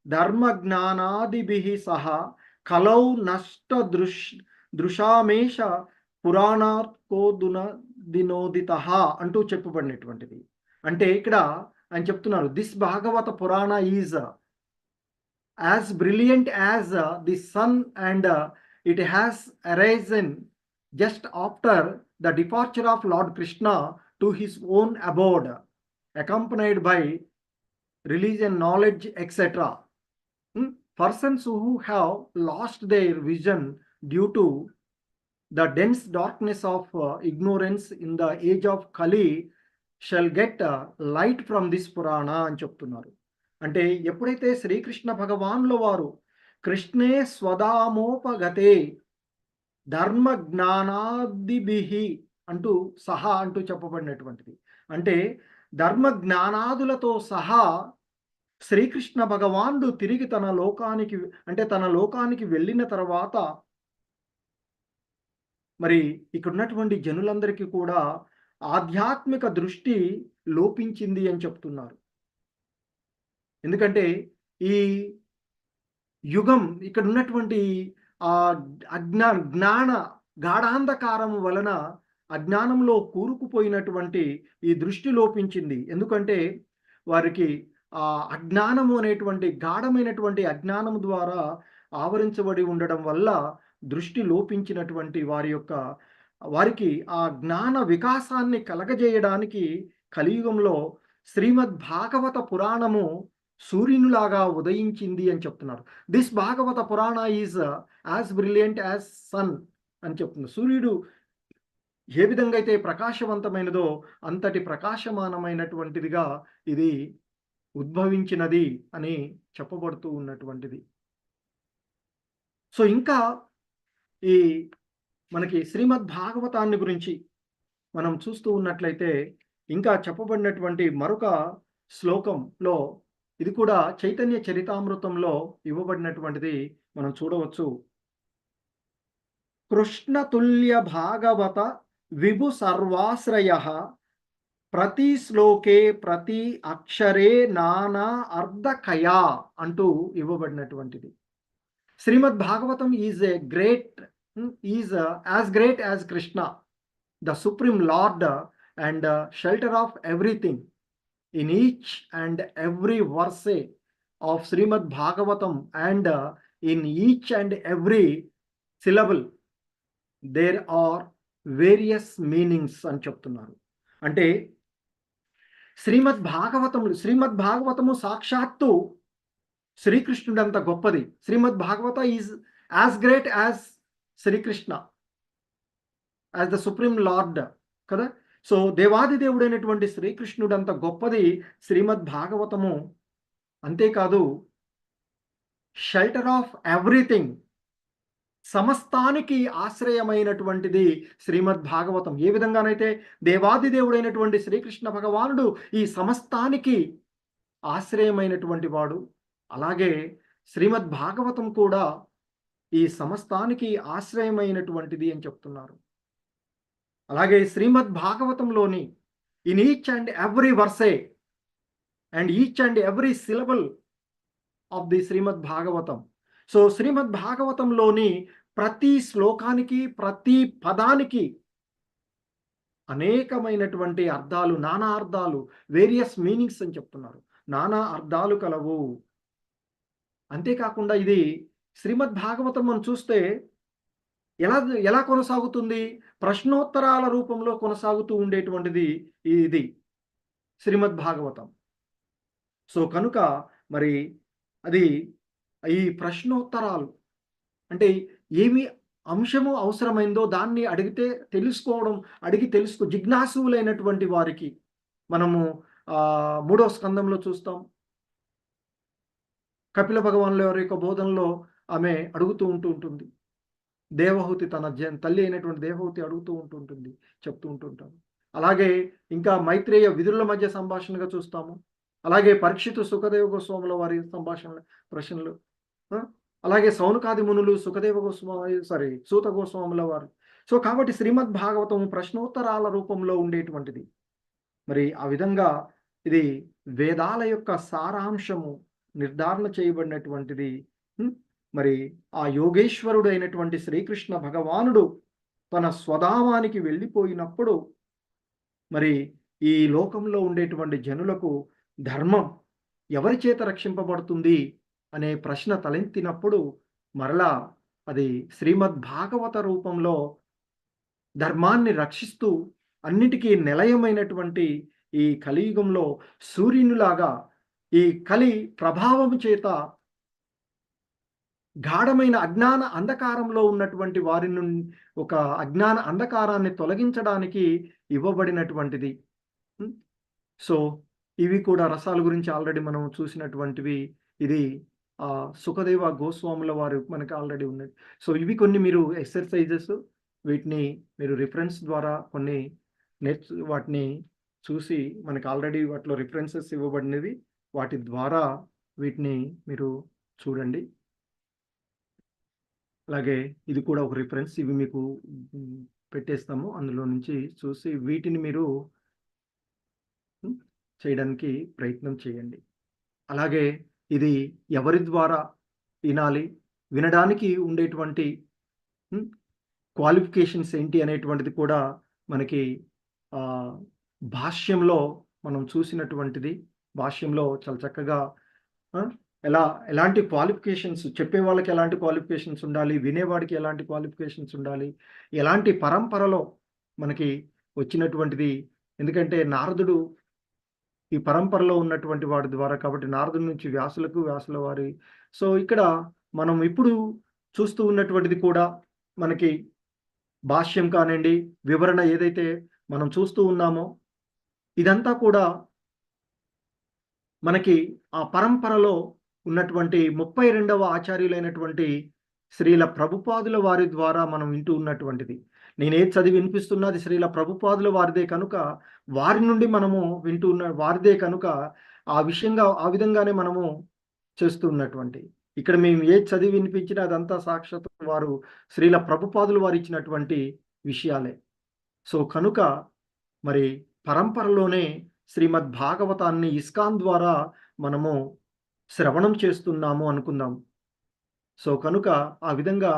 ధర్మ జ్ఞానాదిభిః సహ కలౌ నష్ట దృశామేష పురాణార్కోదున దినోదితః అంటూ చెప్పబడినటువంటిది. అంటే ఇక్కడ ఆయన చెప్తున్నారు, this Bhagavata Purana is as brilliant as the sun, and it has arisen just after the departure of Lord Krishna to his own abode, accompanied by religion, knowledge, etc. Persons who have lost their vision due to the dense darkness of ignorance in the age of Kali shall get light from this Purana అని చెప్తున్నారు. అంటే ఎప్పుడైతే శ్రీకృష్ణ భగవానుల వారు కృష్ణే స్వధామోపగతే ధర్మ జ్ఞానాదిభిః అంటూ సహా అంటూ చెప్పబడినటువంటిది. అంటే ధర్మ జ్ఞానాదులతో సహా శ్రీకృష్ణ భగవానుడు తిరిగి తన లోకానికి వెళ్ళిన తర్వాత మరి ఇక్కడ ఉన్నటువంటి జనులందరికీ కూడా ఆధ్యాత్మిక దృష్టి లోపించింది అని చెప్తున్నారు. ఎందుకంటే ఈ యుగం ఇక్కడ ఉన్నటువంటి ఆ జ్ఞాన గాఢాంధకారం వలన అజ్ఞానంలో కూరుకుపోయినటువంటి ఈ దృష్టి లోపించింది. ఎందుకంటే వారికి ఆ అజ్ఞానము అనేటువంటి గాఢమైనటువంటి అజ్ఞానం ద్వారా ఆవరించబడి ఉండడం వల్ల దృష్టి లోపించినటువంటి వారికి ఆ జ్ఞాన వికాసాన్ని కలగజేయడానికి కలియుగంలో శ్రీమద్ భాగవత పురాణము సూర్యునిలాగా ఉదయించింది అని చెప్తున్నారు. This Bhagavata Purana is as brilliant as sun అని చెప్తున్నారు. సూర్యుడు ఏ విధంగా అయితే ప్రకాశవంతమైనదో అంతటి ప్రకాశమానమైనటువంటిదిగా ఇది ఉద్భవించినది అని చెప్పబడుతూ ఉన్నటువంటిది. సో ఇంకా ఈ మనకి శ్రీమద్ భాగవతాన్ని గురించి మనం చూస్తూ ఉన్నట్లయితే ఇంకా చెప్పబడినటువంటి మరొక శ్లోకంలో ఇది కూడా చైతన్య చరితామృతంలో ఇవ్వబడినటువంటిది మనం చూడవచ్చు. కృష్ణతుల్య భాగవత విభు సర్వాశ్రయః ప్రతి శ్లోకే ప్రతి అక్షరే నానా అర్ధకయా అంటూ ఇవ్వబడినటువంటిది. Srimad Bhagavatam is as great as Krishna, the supreme Lord and shelter of everything. In each and every verse of Srimad Bhagavatam and in each and every syllable there are various meanings అని చెప్తున్నారు. అంటే శ్రీమద్ భాగవతము సాక్షాత్తు శ్రీకృష్ణుడు అంత గొప్పది. Srimad Bhagavata is as great as Sri Krishna, as the supreme Lord కదా. So దేవాది దేవుడైనటువంటి శ్రీకృష్ణుడు అంత గొప్పది శ్రీమద్ భాగవతము. అంతేకాదు షెల్టర్ ఆఫ్ ఎవ్రీథింగ్, సమస్తానికి ఆశ్రయమైనటువంటిది శ్రీమద్ భాగవతం. ఏ విధంగానైతే దేవాది దేవుడైనటువంటి శ్రీకృష్ణ భగవానుడు ఈ సమస్తానికి ఆశ్రయమైనటువంటి వాడు, అలాగే శ్రీమద్ భాగవతం కూడా ఈ సమస్తానికి ఆశ్రయమైనటువంటిది అని చెప్తున్నారు. అలాగే శ్రీమద్ భాగవతంలోని in each and every verse and each and every syllable of the Srimad Bhagavatam. So Srimad భాగవతంలోని ప్రతి శ్లోకానికి ప్రతి పదానికి అనేకమైనటువంటి అర్థాలు, నానా అర్థాలు, వేరియస్ మీనింగ్స్ అని చెప్తున్నారు. నానా అర్థాలు కలవు. అంతేకాకుండా ఇది శ్రీమద్ భాగవతం మనం చూస్తే ఎలా కొనసాగుతుంది? ప్రశ్నోత్తరాల రూపంలో కొనసాగుతూ ఉండేటువంటిది ఇది శ్రీమద్ భాగవతం. సో కనుక మరి అది ఈ ప్రశ్నోత్తరాలు అంటే ఏమి అంశము అవసరమైందో దాన్ని అడిగి తెలుసుకో జిజ్ఞాసులైనటువంటి వారికి మనము 3వ స్కందంలో చూస్తాం. కపిల భగవానుల వారి యొక్క బోధనలో ఆమె అడుగుతూ ఉంటుంది. దేవహూతి తన తల్లి అయినటువంటి దేవహూతి అడుగుతూ ఉంటుంది, చెప్తూ ఉంటుంటారు. అలాగే ఇంకా మైత్రేయ విదురుల మధ్య సంభాషణగా చూస్తాము. అలాగే పరీక్షితు సుఖదేవ గోస్వాముల వారి ప్రశ్నలు అలాగే సౌనకాది మునులు, సుఖదేవ గోస్వామి, సూత గోస్వాముల వారు. సో కాబట్టి శ్రీమద్ భాగవతం ప్రశ్నోత్తరాల రూపంలో ఉండేటువంటిది. మరి ఆ విధంగా ఇది వేదాల యొక్క సారాంశము నిర్ధారణ చేయబడినటువంటిది. మరి ఆ యోగేశ్వరుడు అయినటువంటి శ్రీకృష్ణ భగవానుడు తన స్వధామానికి వెళ్ళిపోయినప్పుడు మరి ఈ లోకంలో ఉండేటువంటి జనులకు ధర్మం ఎవరి చేత రక్షింపబడుతుంది అనే ప్రశ్న తలెత్తినప్పుడు మరలా అది శ్రీమద్ భాగవత రూపంలో ధర్మాన్ని రక్షిస్తూ అన్నిటికీ నిలయమైనటువంటి ఈ కలియుగంలో సూర్యునిలాగా ఈ కలి ప్రభావం చేత గాఢమైన అజ్ఞాన అంధకారంలో ఉన్నటువంటి వారి నుండి ఒక అజ్ఞాన అంధకారాన్ని తొలగించడానికి ఇవ్వబడినటువంటిది. సో ఇవి కూడా రసాల గురించి ఆల్రెడీ మనం చూసినటువంటివి. ఇది సుఖదేవ గోస్వాముల వారు మనకి ఆల్రెడీ ఉన్నది. సో ఇవి కొన్ని మీరు ఎక్సర్సైజెస్, వీటిని మీరు రిఫరెన్స్ ద్వారా కొన్ని వాటిని చూసి మనకి ఆల్రెడీ వాటిలో రిఫరెన్సెస్ ఇవ్వబడినవి, వాటి ద్వారా వీటిని మీరు చూడండి. అలాగే ఇది కూడా ఒక రిఫరెన్స్, ఇవి మీకు పెట్టేస్తాము, అందులో నుంచి చూసి వీటిని మీరు చేయడానికి ప్రయత్నం చేయండి. అలాగే ఇది ఎవరి ద్వారా వినాలి, వినడానికి ఉండేటువంటి క్వాలిఫికేషన్స్ ఏంటి అనేటువంటిది కూడా మనకి భాష్యంలో మనం చూసినటువంటిది. భాష్యంలో చాలా చక్కగా ఎలాంటి క్వాలిఫికేషన్స్, చెప్పే వాళ్ళకి ఎలాంటి క్వాలిఫికేషన్స్ ఉండాలి, వినేవాడికి ఎలాంటి క్వాలిఫికేషన్స్ ఉండాలి, ఎలాంటి పరంపరలో మనకి వచ్చినటువంటిది. ఎందుకంటే నారదుడు ఈ పరంపరలో ఉన్నటువంటి వాడి ద్వారా, కాబట్టి నారదుడి నుంచి వ్యాసులకు, వ్యాసుల వారి. సో ఇక్కడ మనం ఇప్పుడు చూస్తూ ఉన్నటువంటిది కూడా మనకి భాష్యం కానివ్వండి, వివరణ ఏదైతే మనం చూస్తూ ఉన్నామో ఇదంతా కూడా మనకి ఆ పరంపరలో ఉన్నటువంటి 32వ ఆచార్యులైనటువంటి శ్రీల ప్రభుపాదుల వారి ద్వారా మనం వింటూ ఉన్నటువంటిది. నేనేది చదివి వినిపిస్తున్నది శ్రీల ప్రభుపాదుల వారిదే కనుక, వారి నుండి మనము వింటూ ఉన్న వారిదే కనుక ఆ విధంగానే మనము చేస్తూ ఉన్నటువంటి. ఇక్కడ మేము ఏది చదివి వినిపించినా అదంతా సాక్షాత్ వారు శ్రీల ప్రభుపాదులు వారు ఇచ్చినటువంటి విషయాలే. సో కనుక మరి పరంపరలోనే శ్రీమద్ భాగవతాన్ని ఇస్కాన్ ద్వారా మనము శ్రవణం చేస్తున్నాము అనుకుందాం. సో కనుక ఆ విధంగా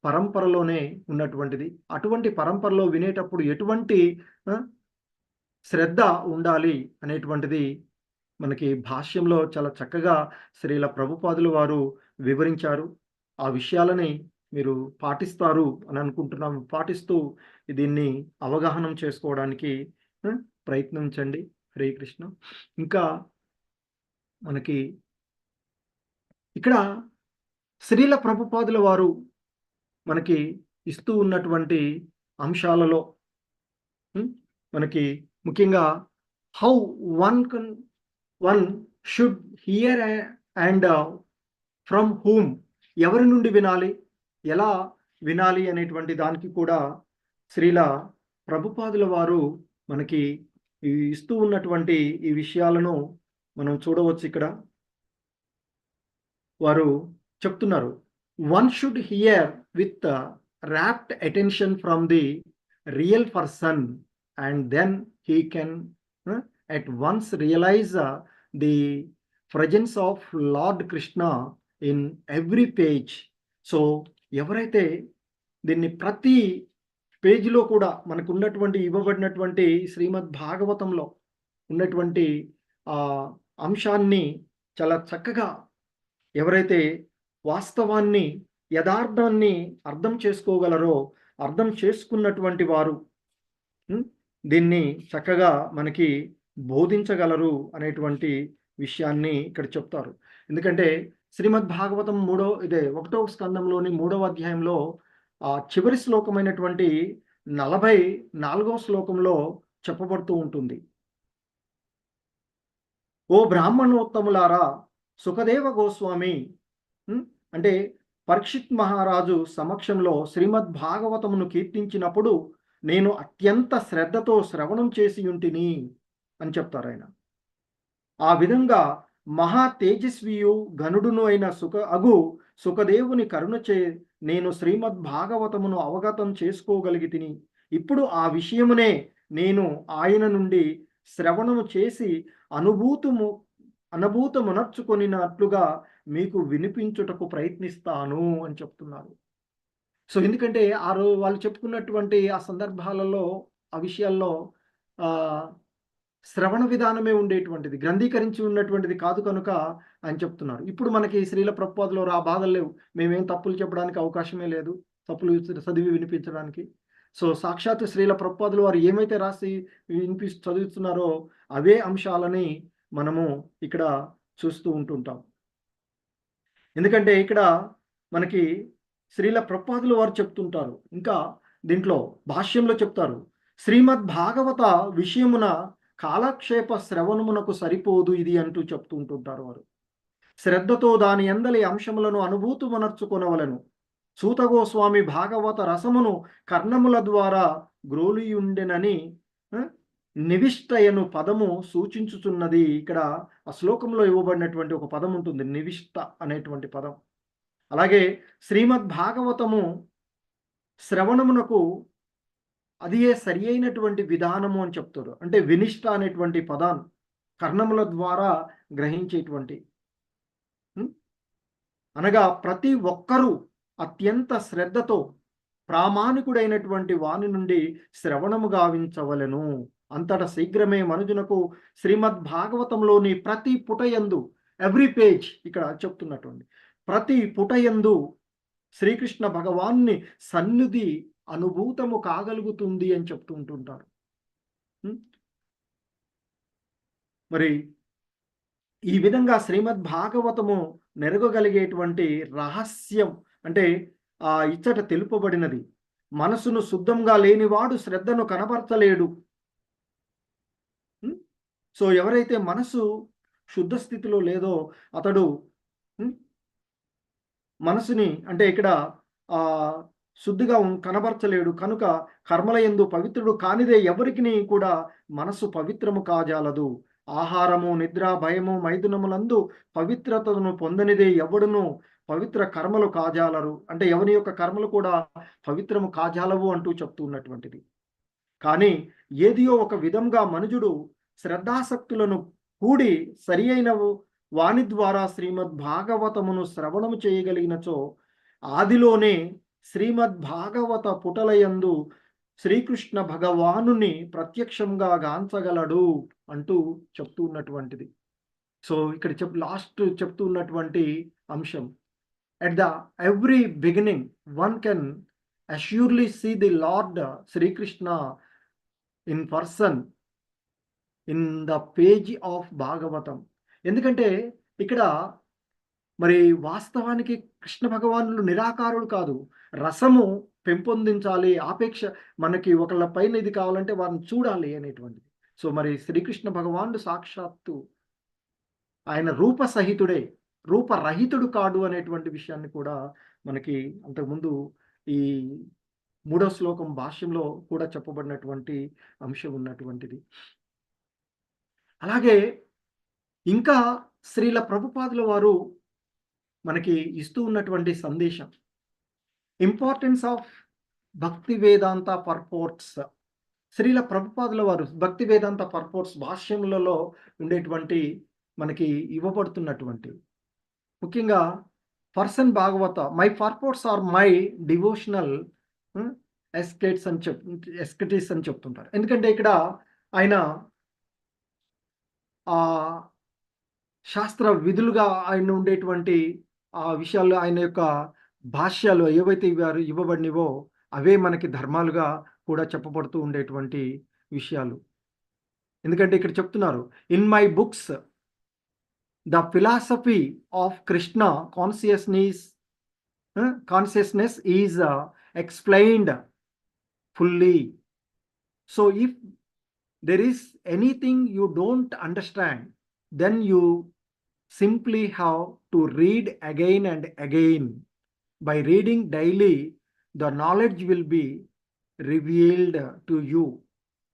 పరంపరలోనే ఉన్నటువంటిది. అటువంటి పరంపరలో వినేటప్పుడు ఎటువంటి శ్రద్ధ ఉండాలి అనేటువంటిది మనకి భాష్యంలో చాలా చక్కగా శ్రీల ప్రభుపాదులు వారు వివరించారు. ఆ విషయాలని మీరు పాటిస్తారు అని అనుకుంటున్నాము. పాటిస్తూ దీన్ని అవగాహనం చేసుకోవడానికి ప్రయత్నించండి. హరే కృష్ణ. ఇంకా మనకి ఇక్కడ శ్రీల ప్రభుపాదుల వారు మనకి ఇస్తూ ఉన్నటువంటి అంశాలలో మనకి ముఖ్యంగా how one should here and from whom, ఎవరి నుండి వినాలి, ఎలా వినాలి అనేటువంటి దానికి కూడా శ్రీల ప్రభుపాదుల వారు మనకి ఇస్తూ ఉన్నటువంటి ఈ విషయాలను మనం చూడవచ్చు. ఇక్కడ వారు చెప్తున్నారు, one should hear with rapt attention from the real person and then he can at once realize the presence of Lord Krishna in every page. So ఎవరైతే దీన్ని ప్రతి పేజీలో కూడా మనకు ఉన్నటువంటి ఇవ్వబడినటువంటి శ్రీమద్ భాగవతంలో ఉన్నటువంటి అంశాన్ని చాలా చక్కగా ఎవరైతే వాస్తవాన్ని, యథార్థాన్ని అర్థం చేసుకోగలరో, అర్థం చేసుకున్నటువంటి వారు దీన్ని చక్కగా మనకి బోధించగలరు అనేటువంటి విషయాన్ని ఇక్కడ చెప్తారు. ఎందుకంటే శ్రీమద్ భాగవతం 1వ స్కందంలోని 3వ అధ్యాయంలో చివరి శ్లోకమైనటువంటి 44వ శ్లోకంలో చెప్పబడుతూ ఉంటుంది, ఓ బ్రాహ్మణోత్తములారా, సుఖదేవ గోస్వామి అంటే పరీక్షిత్ మహారాజు సమక్షంలో శ్రీమద్ భాగవతమును కీర్తించినప్పుడు నేను అత్యంత శ్రద్ధతో శ్రవణం చేసి ఉంటిని అని చెప్తారు ఆయన. ఆ విధంగా మహా తేజస్వియు గనుడును అయిన సుఖదేవుని కరుణచే నేను శ్రీమద్ భాగవతమును అవగతం చేసుకోగలిగితిని. ఇప్పుడు ఆ విషయమునే నేను ఆయన నుండి శ్రవణము చేసి అనుభూతమునర్చుకొనినట్లుగా మీకు వినిపించుటకు ప్రయత్నిస్తాను అని చెప్తున్నారు. సో ఎందుకంటే వాళ్ళు చెప్పుకున్నటువంటి ఆ సందర్భాలలో ఆ విషయాల్లో శ్రవణ విధానమే ఉండేటువంటిది, గ్రంథీకరించి ఉన్నటువంటిది కాదు కనుక ఆయన చెప్తున్నారు. ఇప్పుడు మనకి శ్రీల ప్రభుపాదులో ఆ బాధలు లేవు, మేమేం తప్పులు చెప్పడానికి అవకాశమే లేదు, తప్పులు చదివి వినిపించడానికి. సో సాక్షాత్ శ్రీల ప్రభుపాదులు వారు ఏమైతే రాసి చదువుతున్నారో అవే అంశాలని మనము ఇక్కడ చూస్తూ ఉంటుంటాం. ఎందుకంటే ఇక్కడ మనకి శ్రీల ప్రభుపాదులు వారు చెప్తుంటారు, ఇంకా దీంట్లో భాష్యంలో చెప్తారు, శ్రీమద్ భాగవత విషయమున కాలక్షేప శ్రవణమునకు సరిపోదు ఇది అంటూ చెప్తూ ఉంటుంటారు వారు. శ్రద్ధతో దాని ఎందలి అంశములను అనుభూతుమనర్చుకొనవలను. సూత గోస్వామి భాగవత రసమును కర్ణముల ద్వారా గ్రోలియుండెనని నివిష్టయను పదము సూచించుచున్నది. ఇక్కడ ఆ శ్లోకంలో ఇవ్వబడినటువంటి ఒక పదం ఉంటుంది, నివిష్ట అనేటువంటి పదం. అలాగే శ్రీమద్ భాగవతము శ్రవణమునకు అది సరి అయినటువంటి విధానము అని చెప్తారు. అంటే వినిష్ట అనేటువంటి పదాన్ని కర్ణముల ద్వారా గ్రహించేటువంటి, అనగా ప్రతి ఒక్కరూ అత్యంత శ్రద్ధతో ప్రామాణికుడైనటువంటి వాని నుండి శ్రవణము గావించవలెను. అంతట శీఘ్రమే మనుజునకు శ్రీమద్ భాగవతంలోని ప్రతి పుటయందు, ఎవ్రీ పేజ్ ఇక్కడ చెప్తున్నటువంటి ప్రతి పుటయందు శ్రీకృష్ణ భగవాన్ని సన్నిధి అనుభూతము కాగలుగుతుంది అని చెప్తూ ఉంటుంటారు. మరి ఈ విధంగా శ్రీమద్ భాగవతము నెరగగలిగేటువంటి రహస్యం అంటే ఇచ్చట తెలుపబడినది. మనసును శుద్ధంగా లేనివాడు శ్రద్ధను కనపరచలేడు. సో ఎవరైతే మనసు శుద్ధ స్థితిలో లేదో అతడు మనసుని అంటే ఇక్కడ శుద్ధిగా కనబరచలేడు. కనుక కర్మల యందు పవిత్రుడు కానిదే ఎవరికి కూడా మనసు పవిత్రము కాజాలదు. ఆహారము, నిద్ర, భయము, మైథునములందు పవిత్రతను పొందనిదే ఎవడును పవిత్ర కర్మలు కాజాలరు. అంటే ఎవరి యొక్క కర్మలు కూడా పవిత్రము కాజాలవు అంటూ చెప్తున్నటువంటిది. కానీ ఏదియో ఒక విధంగా మనుజుడు శ్రద్ధాసక్తులను కూడి సరి అయిన వాని ద్వారా శ్రీమద్ భాగవతమును శ్రవణము చేయగలిగినచో ఆదిలోనే శ్రీమద్ భాగవత పుటలయందు శ్రీకృష్ణ భగవానుని ప్రత్యక్షంగా గాంచగలడు అంటూ చెప్తూ ఉన్నటువంటిది. సో ఇక్కడ లాస్ట్ చెప్తూ ఉన్నటువంటి అంశం, at the every beginning one can assuredly see the Lord Sri Krishna in person in the page of Bhagavatam. ఎందుకంటే ఇక్కడ మరి వాస్తవానికి కృష్ణ భగవానులు నిరాకారుడు కాదు, రసము పెంపొందించాలి, ఆపేక్ష మనకి ఒకళ్ళ పైన ఇది కావాలంటే వారిని చూడాలి అనేటువంటిది. సో మరి శ్రీకృష్ణ భగవానుడు సాక్షాత్తు ఆయన రూపసహితుడే, రూపరహితుడు కాడు అనేటువంటి విషయాన్ని కూడా మనకి అంతకుముందు ఈ 3వ శ్లోకం భాష్యంలో కూడా చెప్పబడినటువంటి అంశం ఉన్నటువంటిది. అలాగే ఇంకా శ్రీల ప్రభుపాదుల వారు మనకి ఇస్తూ ఉన్నటువంటి సందేశం, ఇంపార్టెన్స్ ఆఫ్ భక్తి వేదాంత పర్పోర్ట్స్. శ్రీల ప్రభుపాదుల వారు భక్తి వేదాంత పర్పోర్ట్స్ భాష్యములలో ఉండేటువంటి మనకి ఇవ్వబడుతున్నటువంటి ముఖ్యంగా person Bhagavata my purports are my devotional ecstasies అని చెప్తుంటారు. ఎందుకంటే ఇక్కడ ఆయన శాస్త్ర విధులుగా ఆయన ఉండేటువంటి ఆ విషయాల్లో ఆయన యొక్క భాష్యాలు ఏవైతే ఇవ్వబడినవో అవే మనకి ధర్మాలుగా కూడా చెప్పబడుతూ ఉండేటువంటి విషయాలు. ఎందుకంటే ఇక్కడ చెప్తున్నారు, in my books the philosophy of Krishna consciousness is explained fully. So if there is anything you don't understand, then you simply have to read again and again. By reading daily, the knowledge will be revealed to you.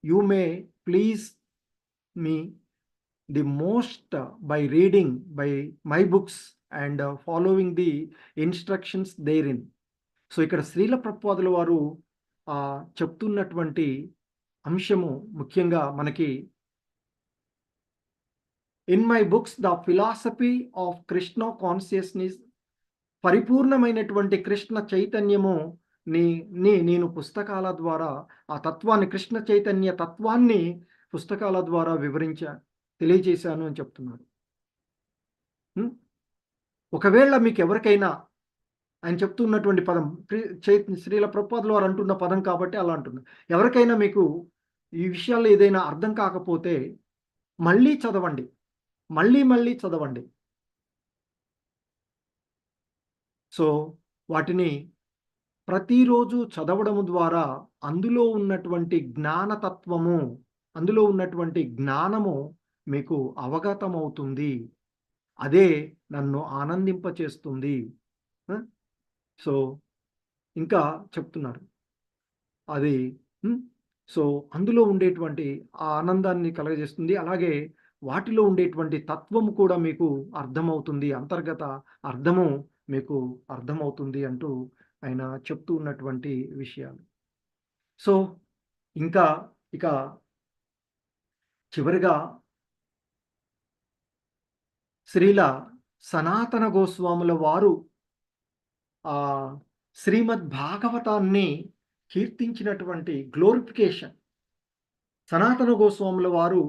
You may please me the most by reading by my books and following the instructions there in. So ఇక్కడ శ్రీల ప్రభుపాదుల వారు చెప్తున్నటువంటి అంశము ముఖ్యంగా మనకి in my books the philosophy of Krishna consciousness, పరిపూర్ణమైనటువంటి కృష్ణ చైతన్యము నేను పుస్తకాల ద్వారా ఆ తత్వాన్ని, కృష్ణ చైతన్య తత్వాన్ని పుస్తకాల ద్వారా తెలియజేశాను అని చెప్తున్నారు. ఒకవేళ మీకు ఎవరికైనా ఆయన చెప్తున్నటువంటి పదం శ్రీల ప్రభుపాదుల వారు అంటున్న పదం కాబట్టి అలా అంటున్నారు. ఎవరికైనా మీకు ఈ విషయాల్లో ఏదైనా అర్థం కాకపోతే మళ్ళీ చదవండి, మళ్ళీ చదవండి. సో వాటిని ప్రతిరోజు చదవడం ద్వారా అందులో ఉన్నటువంటి జ్ఞానతత్వము, అందులో ఉన్నటువంటి జ్ఞానము మీకు అవగతమవుతుంది. అదే నన్ను ఆనందింపచేస్తుంది. సో ఇంకా చెప్తున్నారు అది. సో అందులో ఉండేటువంటి ఆ ఆనందాన్ని కలగజేస్తుంది. అలాగే వాటిలో ఉండేటువంటి తత్వము కూడా మీకు అర్థమవుతుంది, అంతర్గత అర్థము మీకు అర్థమవుతుంది అంటూ ఆయన చెప్తూ ఉన్నటువంటి విషయాలు. సో ఇక చివరిగా శ్రీల సనాతన గోస్వాముల వారు శ్రీమద్ భాగవతాన్ని కీర్తించినటువంటి గ్లోరిఫికేషన్, సనాతన గోస్వాముల వారు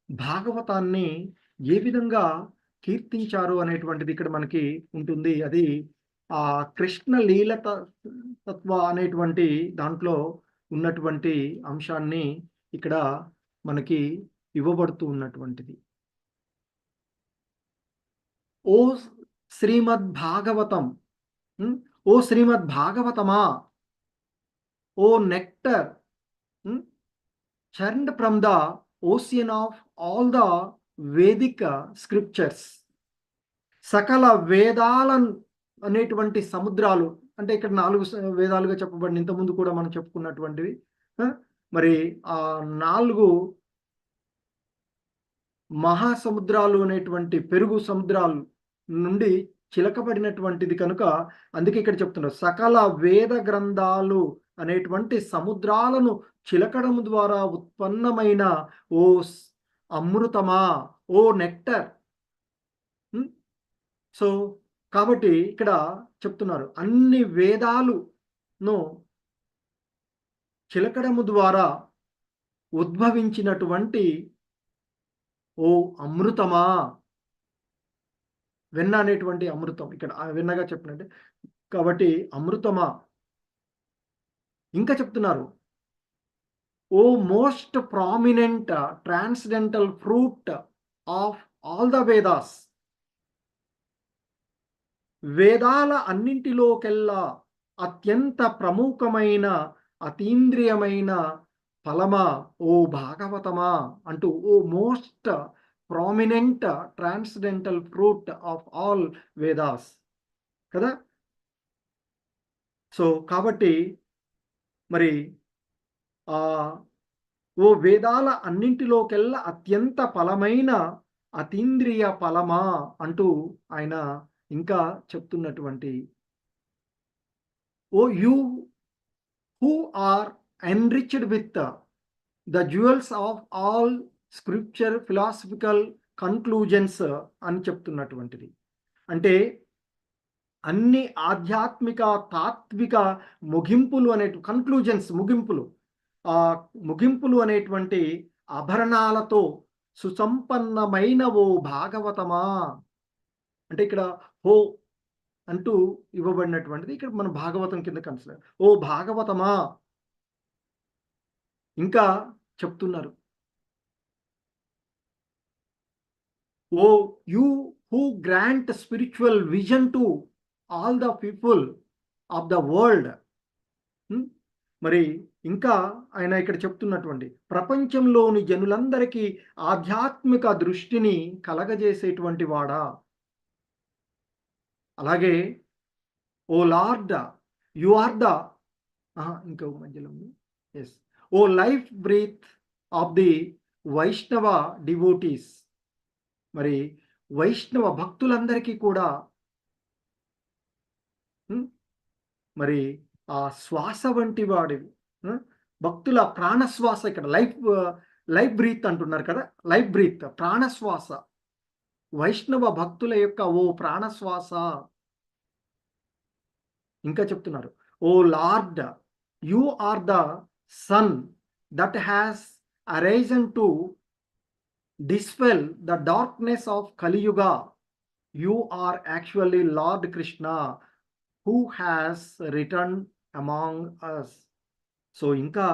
భాగవతాన్ని ఏ విధంగా కీర్తించారు అనేటువంటిది ఇక్కడ మనకి ఉంటుంది. అది కృష్ణ లీల తత్వ అనేటువంటి దాంట్లో ఉన్నటువంటి అంశాన్ని ఇక్కడ మనకి ఇవ్వబడుతూ ఉన్నటువంటిది. ఓ శ్రీమద్ భాగవతం, ఓ శ్రీమద్ భాగవతమా, ఓ nectar churned from the ocean of all the Vedic scriptures. సకల వేదాల అనేటువంటి సముద్రాలు, అంటే ఇక్కడ 4 వేదాలుగా చెప్పబడిన, ఇంతకుముందు కూడా మనం చెప్పుకున్నటువంటివి. మరి 4 మహాసముద్రాలు అనేటువంటి పెరుగు సముద్రాలు నుండి చిలకబడినటువంటిది కనుక అందుకే ఇక్కడ చెప్తున్నారు సకల వేద గ్రంథాలు అనేటువంటి సముద్రాలను చిలకడం ద్వారా ఉత్పన్నమైన ఓ అమృతమా, ఓ నెక్టర్. సో కాబట్టి ఇక్కడ చెప్తున్నారు అన్ని వేదాలును చిలకడము ద్వారా ఉద్భవించినటువంటి ఓ అమృతమా, వెన్న అనేటువంటి అమృతం, ఇక్కడ వెన్నగా చెప్పినట్టే కాబట్టి అమృతమా. ఇంకా చెప్తున్నారు O most prominent transcendental fruit of all the Vedas. వేదాల అన్నింటిలోకెల్లా అత్యంత ప్రముఖమైన అతీంద్రియమైన ఫలమా ఓ భాగవతమా అంటూ O most prominent transcendental fruit of all Vedas కదా. సో కాబట్టి మరి ఓ వేదాల అన్నింటిలోకెల్లా అత్యంత ఫలమైన అతీంద్రియ ఫలమా అంటూ ఆయన ఇంకా చెప్తున్నటువంటి O you who are enriched with the jewels of all scripture philosophical conclusions అని చెప్తున్నటువంటిది. అంటే అన్ని ఆధ్యాత్మిక తాత్విక ముగింపులు కన్క్లూజన్స్, ముగింపులు అనేటువంటి ఆభరణాలతో సుసంపన్నమైన ఓ భాగవతమా. అంటే ఇక్కడ హో అంటూ ఇవ్వబడినటువంటిది ఇక్కడ మనం భాగవతం కింద కన్సిడర్. ఓ భాగవతమా. ఇంకా చెప్తున్నారు O you who grant spiritual vision to all the people of the world. మరి ఇంకా ఆయన ఇక్కడ చెప్తున్నటువంటి ప్రపంచంలోని జనులందరికీ ఆధ్యాత్మిక దృష్టిని కలగజేసేటువంటి వాడా. అలాగే ఓ లార్డ్ యు ఆర్ ద ఇంకో మధ్యలో ఓ లైఫ్ బ్రీత్ ఆఫ్ ది వైష్ణవ డివోటీస్, మరి వైష్ణవ భక్తులందరికీ కూడా మరి ఆ శ్వాస వంటి వాడివి, భక్తుల ప్రాణశ్వాస. ఇక్కడ లైఫ్ బ్రీత్ అంటున్నారు కదా, లైఫ్ బ్రీత్, ప్రాణశ్వాస. వైష్ణవ భక్తుల యొక్క ఓ ప్రాణశ్వాస. ఇంకా చెప్తున్నారు, O Lord, you are the sun that has arisen to dispel the darkness of Kaliyuga. You are actually lord Krishna who has returned among us. So ఇంకా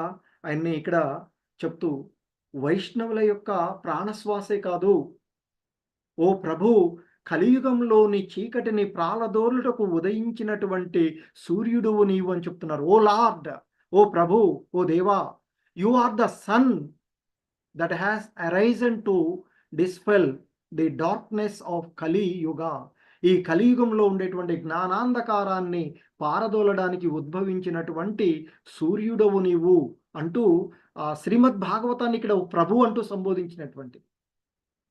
ఆయన్ని ఇక్కడ చెప్తూ వైష్ణవుల యొక్క ప్రాణశ్వాసే కాదు, ఓ ప్రభు, కలియుగంలోని చీకటిని ప్రాలదోలుటకు ఉదయించినటువంటి సూర్యుడువు నీవు అని చెప్తున్నారు. ఓ లార్డ్, ఓ ప్రభు, ఓ దేవా, you are the sun that has arisen to dispel the darkness of Kaliyuga. ఈ కలియుగంలో ఉండేటువంటి జ్ఞానాంధకారాన్ని పారదోలడానికి ఉద్భవించినటువంటి సూర్యుడవు నీవు అంటూ శ్రీమద్ భాగవతాన్ని ఇక్కడ ప్రభు అంటూ సంబోధించినటువంటి.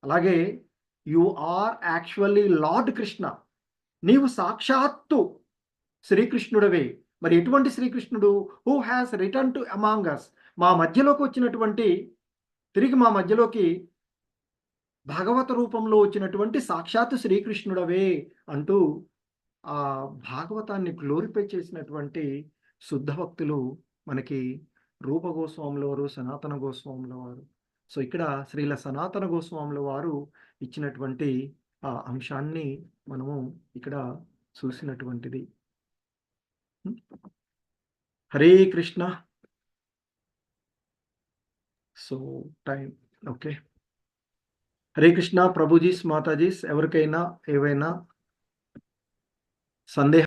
అలాగే you are actually lord Krishna, నీవు సాక్షాత్తు శ్రీకృష్ణుడవే. మరి ఎటువంటి శ్రీకృష్ణుడు? Who has return to among us, మా మధ్యలోకి వచ్చినటువంటి, తిరిగి మా మధ్యలోకి భాగవత రూపంలో వచ్చినటువంటి సాక్షాత్తు శ్రీకృష్ణుడవే అంటూ ఆ భాగవతాన్ని గ్లోరిఫై చేసినటువంటి శుద్ధ భక్తులు మనకి రూప గోస్వాముల వారు, సనాతన గోస్వాముల వారు. సో ఇక్కడ శ్రీల సనాతన గోస్వాముల వారు ఇచ్చినటువంటి ఆ అంశాన్ని మనము ఇక్కడ చూసినటువంటిది. Hare Krishna. So time okay. Hare Krishna prabhujis, matajis, ఎవరికైనా ఏవైనా సందేహం